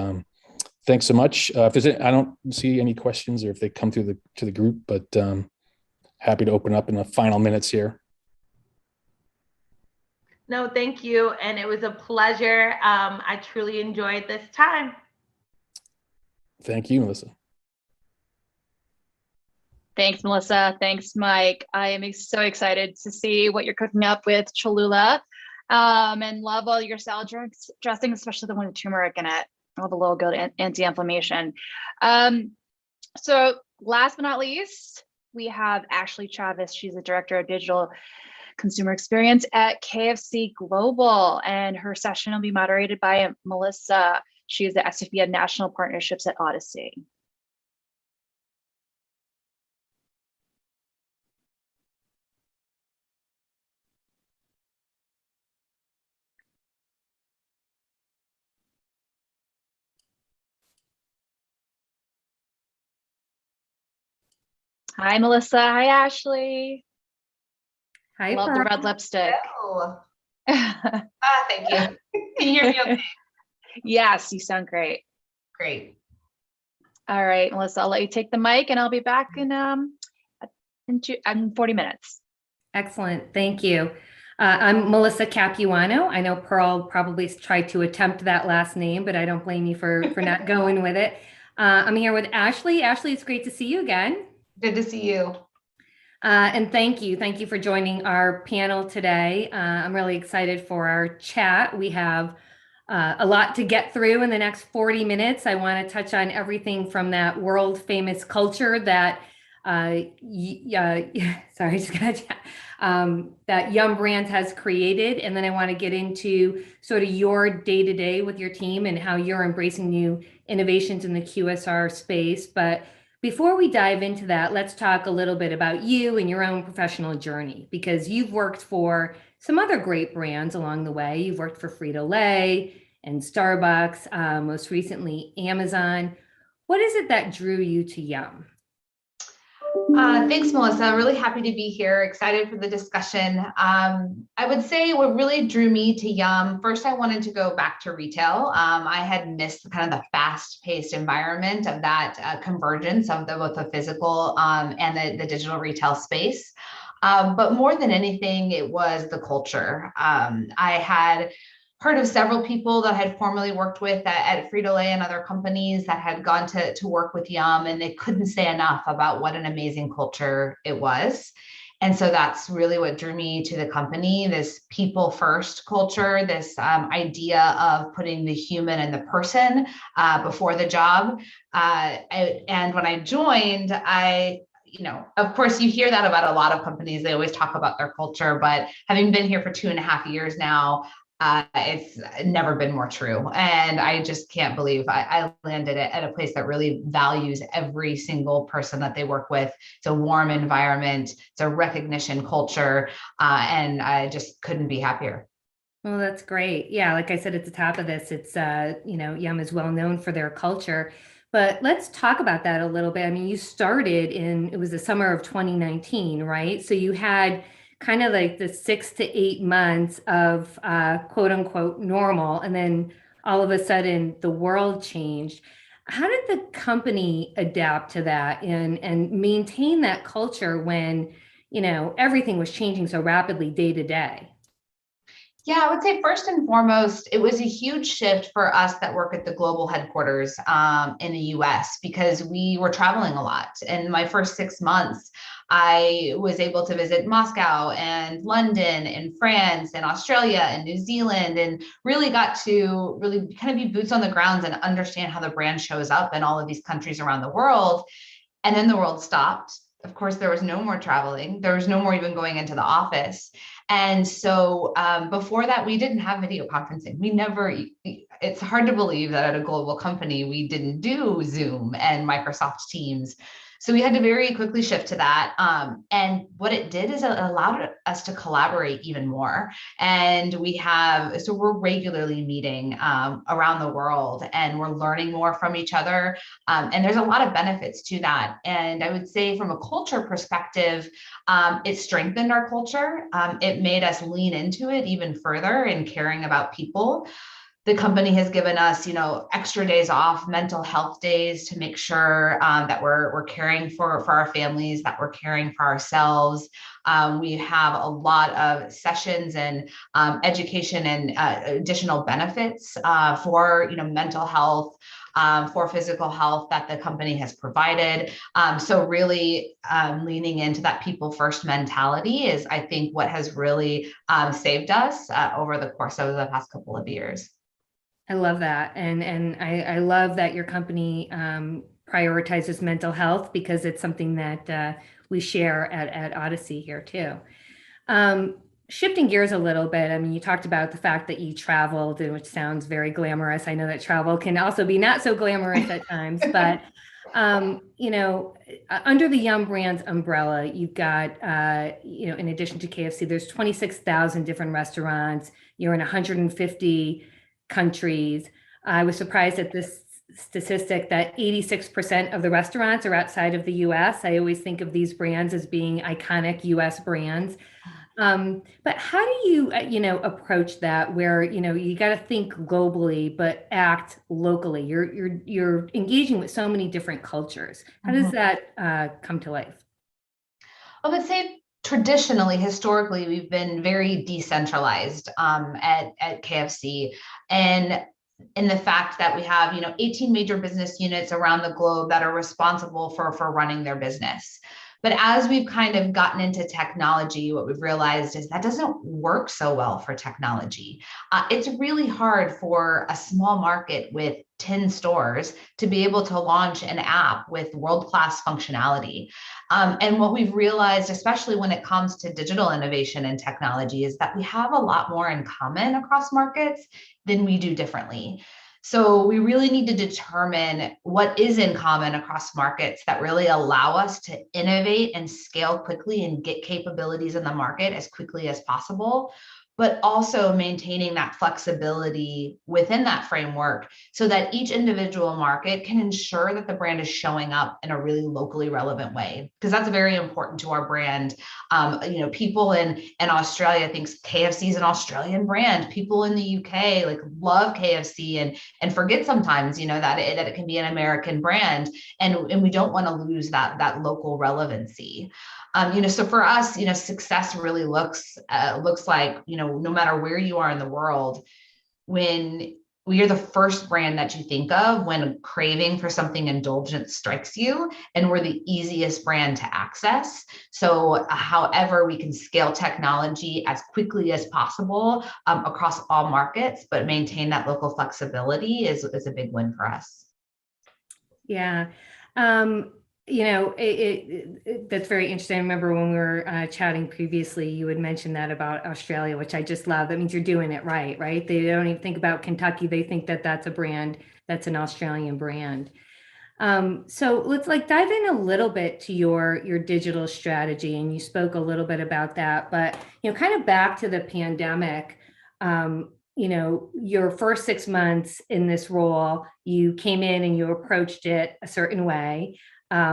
thanks so much. If there's I don't see any questions, or if they come through to the group, but happy to open up in the final minutes here. No, thank you. And it was a pleasure. I truly enjoyed this time. Thank you, Melissa. Thanks, Melissa. Thanks, Mike. I am so excited to see what you're cooking up with Cholula, and love all your salad dressing, especially the one with turmeric in it. All the little good anti-inflammation. So last but not least, we have Ashley Travis. She's the Director of Digital Consumer Experience at KFC Global, and her session will be moderated by Melissa. She is the SVP of National Partnerships at Odyssey. Hi, Melissa. Hi, Ashley. Hi, Love the red lipstick. Oh. Thank you. Can you hear me okay? Yes, you sound great. Great. All right, Melissa, I'll let you take the mic, and I'll be back in 40 minutes. Excellent. Thank you. I'm Melissa Capuano. I know Pearl probably tried to attempt that last name, but I don't blame you for not going with it. I'm here with Ashley. Ashley, it's great to see you again. Good to see you. And thank you. Thank you for joining our panel today. I'm really excited for our chat. We have a lot to get through in the next 40 minutes. I want to touch on everything from that world famous culture that that Yum brand has created. And then I want to get into sort of your day-to-day with your team and how you're embracing new innovations in the QSR space. But before we dive into that, let's talk a little bit about you and your own professional journey, because you've worked for some other great brands along the way. You've worked for Frito-Lay and Starbucks, most recently Amazon. What is it that drew you to Yum? Thanks, Melissa. Really happy to be here. Excited for the discussion. I would say what really drew me to Yum, first, I wanted to go back to retail. I had missed kind of the fast-paced environment of that convergence of both the physical and the digital retail space. But more than anything, it was the culture. I had heard of several people that I had formerly worked with at Frito-Lay and other companies that had gone to work with Yum, and they couldn't say enough about what an amazing culture it was. And so that's really what drew me to the company, this people first culture, this idea of putting the human and the person before the job. And when I joined, of course, you hear that about a lot of companies. They always talk about their culture, but having been here for 2.5 years now, it's never been more true. And I just can't believe I landed at a place that really values every single person that they work with. It's a warm environment. It's a recognition culture. And I just couldn't be happier. Well, that's great. Yeah, like I said at the top of this, it's, Yum is well known for their culture. But let's talk about that a little bit. I mean, you started it was the summer of 2019, right? So you had kind of like the 6 to 8 months of quote unquote normal. And then all of a sudden the world changed. How did the company adapt to that and maintain that culture when, everything was changing so rapidly day to day? Yeah, I would say first and foremost, it was a huge shift for us that work at the global headquarters in the US, because we were traveling a lot. In my first 6 months, I was able to visit Moscow and London and France and Australia and New Zealand, and really got to really kind of be boots on the ground and understand how the brand shows up in all of these countries around the world. And then the world stopped. Of course, there was no more traveling. There was no more even going into the office. And so before that, we didn't have video conferencing. It's hard to believe that at a global company, we didn't do Zoom and Microsoft Teams. So we had to very quickly shift to that. And what it did is it allowed us to collaborate even more. And we're regularly meeting around the world, and we're learning more from each other. And there's a lot of benefits to that. And I would say from a culture perspective, it strengthened our culture. It made us lean into it even further in caring about people. The company has given us, extra days off, mental health days, to make sure that we're caring for our families, that we're caring for ourselves. We have a lot of sessions and education and additional benefits for mental health, for physical health that the company has provided. So really leaning into that people first mentality is, I think, what has really saved us over the course of the past couple of years. I love that. And I love that your company prioritizes mental health, because it's something that we share at Odyssey here too. Shifting gears a little bit, I mean, you talked about the fact that you traveled, which sounds very glamorous. I know that travel can also be not so glamorous at times, but under the Yum Brands umbrella, you've got, in addition to KFC, there's 26,000 different restaurants. You're in 150 countries. I was surprised at this statistic that 86% of the restaurants are outside of the US. I always think of these brands as being iconic US brands. But how do you, approach that, where, you got to think globally, but act locally? You're engaging with so many different cultures. How does that come to life? I would say traditionally, historically, we've been very decentralized at KFC, and in the fact that we have 18 major business units around the globe that are responsible for running their business. But as we've kind of gotten into technology, what we've realized is that doesn't work so well for technology. It's really hard for a small market with 10 stores to be able to launch an app with world-class functionality. And what we've realized, especially when it comes to digital innovation and technology, is that we have a lot more in common across markets than we do differently. So we really need to determine what is in common across markets that really allow us to innovate and scale quickly and get capabilities in the market as quickly as possible, but also maintaining that flexibility within that framework so that each individual market can ensure that the brand is showing up in a really locally relevant way, because that's very important to our brand. People in Australia think KFC is an Australian brand. People in the UK love KFC and forget sometimes, that it can be an American brand, and we don't want to lose that local relevancy. So for us, success really looks like, no matter where you are in the world, when we are the first brand that you think of when a craving for something indulgent strikes you, and we're the easiest brand to access. So however we can scale technology as quickly as possible across all markets, but maintain that local flexibility is a big win for us. Yeah. That's very interesting. I remember when we were chatting previously, you had mentioned that about Australia, which I just love. That means you're doing it right? They don't even think about Kentucky. They think that that's a brand, that's an Australian brand. So let's dive in a little bit to your digital strategy. And you spoke a little bit about that, but, kind of back to the pandemic, your first 6 months in this role, you came in and you approached it a certain way.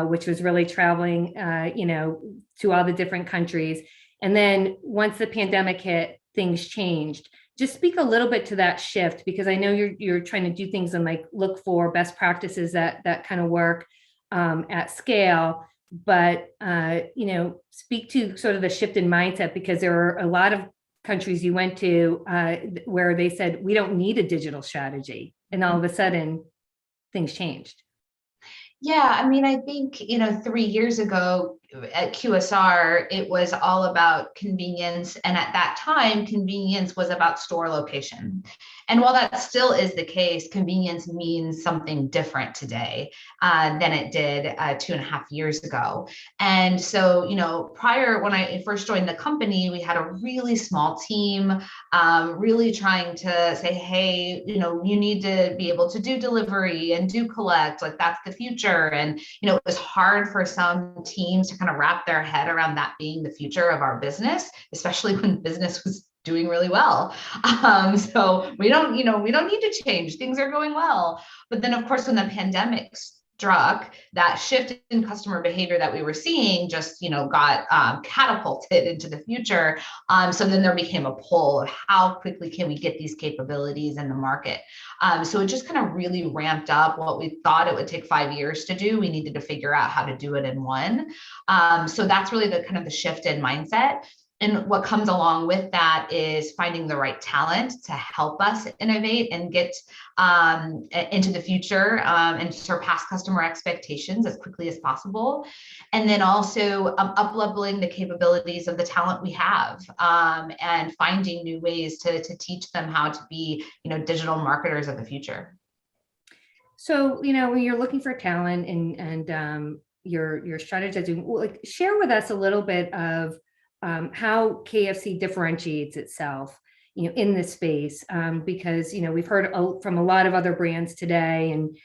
Which was really traveling, to all the different countries. And then once the pandemic hit, things changed. Just speak a little bit to that shift, because I know you're trying to do things and look for best practices that kind of work at scale. But, speak to sort of the shift in mindset, because there are a lot of countries you went to where they said, we don't need a digital strategy. And all of a sudden, things changed. Yeah, I think, 3 years ago at QSR, it was all about convenience. And at that time, convenience was about store location. And while that still is the case, convenience means something different today than it did 2.5 years ago. And so, prior, when I first joined the company, we had a really small team, really trying to say, hey, you need to be able to do delivery and do collect, that's the future. And, it was hard for some teams to kind of wrap their head around that being the future of our business, especially when business was doing really well. So we don't need to change. Things are going well. But then, of course, when the pandemic struck, that shift in customer behavior that we were seeing just, got catapulted into the future. So then there became a pull of how quickly can we get these capabilities in the market. So it just kind of really ramped up what we thought it would take 5 years to do. We needed to figure out how to do it in one. So that's really the kind of the shift in mindset. And what comes along with that is finding the right talent to help us innovate and get into the future and surpass customer expectations as quickly as possible. And then also up-leveling the capabilities of the talent we have and finding new ways to teach them how to be, digital marketers of the future. So, when you're looking for talent and you're strategizing, like, share with us a little bit of how KFC differentiates itself, in this space, because, we've heard from a lot of other brands today, and,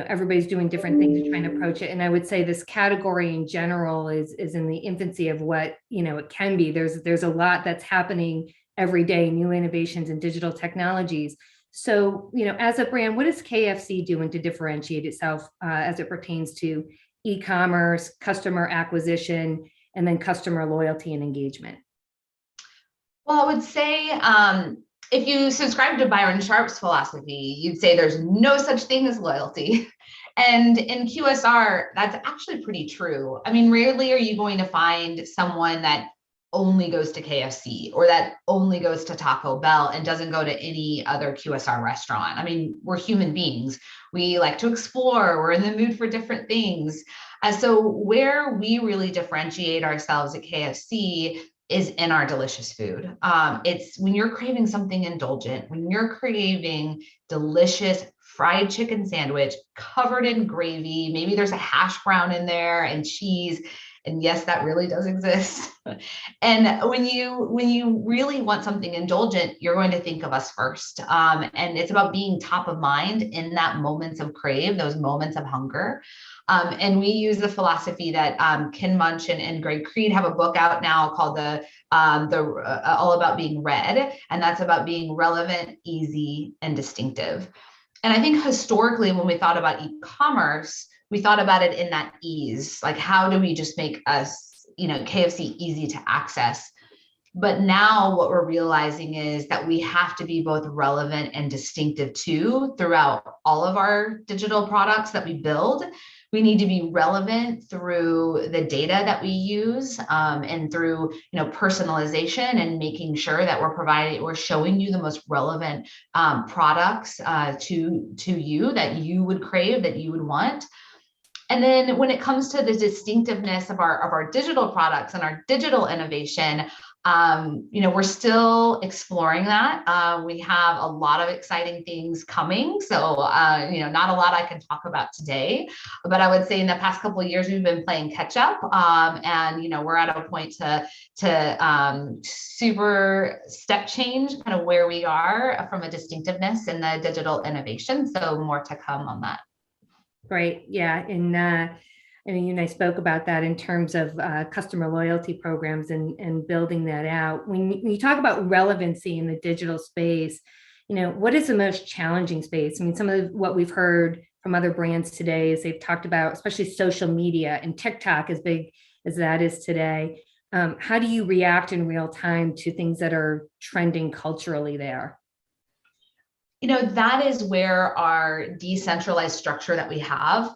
everybody's doing different things and trying to approach it. And I would say this category in general is in the infancy of what, it can be. There's a lot that's happening every day, new innovations and digital technologies. So, as a brand, what is KFC doing to differentiate itself as it pertains to e-commerce, customer acquisition, and then customer loyalty and engagement? Well, I would say if you subscribe to Byron Sharp's philosophy, you'd say there's no such thing as loyalty. And in QSR, that's actually pretty true. I mean, rarely are you going to find someone that only goes to KFC or that only goes to Taco Bell and doesn't go to any other QSR restaurant. I mean, we're human beings. We like to explore. We're in the mood for different things. So where we really differentiate ourselves at KFC is in our delicious food. It's when you're craving something indulgent, when you're craving delicious fried chicken sandwich covered in gravy, maybe there's a hash brown in there and cheese. And yes, that really does exist. And when you really want something indulgent, you're going to think of us first. And it's about being top of mind in that moments of crave, those moments of hunger. And we use the philosophy that Ken Munch and Greg Creed have a book out now called the All About Being Red, and that's about being relevant, easy, and distinctive. And I think historically, when we thought about e-commerce, we thought about it in that ease, like how do we just make us, KFC easy to access? But now what we're realizing is that we have to be both relevant and distinctive too throughout all of our digital products that we build. We need to be relevant through the data that we use and through personalization and making sure that we're showing you the most relevant products to you that you would crave, that you would want. And then when it comes to the distinctiveness of our digital products and our digital innovation, we're still exploring that. We have a lot of exciting things coming. So, not a lot I can talk about today, but I would say in the past couple of years, we've been playing catch up. And, we're at a point to super step change kind of where we are from a distinctiveness in the digital innovation. So more to come on that. Right. Yeah. And you and I spoke about that in terms of customer loyalty programs and building that out. When you talk about relevancy in the digital space, what is the most challenging space? I mean, some of what we've heard from other brands today is they've talked about, especially social media and TikTok, as big as that is today. How do you react in real time to things that are trending culturally there? That is where our decentralized structure that we have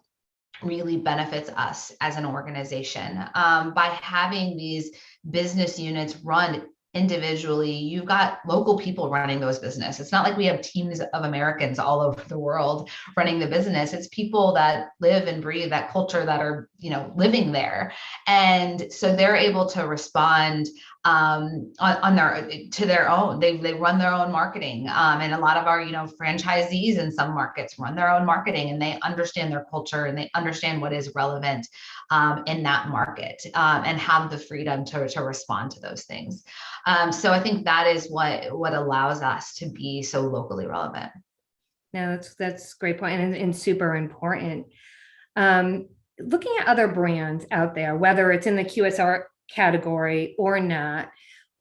really benefits us as an organization. By having these business units run individually, you've got local people running those businesses. It's not like we have teams of Americans all over the world running the business. It's people that live and breathe that culture that are, living there. And so they're able to respond on their own. They run their own marketing. And a lot of our, franchisees in some markets run their own marketing, and they understand their culture and they understand what is relevant in that market and have the freedom to respond to those things. So I think that is what allows us to be so locally relevant. No, that's a great point and super important. Looking at other brands out there, whether it's in the QSR category or not,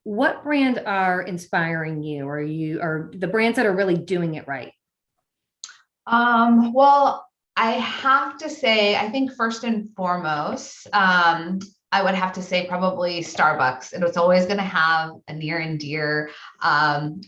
what brands are inspiring you, or the brands that are really doing it right? Well, I have to say, I think first and foremost, I would have to say probably Starbucks. And it's always going to have a near and dear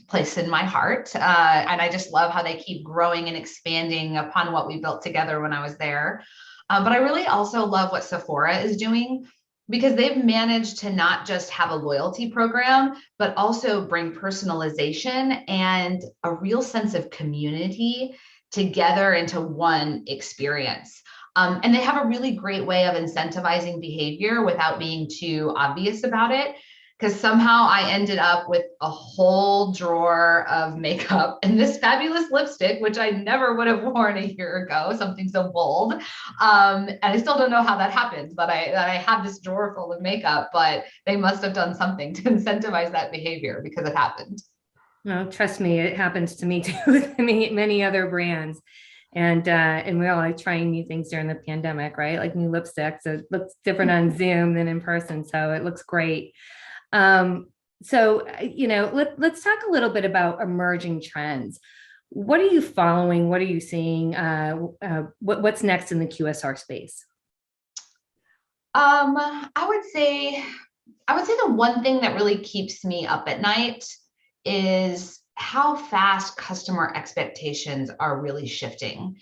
place in my heart. And I just love how they keep growing and expanding upon what we built together when I was there. But I really also love what Sephora is doing, because they've managed to not just have a loyalty program, but also bring personalization and a real sense of community together into one experience. And they have a really great way of incentivizing behavior without being too obvious about it. Because somehow I ended up with a whole drawer of makeup and this fabulous lipstick, which I never would have worn a year ago, something so bold. And I still don't know how that happened, but I have this drawer full of makeup, but they must have done something to incentivize that behavior, because it happened. No, trust me, it happens to me too with many other brands. And we're all like trying new things during the pandemic, right? Like new lipsticks. It looks different on Zoom than in person, so it looks great. So let's talk a little bit about emerging trends. What are you following? What are you seeing? What's next in the QSR space? I would say the one thing that really keeps me up at night is how fast customer expectations are really shifting.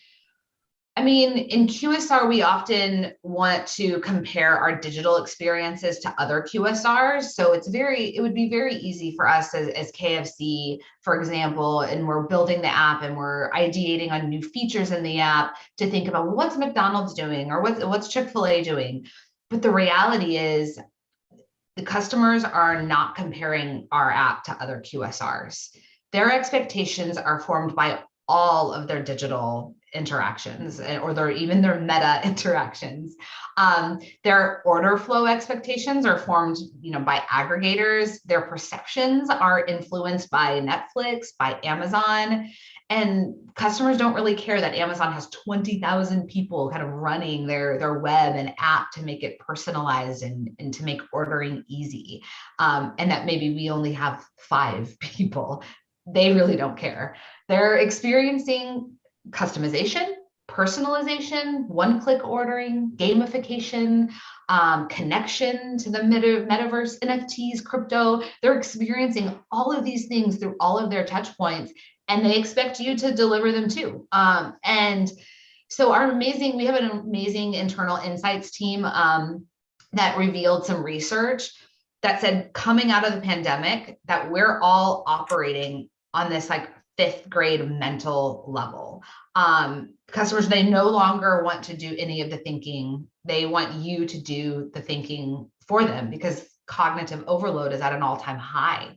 I mean, in QSR, we often want to compare our digital experiences to other QSRs. So it would be very easy for us as KFC, for example, and we're building the app and we're ideating on new features in the app to think about, well, what's McDonald's doing, or what's Chick-fil-A doing? But the reality is the customers are not comparing our app to other QSRs. Their expectations are formed by all of their digital interactions, or even their meta interactions. Their order flow expectations are formed, by aggregators. Their perceptions are influenced by Netflix, by Amazon, and customers don't really care that Amazon has 20,000 people kind of running their web and app to make it personalized and to make ordering easy. And that maybe we only have 5 people. They really don't care. They're experiencing customization, personalization, one-click ordering, gamification, connection to the metaverse, NFTs, crypto. They're experiencing all of these things through all of their touch points, and they expect you to deliver them too. And so we have an amazing internal insights team that revealed some research that said, coming out of the pandemic, that we're all operating on this like 5th grade mental level. Customers, they no longer want to do any of the thinking. They want you to do the thinking for them, because cognitive overload is at an all-time high.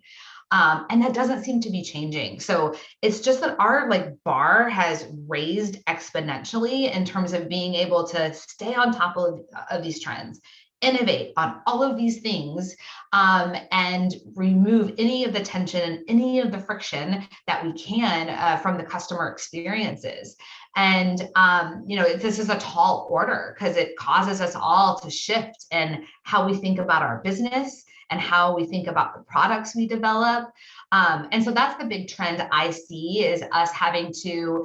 And that doesn't seem to be changing. So it's just that our bar has raised exponentially in terms of being able to stay on top of these trends, innovate on all of these things, and remove any of the tension and any of the friction that we can from the customer experiences. And this is a tall order, because it causes us all to shift in how we think about our business and how we think about the products we develop. And so that's the big trend I see, is us having to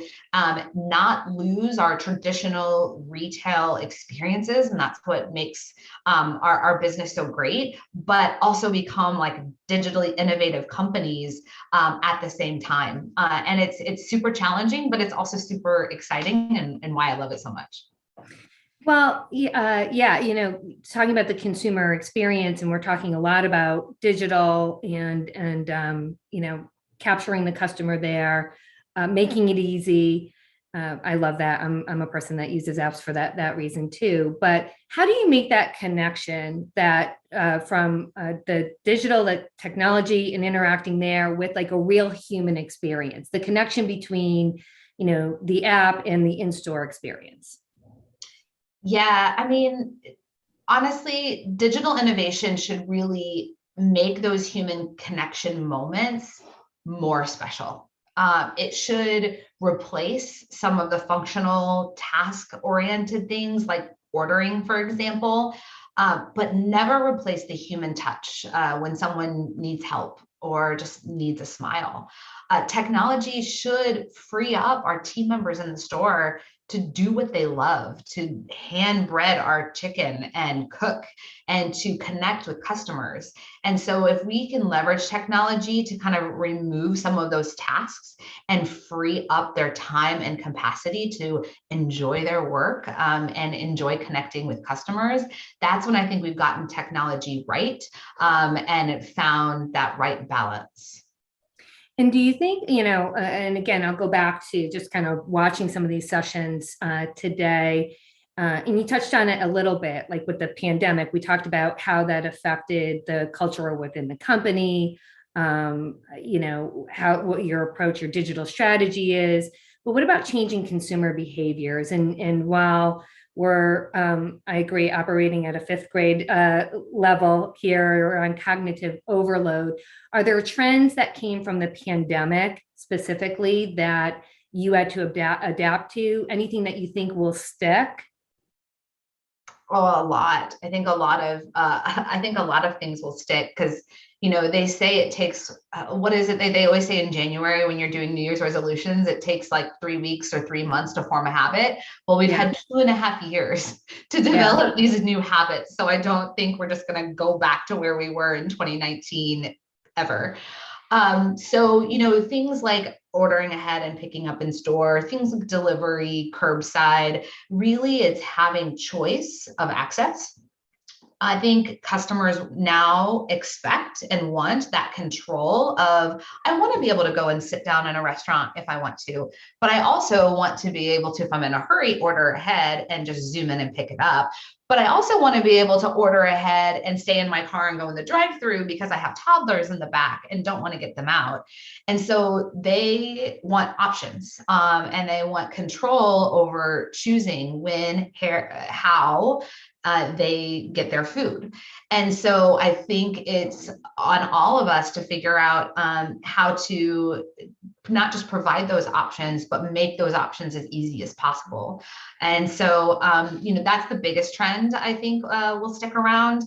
not lose our traditional retail experiences. And that's what makes our business so great, but also become digitally innovative companies at the same time. And it's super challenging, but it's also super exciting, and why I love it so much. Well, talking about the consumer experience, and we're talking a lot about digital and capturing the customer there, making it easy. I love that. I'm a person that uses apps for that reason too. But how do you make that connection that from the digital, the technology and interacting there with a real human experience, the connection between the app and the in-store experience? Yeah, I mean, honestly, digital innovation should really make those human connection moments more special. It should replace some of the functional task-oriented things like ordering, for example, but never replace the human touch when someone needs help or just needs a smile. Technology should free up our team members in the store to do what they love, to hand bread our chicken and cook and to connect with customers. And so if we can leverage technology to kind of remove some of those tasks and free up their time and capacity to enjoy their work and enjoy connecting with customers, that's when I think we've gotten technology right and found that right balance. And do you think, and again, I'll go back to just kind of watching some of these sessions today, and you touched on it a little bit, like with the pandemic, we talked about how that affected the culture within the company, what your approach, your digital strategy is, but what about changing consumer behaviors? And while we're, I agree, operating at a fifth grade level here or on cognitive overload, are there trends that came from the pandemic specifically that you had to adapt to? Anything that you think will stick? Oh, a lot. I think a lot of things will stick because, they say it takes, what is it? They always say in January when you're doing New Year's resolutions, it takes like 3 weeks or 3 months to form a habit. Well, we've had 2.5 years to develop these new habits. So I don't think we're just going to go back to where we were in 2019 ever. So, things like ordering ahead and picking up in store, things like delivery, curbside, really it's having choice of access. I think customers now expect and want that control of, I want to be able to go and sit down in a restaurant if I want to, but I also want to be able to, if I'm in a hurry, order ahead and just zoom in and pick it up. But I also want to be able to order ahead and stay in my car and go in the drive-through because I have toddlers in the back and don't want to get them out. And so they want options and they want control over choosing when, how they get their food. And so I think it's on all of us to figure out how to not just provide those options, but make those options as easy as possible. And so, that's the biggest trend I think will stick around.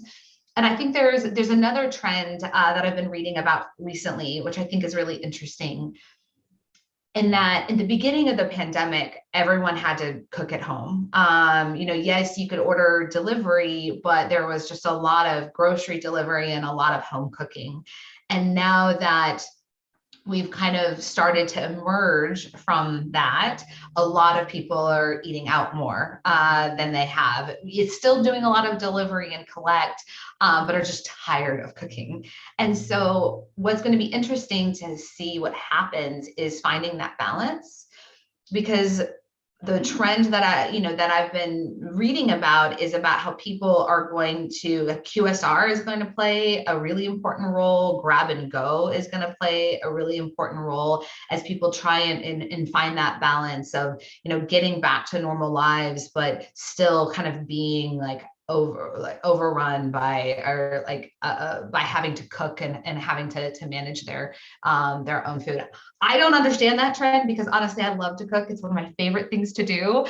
And I think there's another trend that I've been reading about recently, which I think is really interesting. In that, in the beginning of the pandemic, everyone had to cook at home. Yes, you could order delivery, but there was just a lot of grocery delivery and a lot of home cooking. And now that we've kind of started to emerge from that, a lot of people are eating out more than they have. It's still doing a lot of delivery and collect, but are just tired of cooking. And so what's going to be interesting to see what happens is finding that balance, because the trend that I've been reading about is about how people are going to, QSR is going to play a really important role. Grab and go is going to play a really important role as people try and find that balance of, getting back to normal lives, but still kind of being overrun by by having to cook and having to manage their own food. I don't understand that trend because honestly, I love to cook. It's one of my favorite things to do.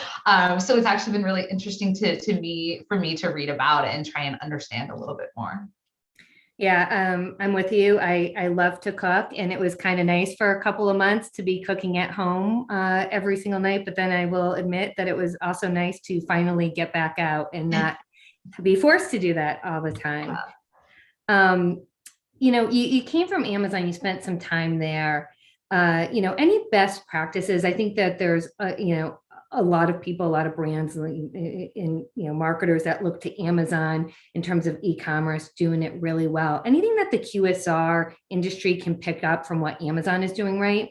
So it's actually been really interesting for me to read about it and try and understand a little bit more. Yeah, I'm with you. I love to cook, and it was kind of nice for a couple of months to be cooking at home every single night. But then I will admit that it was also nice to finally get back out and not be forced to do that all the time. You came from Amazon, you spent some time there. Any best practices? I think that there's, a lot of people, a lot of brands and marketers that look to Amazon in terms of e-commerce doing it really well. Anything that the QSR industry can pick up from what Amazon is doing right?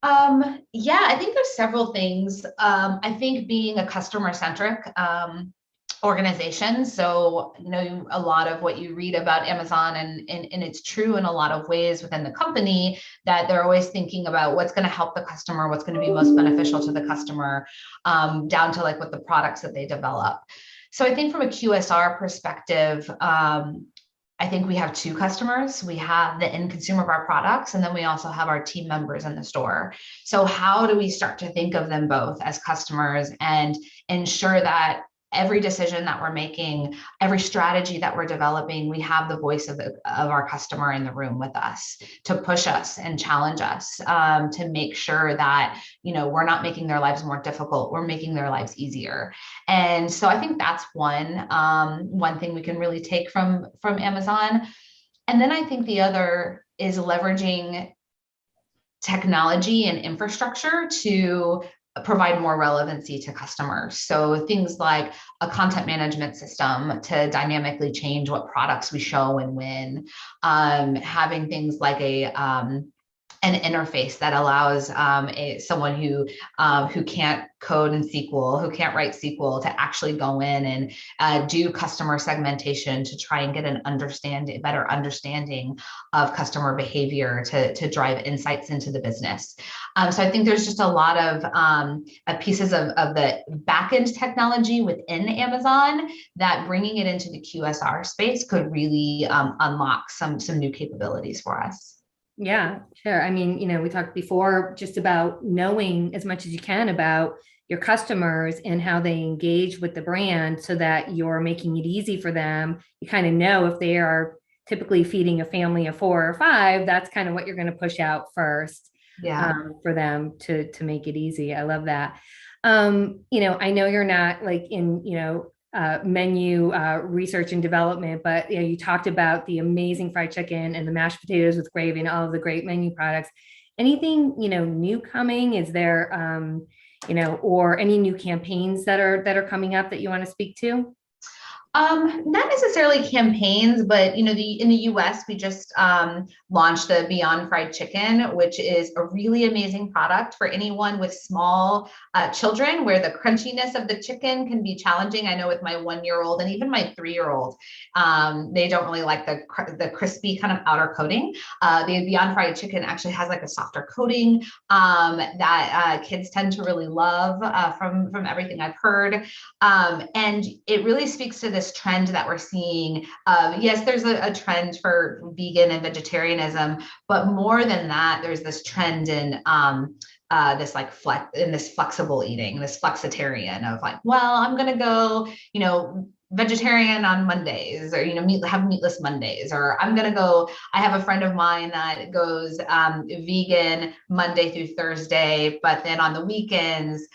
Yeah, I think there's several things. I think being a customer-centric organization. So, a lot of what you read about Amazon and it's true in a lot of ways within the company that they're always thinking about what's going to help the customer, what's going to be most beneficial to the customer, down to what the products that they develop. So I think from a QSR perspective, I think we have two customers. We have the end consumer of our products, and then we also have our team members in the store. So how do we start to think of them both as customers and ensure that every decision that we're making, every strategy that we're developing, we have the voice of our customer in the room with us to push us and challenge us, to make sure that, we're not making their lives more difficult, we're making their lives easier. And so I think that's one thing we can really take from Amazon. And then I think the other is leveraging technology and infrastructure to provide more relevancy to customers. So things like a content management system to dynamically change what products we show and when, having things like an interface that allows someone who can't code in SQL, who can't write SQL, to actually go in and do customer segmentation to try and get a better understanding of customer behavior to drive insights into the business. So I think there's just a lot of pieces of the backend technology within Amazon that bringing it into the QSR space could really unlock some new capabilities for us. Yeah, sure. I mean, we talked before just about knowing as much as you can about your customers and how they engage with the brand so that you're making it easy for them. You kind of know if they are typically feeding a family of 4 or 5, that's kind of what you're going to push out first, for them to make it easy. I love that. I know you're not like in, menu research and development, but you talked about the amazing fried chicken and the mashed potatoes with gravy and all of the great menu products. Anything new coming? Is there or any new campaigns that are coming up that you want to speak to? Not necessarily campaigns, but in the US, we just launched the Beyond Fried Chicken, which is a really amazing product for anyone with small children, where the crunchiness of the chicken can be challenging. I know with my 1-year-old and even my 3-year-old, they don't really like the crispy kind of outer coating. The Beyond Fried Chicken actually has like a softer coating that kids tend to really love from everything I've heard. And it really speaks to this trend that we're seeing. Yes, there's a trend for vegan and vegetarianism, but more than that, there's this trend in this flexible eating, this flexitarian of like, well, I'm gonna go, vegetarian on Mondays, or have meatless Mondays, or I have a friend of mine that goes vegan Monday through Thursday, but then on the weekends,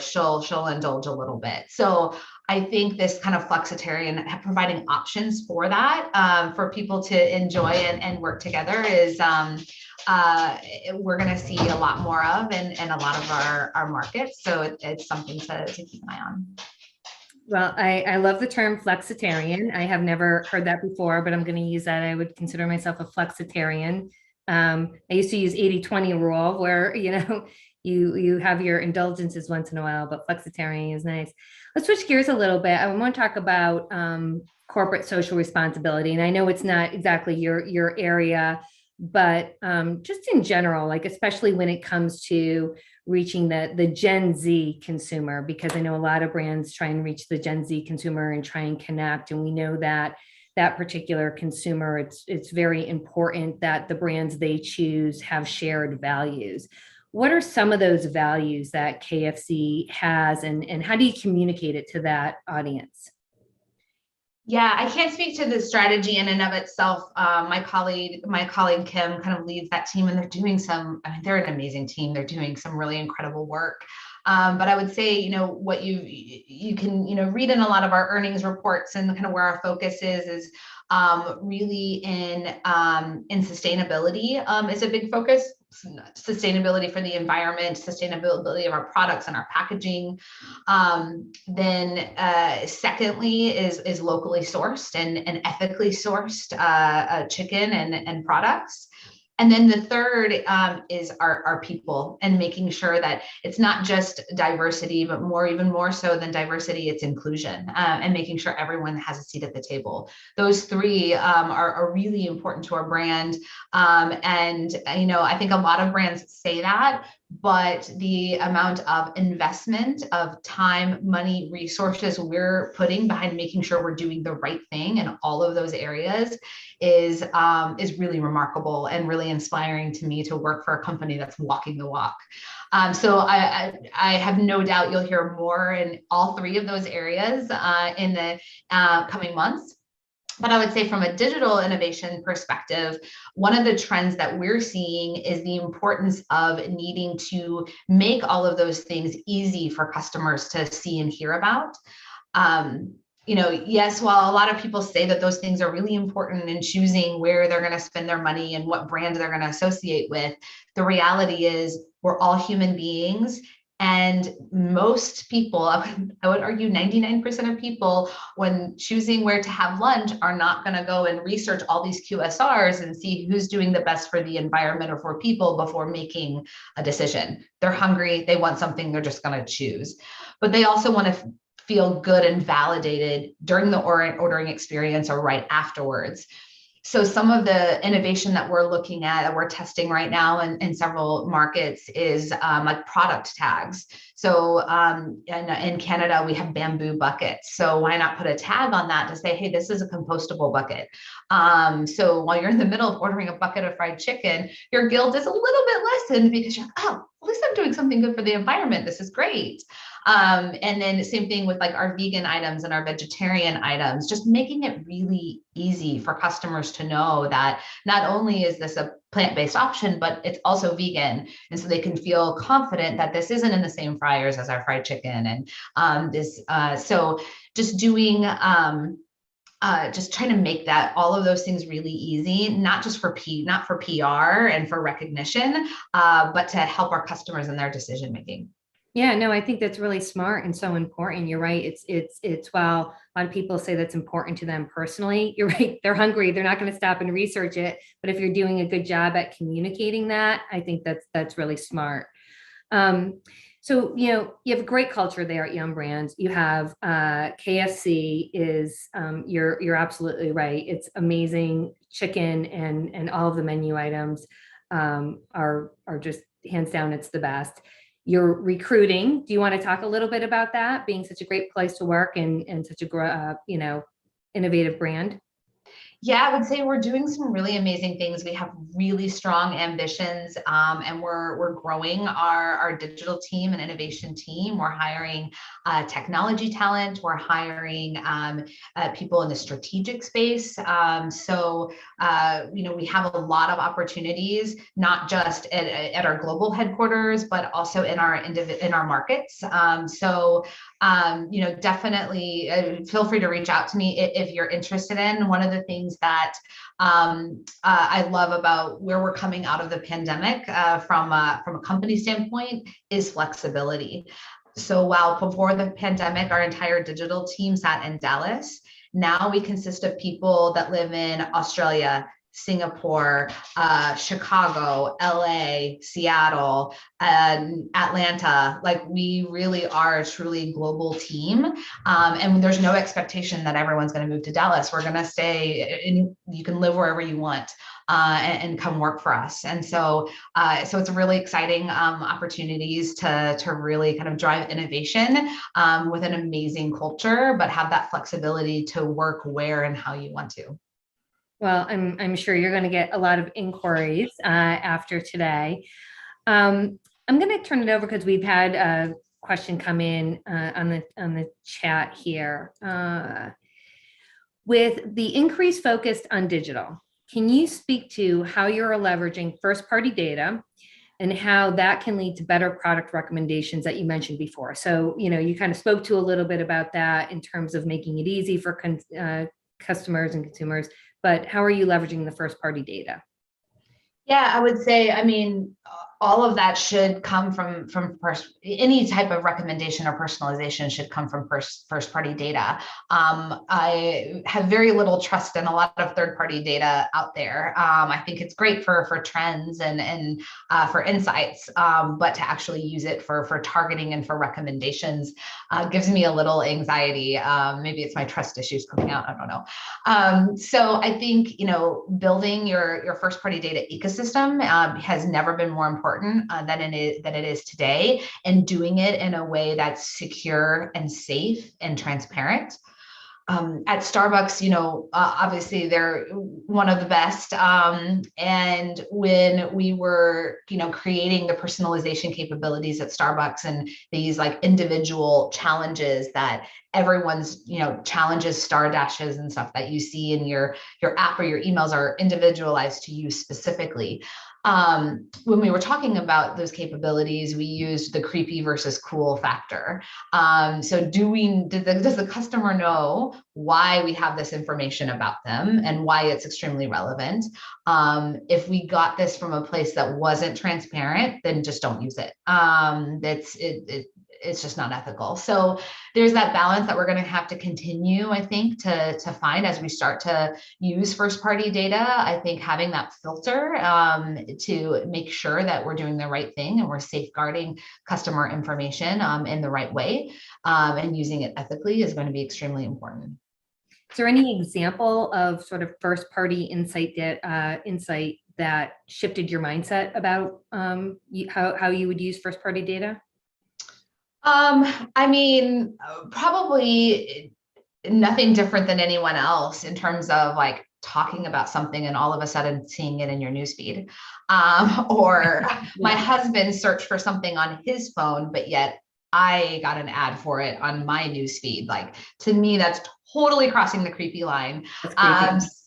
she'll indulge a little bit. So I think this kind of flexitarian, providing options for that, for people to enjoy and work together is we're going to see a lot more of in a lot of our markets. So it's something to keep an eye on. Well, I love the term flexitarian. I have never heard that before, but I'm going to use that. I would consider myself a flexitarian. I used to use 80-20 rule where, you have your indulgences once in a while, but flexitarian is nice. Let's switch gears a little bit. I want to talk about corporate social responsibility. And I know it's not exactly your area, but just in general, like especially when it comes to reaching the Gen Z consumer, because I know a lot of brands try and reach the Gen Z consumer and try and connect. And we know that particular consumer, it's very important that the brands they choose have shared values. What are some of those values that KFC has, and how do you communicate it to that audience? Yeah, I can't speak to the strategy in and of itself. My colleague Kim kind of leads that team, and they're an amazing team. They're doing some really incredible work. But I would say, what you can, read in a lot of our earnings reports, and kind of where our focus is really in sustainability is a big focus. Sustainability for the environment, sustainability of our products and our packaging. Then secondly is locally sourced and ethically sourced chicken and products. And then the third is our people, and making sure that it's not just diversity, but even more so than diversity, it's inclusion, and making sure everyone has a seat at the table. Those three are really important to our brand. And I think a lot of brands say that, but the amount of investment of time, money, resources we're putting behind making sure we're doing the right thing in all of those areas is really remarkable and really inspiring to me to work for a company that's walking the walk. So I have no doubt you'll hear more in all three of those areas in the coming months. But I would say from a digital innovation perspective, one of the trends that we're seeing is the importance of needing to make all of those things easy for customers to see and hear about. Yes, while a lot of people say that those things are really important in choosing where they're going to spend their money and what brand they're going to associate with, the reality is we're all human beings. And most people, I would argue 99% of people, when choosing where to have lunch, are not going to go and research all these QSRs and see who's doing the best for the environment or for people before making a decision. They're hungry, they want something, they're just going to choose. But they also want to feel good and validated during the ordering experience or right afterwards. So some of the innovation that we're looking at, that we're testing right now in several markets is like product tags. So in Canada, we have bamboo buckets. So why not put a tag on that to say, hey, this is a compostable bucket. So while you're in the middle of ordering a bucket of fried chicken, your guilt is a little bit lessened because you're like, oh, at least I'm doing something good for the environment. This is great. And then same thing with like our vegan items and our vegetarian items, just making it really easy for customers to know that not only is this a plant-based option, but it's also vegan. And so they can feel confident that this isn't in the same fryers as our fried chicken. And so just doing, just trying to make that all of those things really easy, not just for not for PR and for recognition, but to help our customers in their decision making. Yeah, no, I think that's really smart and so important. You're right. It's while a lot of people say that's important to them personally, you're right. They're hungry. They're not going to stop and research it. But if you're doing a good job at communicating that, I think that's really smart. So, you have a great culture there at Yum Brands. You have KFC is, you're absolutely right. It's amazing. Chicken and all of the menu items are just hands down, it's the best. You're recruiting. Do you want to talk a little bit about that, being such a great place to work and such a innovative brand? Yeah, I would say we're doing some really amazing things. We have really strong ambitions, and we're growing our digital team and innovation team. We're hiring technology talent. We're hiring people in the strategic space. So we have a lot of opportunities, not just at our global headquarters, but also in our markets. Definitely feel free to reach out to me if you're interested in. One of the things that I love about where we're coming out of the pandemic from a company standpoint is flexibility. So while before the pandemic, our entire digital team sat in Dallas, now we consist of people that live in Australia, Singapore, Chicago, LA, Seattle, and Atlanta. Like we really are a truly global team. And there's no expectation that everyone's going to move to Dallas. We're going to stay you can live wherever you want and come work for us. And so it's really exciting opportunities to really kind of drive innovation with an amazing culture, but have that flexibility to work where and how you want to. Well, I'm sure you're going to get a lot of inquiries after today. I'm going to turn it over because we've had a question come in on the chat here. With the increased focus on digital, can you speak to how you're leveraging first-party data and how that can lead to better product recommendations that you mentioned before? So, you kind of spoke to a little bit about that in terms of making it easy for customers and consumers. But how are you leveraging the first party data? Yeah, I would say, all of that should come from any type of recommendation or personalization should come from first party data. I have very little trust in a lot of third party data out there. I think it's great for trends and for insights, but to actually use it for targeting and for recommendations gives me a little anxiety. Maybe it's my trust issues coming out. I don't know. So I think building your first party data ecosystem has never been more important important than it is today, and doing it in a way that's secure and safe and transparent. At Starbucks, obviously they're one of the best. And when we were, creating the personalization capabilities at Starbucks and these like individual challenges that everyone's, challenges, star dashes and stuff that you see in your app or your emails are individualized to you specifically. When we were talking about those capabilities, we used the creepy versus cool factor. So does the customer know why we have this information about them and why it's extremely relevant? If we got this from a place that wasn't transparent, then just don't use it. It's just not ethical. So there's that balance that we're going to have to continue, I think, to find as we start to use first party data. I think having that filter to make sure that we're doing the right thing and we're safeguarding customer information in the right way and using it ethically is going to be extremely important. Is there any example of sort of first party insight that shifted your mindset about how you would use first party data? I mean, probably nothing different than anyone else in terms of like talking about something and all of a sudden seeing it in your newsfeed, or my husband searched for something on his phone, but yet I got an ad for it on my newsfeed. Like, to me, that's totally crossing the creepy line.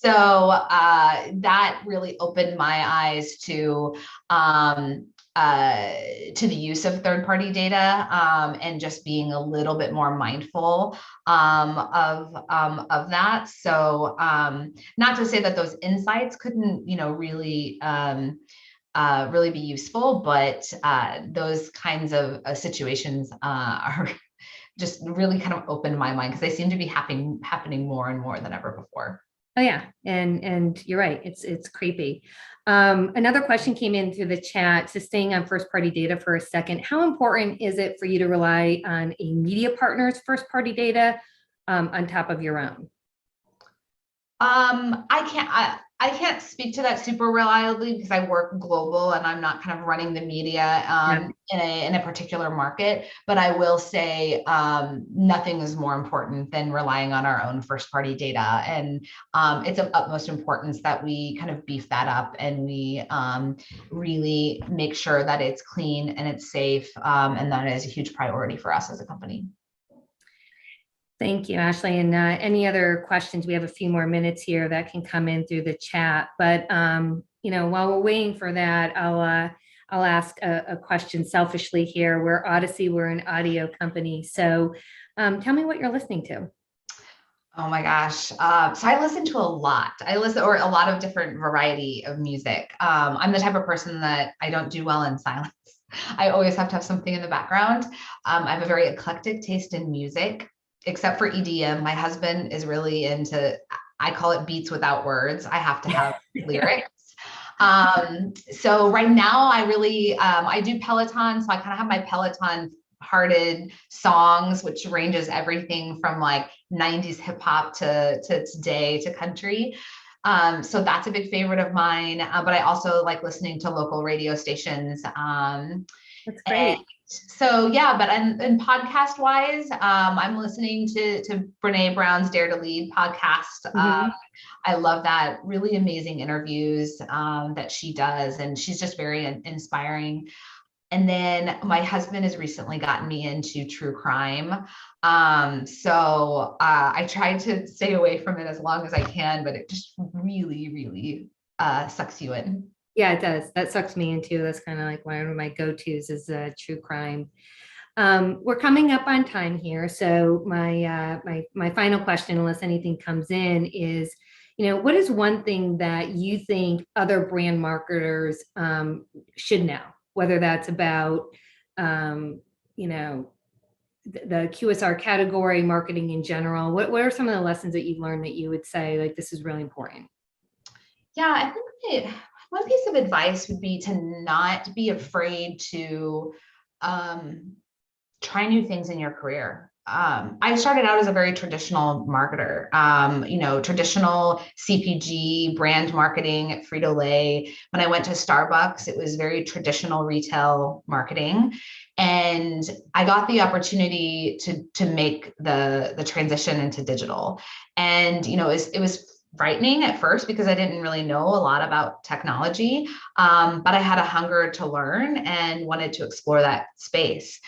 So that really opened my eyes to the use of third-party data and just being a little bit more mindful of that. So not to say that those insights couldn't, really be useful, but those kinds of situations are just really kind of opened my mind because they seem to be happening more and more than ever before. Oh yeah, and you're right. It's creepy. Another question came in through the chat. So staying on first party data for a second, how important is it for you to rely on a media partner's first party data on top of your own? I can't speak to that super reliably because I work global and I'm not kind of running the media in a particular market. But I will say nothing is more important than relying on our own first party data. And it's of utmost importance that we kind of beef that up and we really make sure that it's clean and it's safe. And that is a huge priority for us as a company. Thank you, Ashley. And any other questions? We have a few more minutes here that can come in through the chat. But while we're waiting for that, I'll ask a question selfishly here. We're an audio company. So tell me what you're listening to. Oh my gosh. So I listen to a lot. A lot of different variety of music. I'm the type of person that I don't do well in silence. I always have to have something in the background. I have a very eclectic taste in music. Except for EDM, my husband is really into, I call it beats without words. I have to have lyrics. So right now I really, I do Peloton. So I kind of have my Peloton hearted songs, which ranges everything from like 90s hip hop to today to country. So that's a big favorite of mine. But I also like listening to local radio stations. That's great. So yeah, but and podcast wise, I'm listening to Brene Brown's Dare to Lead podcast. I love that, really amazing interviews that she does, and she's just very inspiring. And then my husband has recently gotten me into true crime. So I try to stay away from it as long as I can, but it just really, really sucks you in. Yeah, it does. That sucks me in too. That's kind of like one of my go-tos is true crime. We're coming up on time here. So my final question, unless anything comes in, is, what is one thing that you think other brand marketers should know, whether that's about, the QSR category, marketing in general? What are some of the lessons that you've learned that you would say, like, this is really important? Yeah, I think one piece of advice would be to not be afraid to try new things in your career. I started out as a very traditional marketer, traditional CPG brand marketing at Frito-Lay. When I went to Starbucks, it was very traditional retail marketing. And I got the opportunity to make the transition into digital. And, it was frightening at first because I didn't really know a lot about technology, but I had a hunger to learn and wanted to explore that space.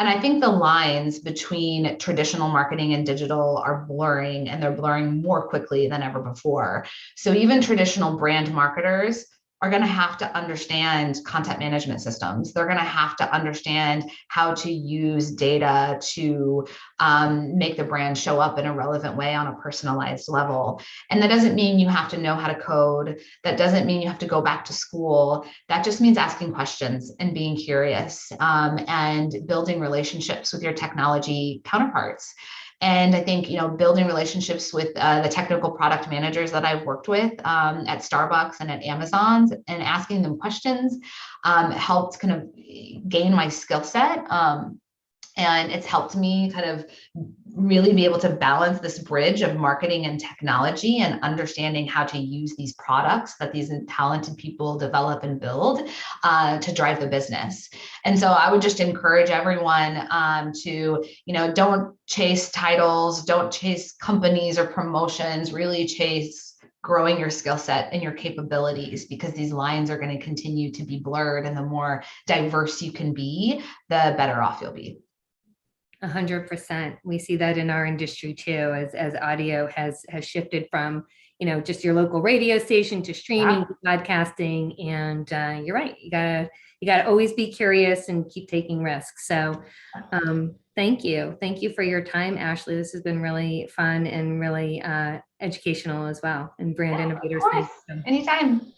And I think the lines between traditional marketing and digital are blurring, and they're blurring more quickly than ever before. So even traditional brand marketers are going to have to understand content management systems. They're going to have to understand how to use data to make the brand show up in a relevant way on a personalized level. And that doesn't mean you have to know how to code. That doesn't mean you have to go back to school. That just means asking questions and being curious, and building relationships with your technology counterparts. And I think, building relationships with the technical product managers that I've worked with at Starbucks and at Amazon, and asking them questions helped kind of gain my skill set. And it's helped me kind of really be able to balance this bridge of marketing and technology and understanding how to use these products that these talented people develop and build to drive the business. And so I would just encourage everyone to, don't chase titles, don't chase companies or promotions, really chase growing your skill set and your capabilities, because these lines are going to continue to be blurred, and the more diverse you can be, the better off you'll be. 100%. We see that in our industry too, as audio has shifted from, just your local radio station to streaming, to podcasting. And you're right. You gotta always be curious and keep taking risks. So thank you. Thank you for your time, Ashley. This has been really fun and really educational as well. And brand innovators. Anytime.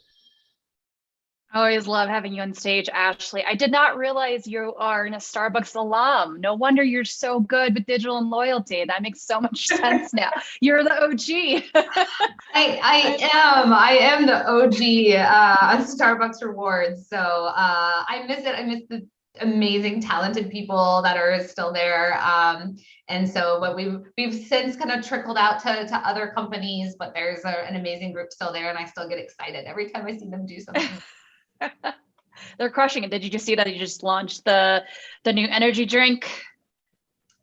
I always love having you on stage, Ashley. I did not realize you are a Starbucks alum. No wonder you're so good with digital and loyalty. That makes so much sense now. You're the OG. I am the OG on Starbucks Rewards. So I miss it. I miss the amazing, talented people that are still there. And so, but we've since kind of trickled out to other companies, but there's an amazing group still there, and I still get excited every time I see them do something. They're crushing it. Did you just see that you just launched the new energy drink?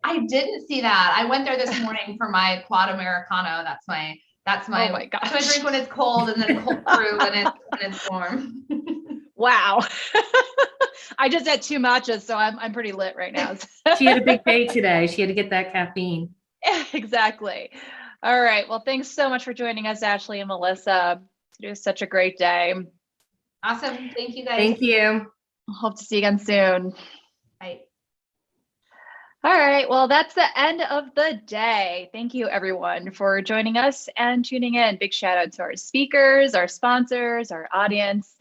I didn't see that. I went there this morning for my quad Americano. That's my oh my gosh. That's my drink when it's cold, and then cold brew when it's warm. Wow. I just had 2 matchas, so I'm pretty lit right now. She had a big day today. She had to get that caffeine. Exactly. All right. Well, thanks so much for joining us, Ashley and Melissa. It was such a great day. Awesome. Thank you, guys. Thank you. Hope to see you again soon. Bye. All right. Well, that's the end of the day. Thank you, everyone, for joining us and tuning in. Big shout out to our speakers, our sponsors, our audience.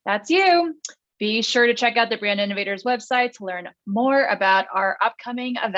That's you. Be sure to check out the Brand Innovators website to learn more about our upcoming events.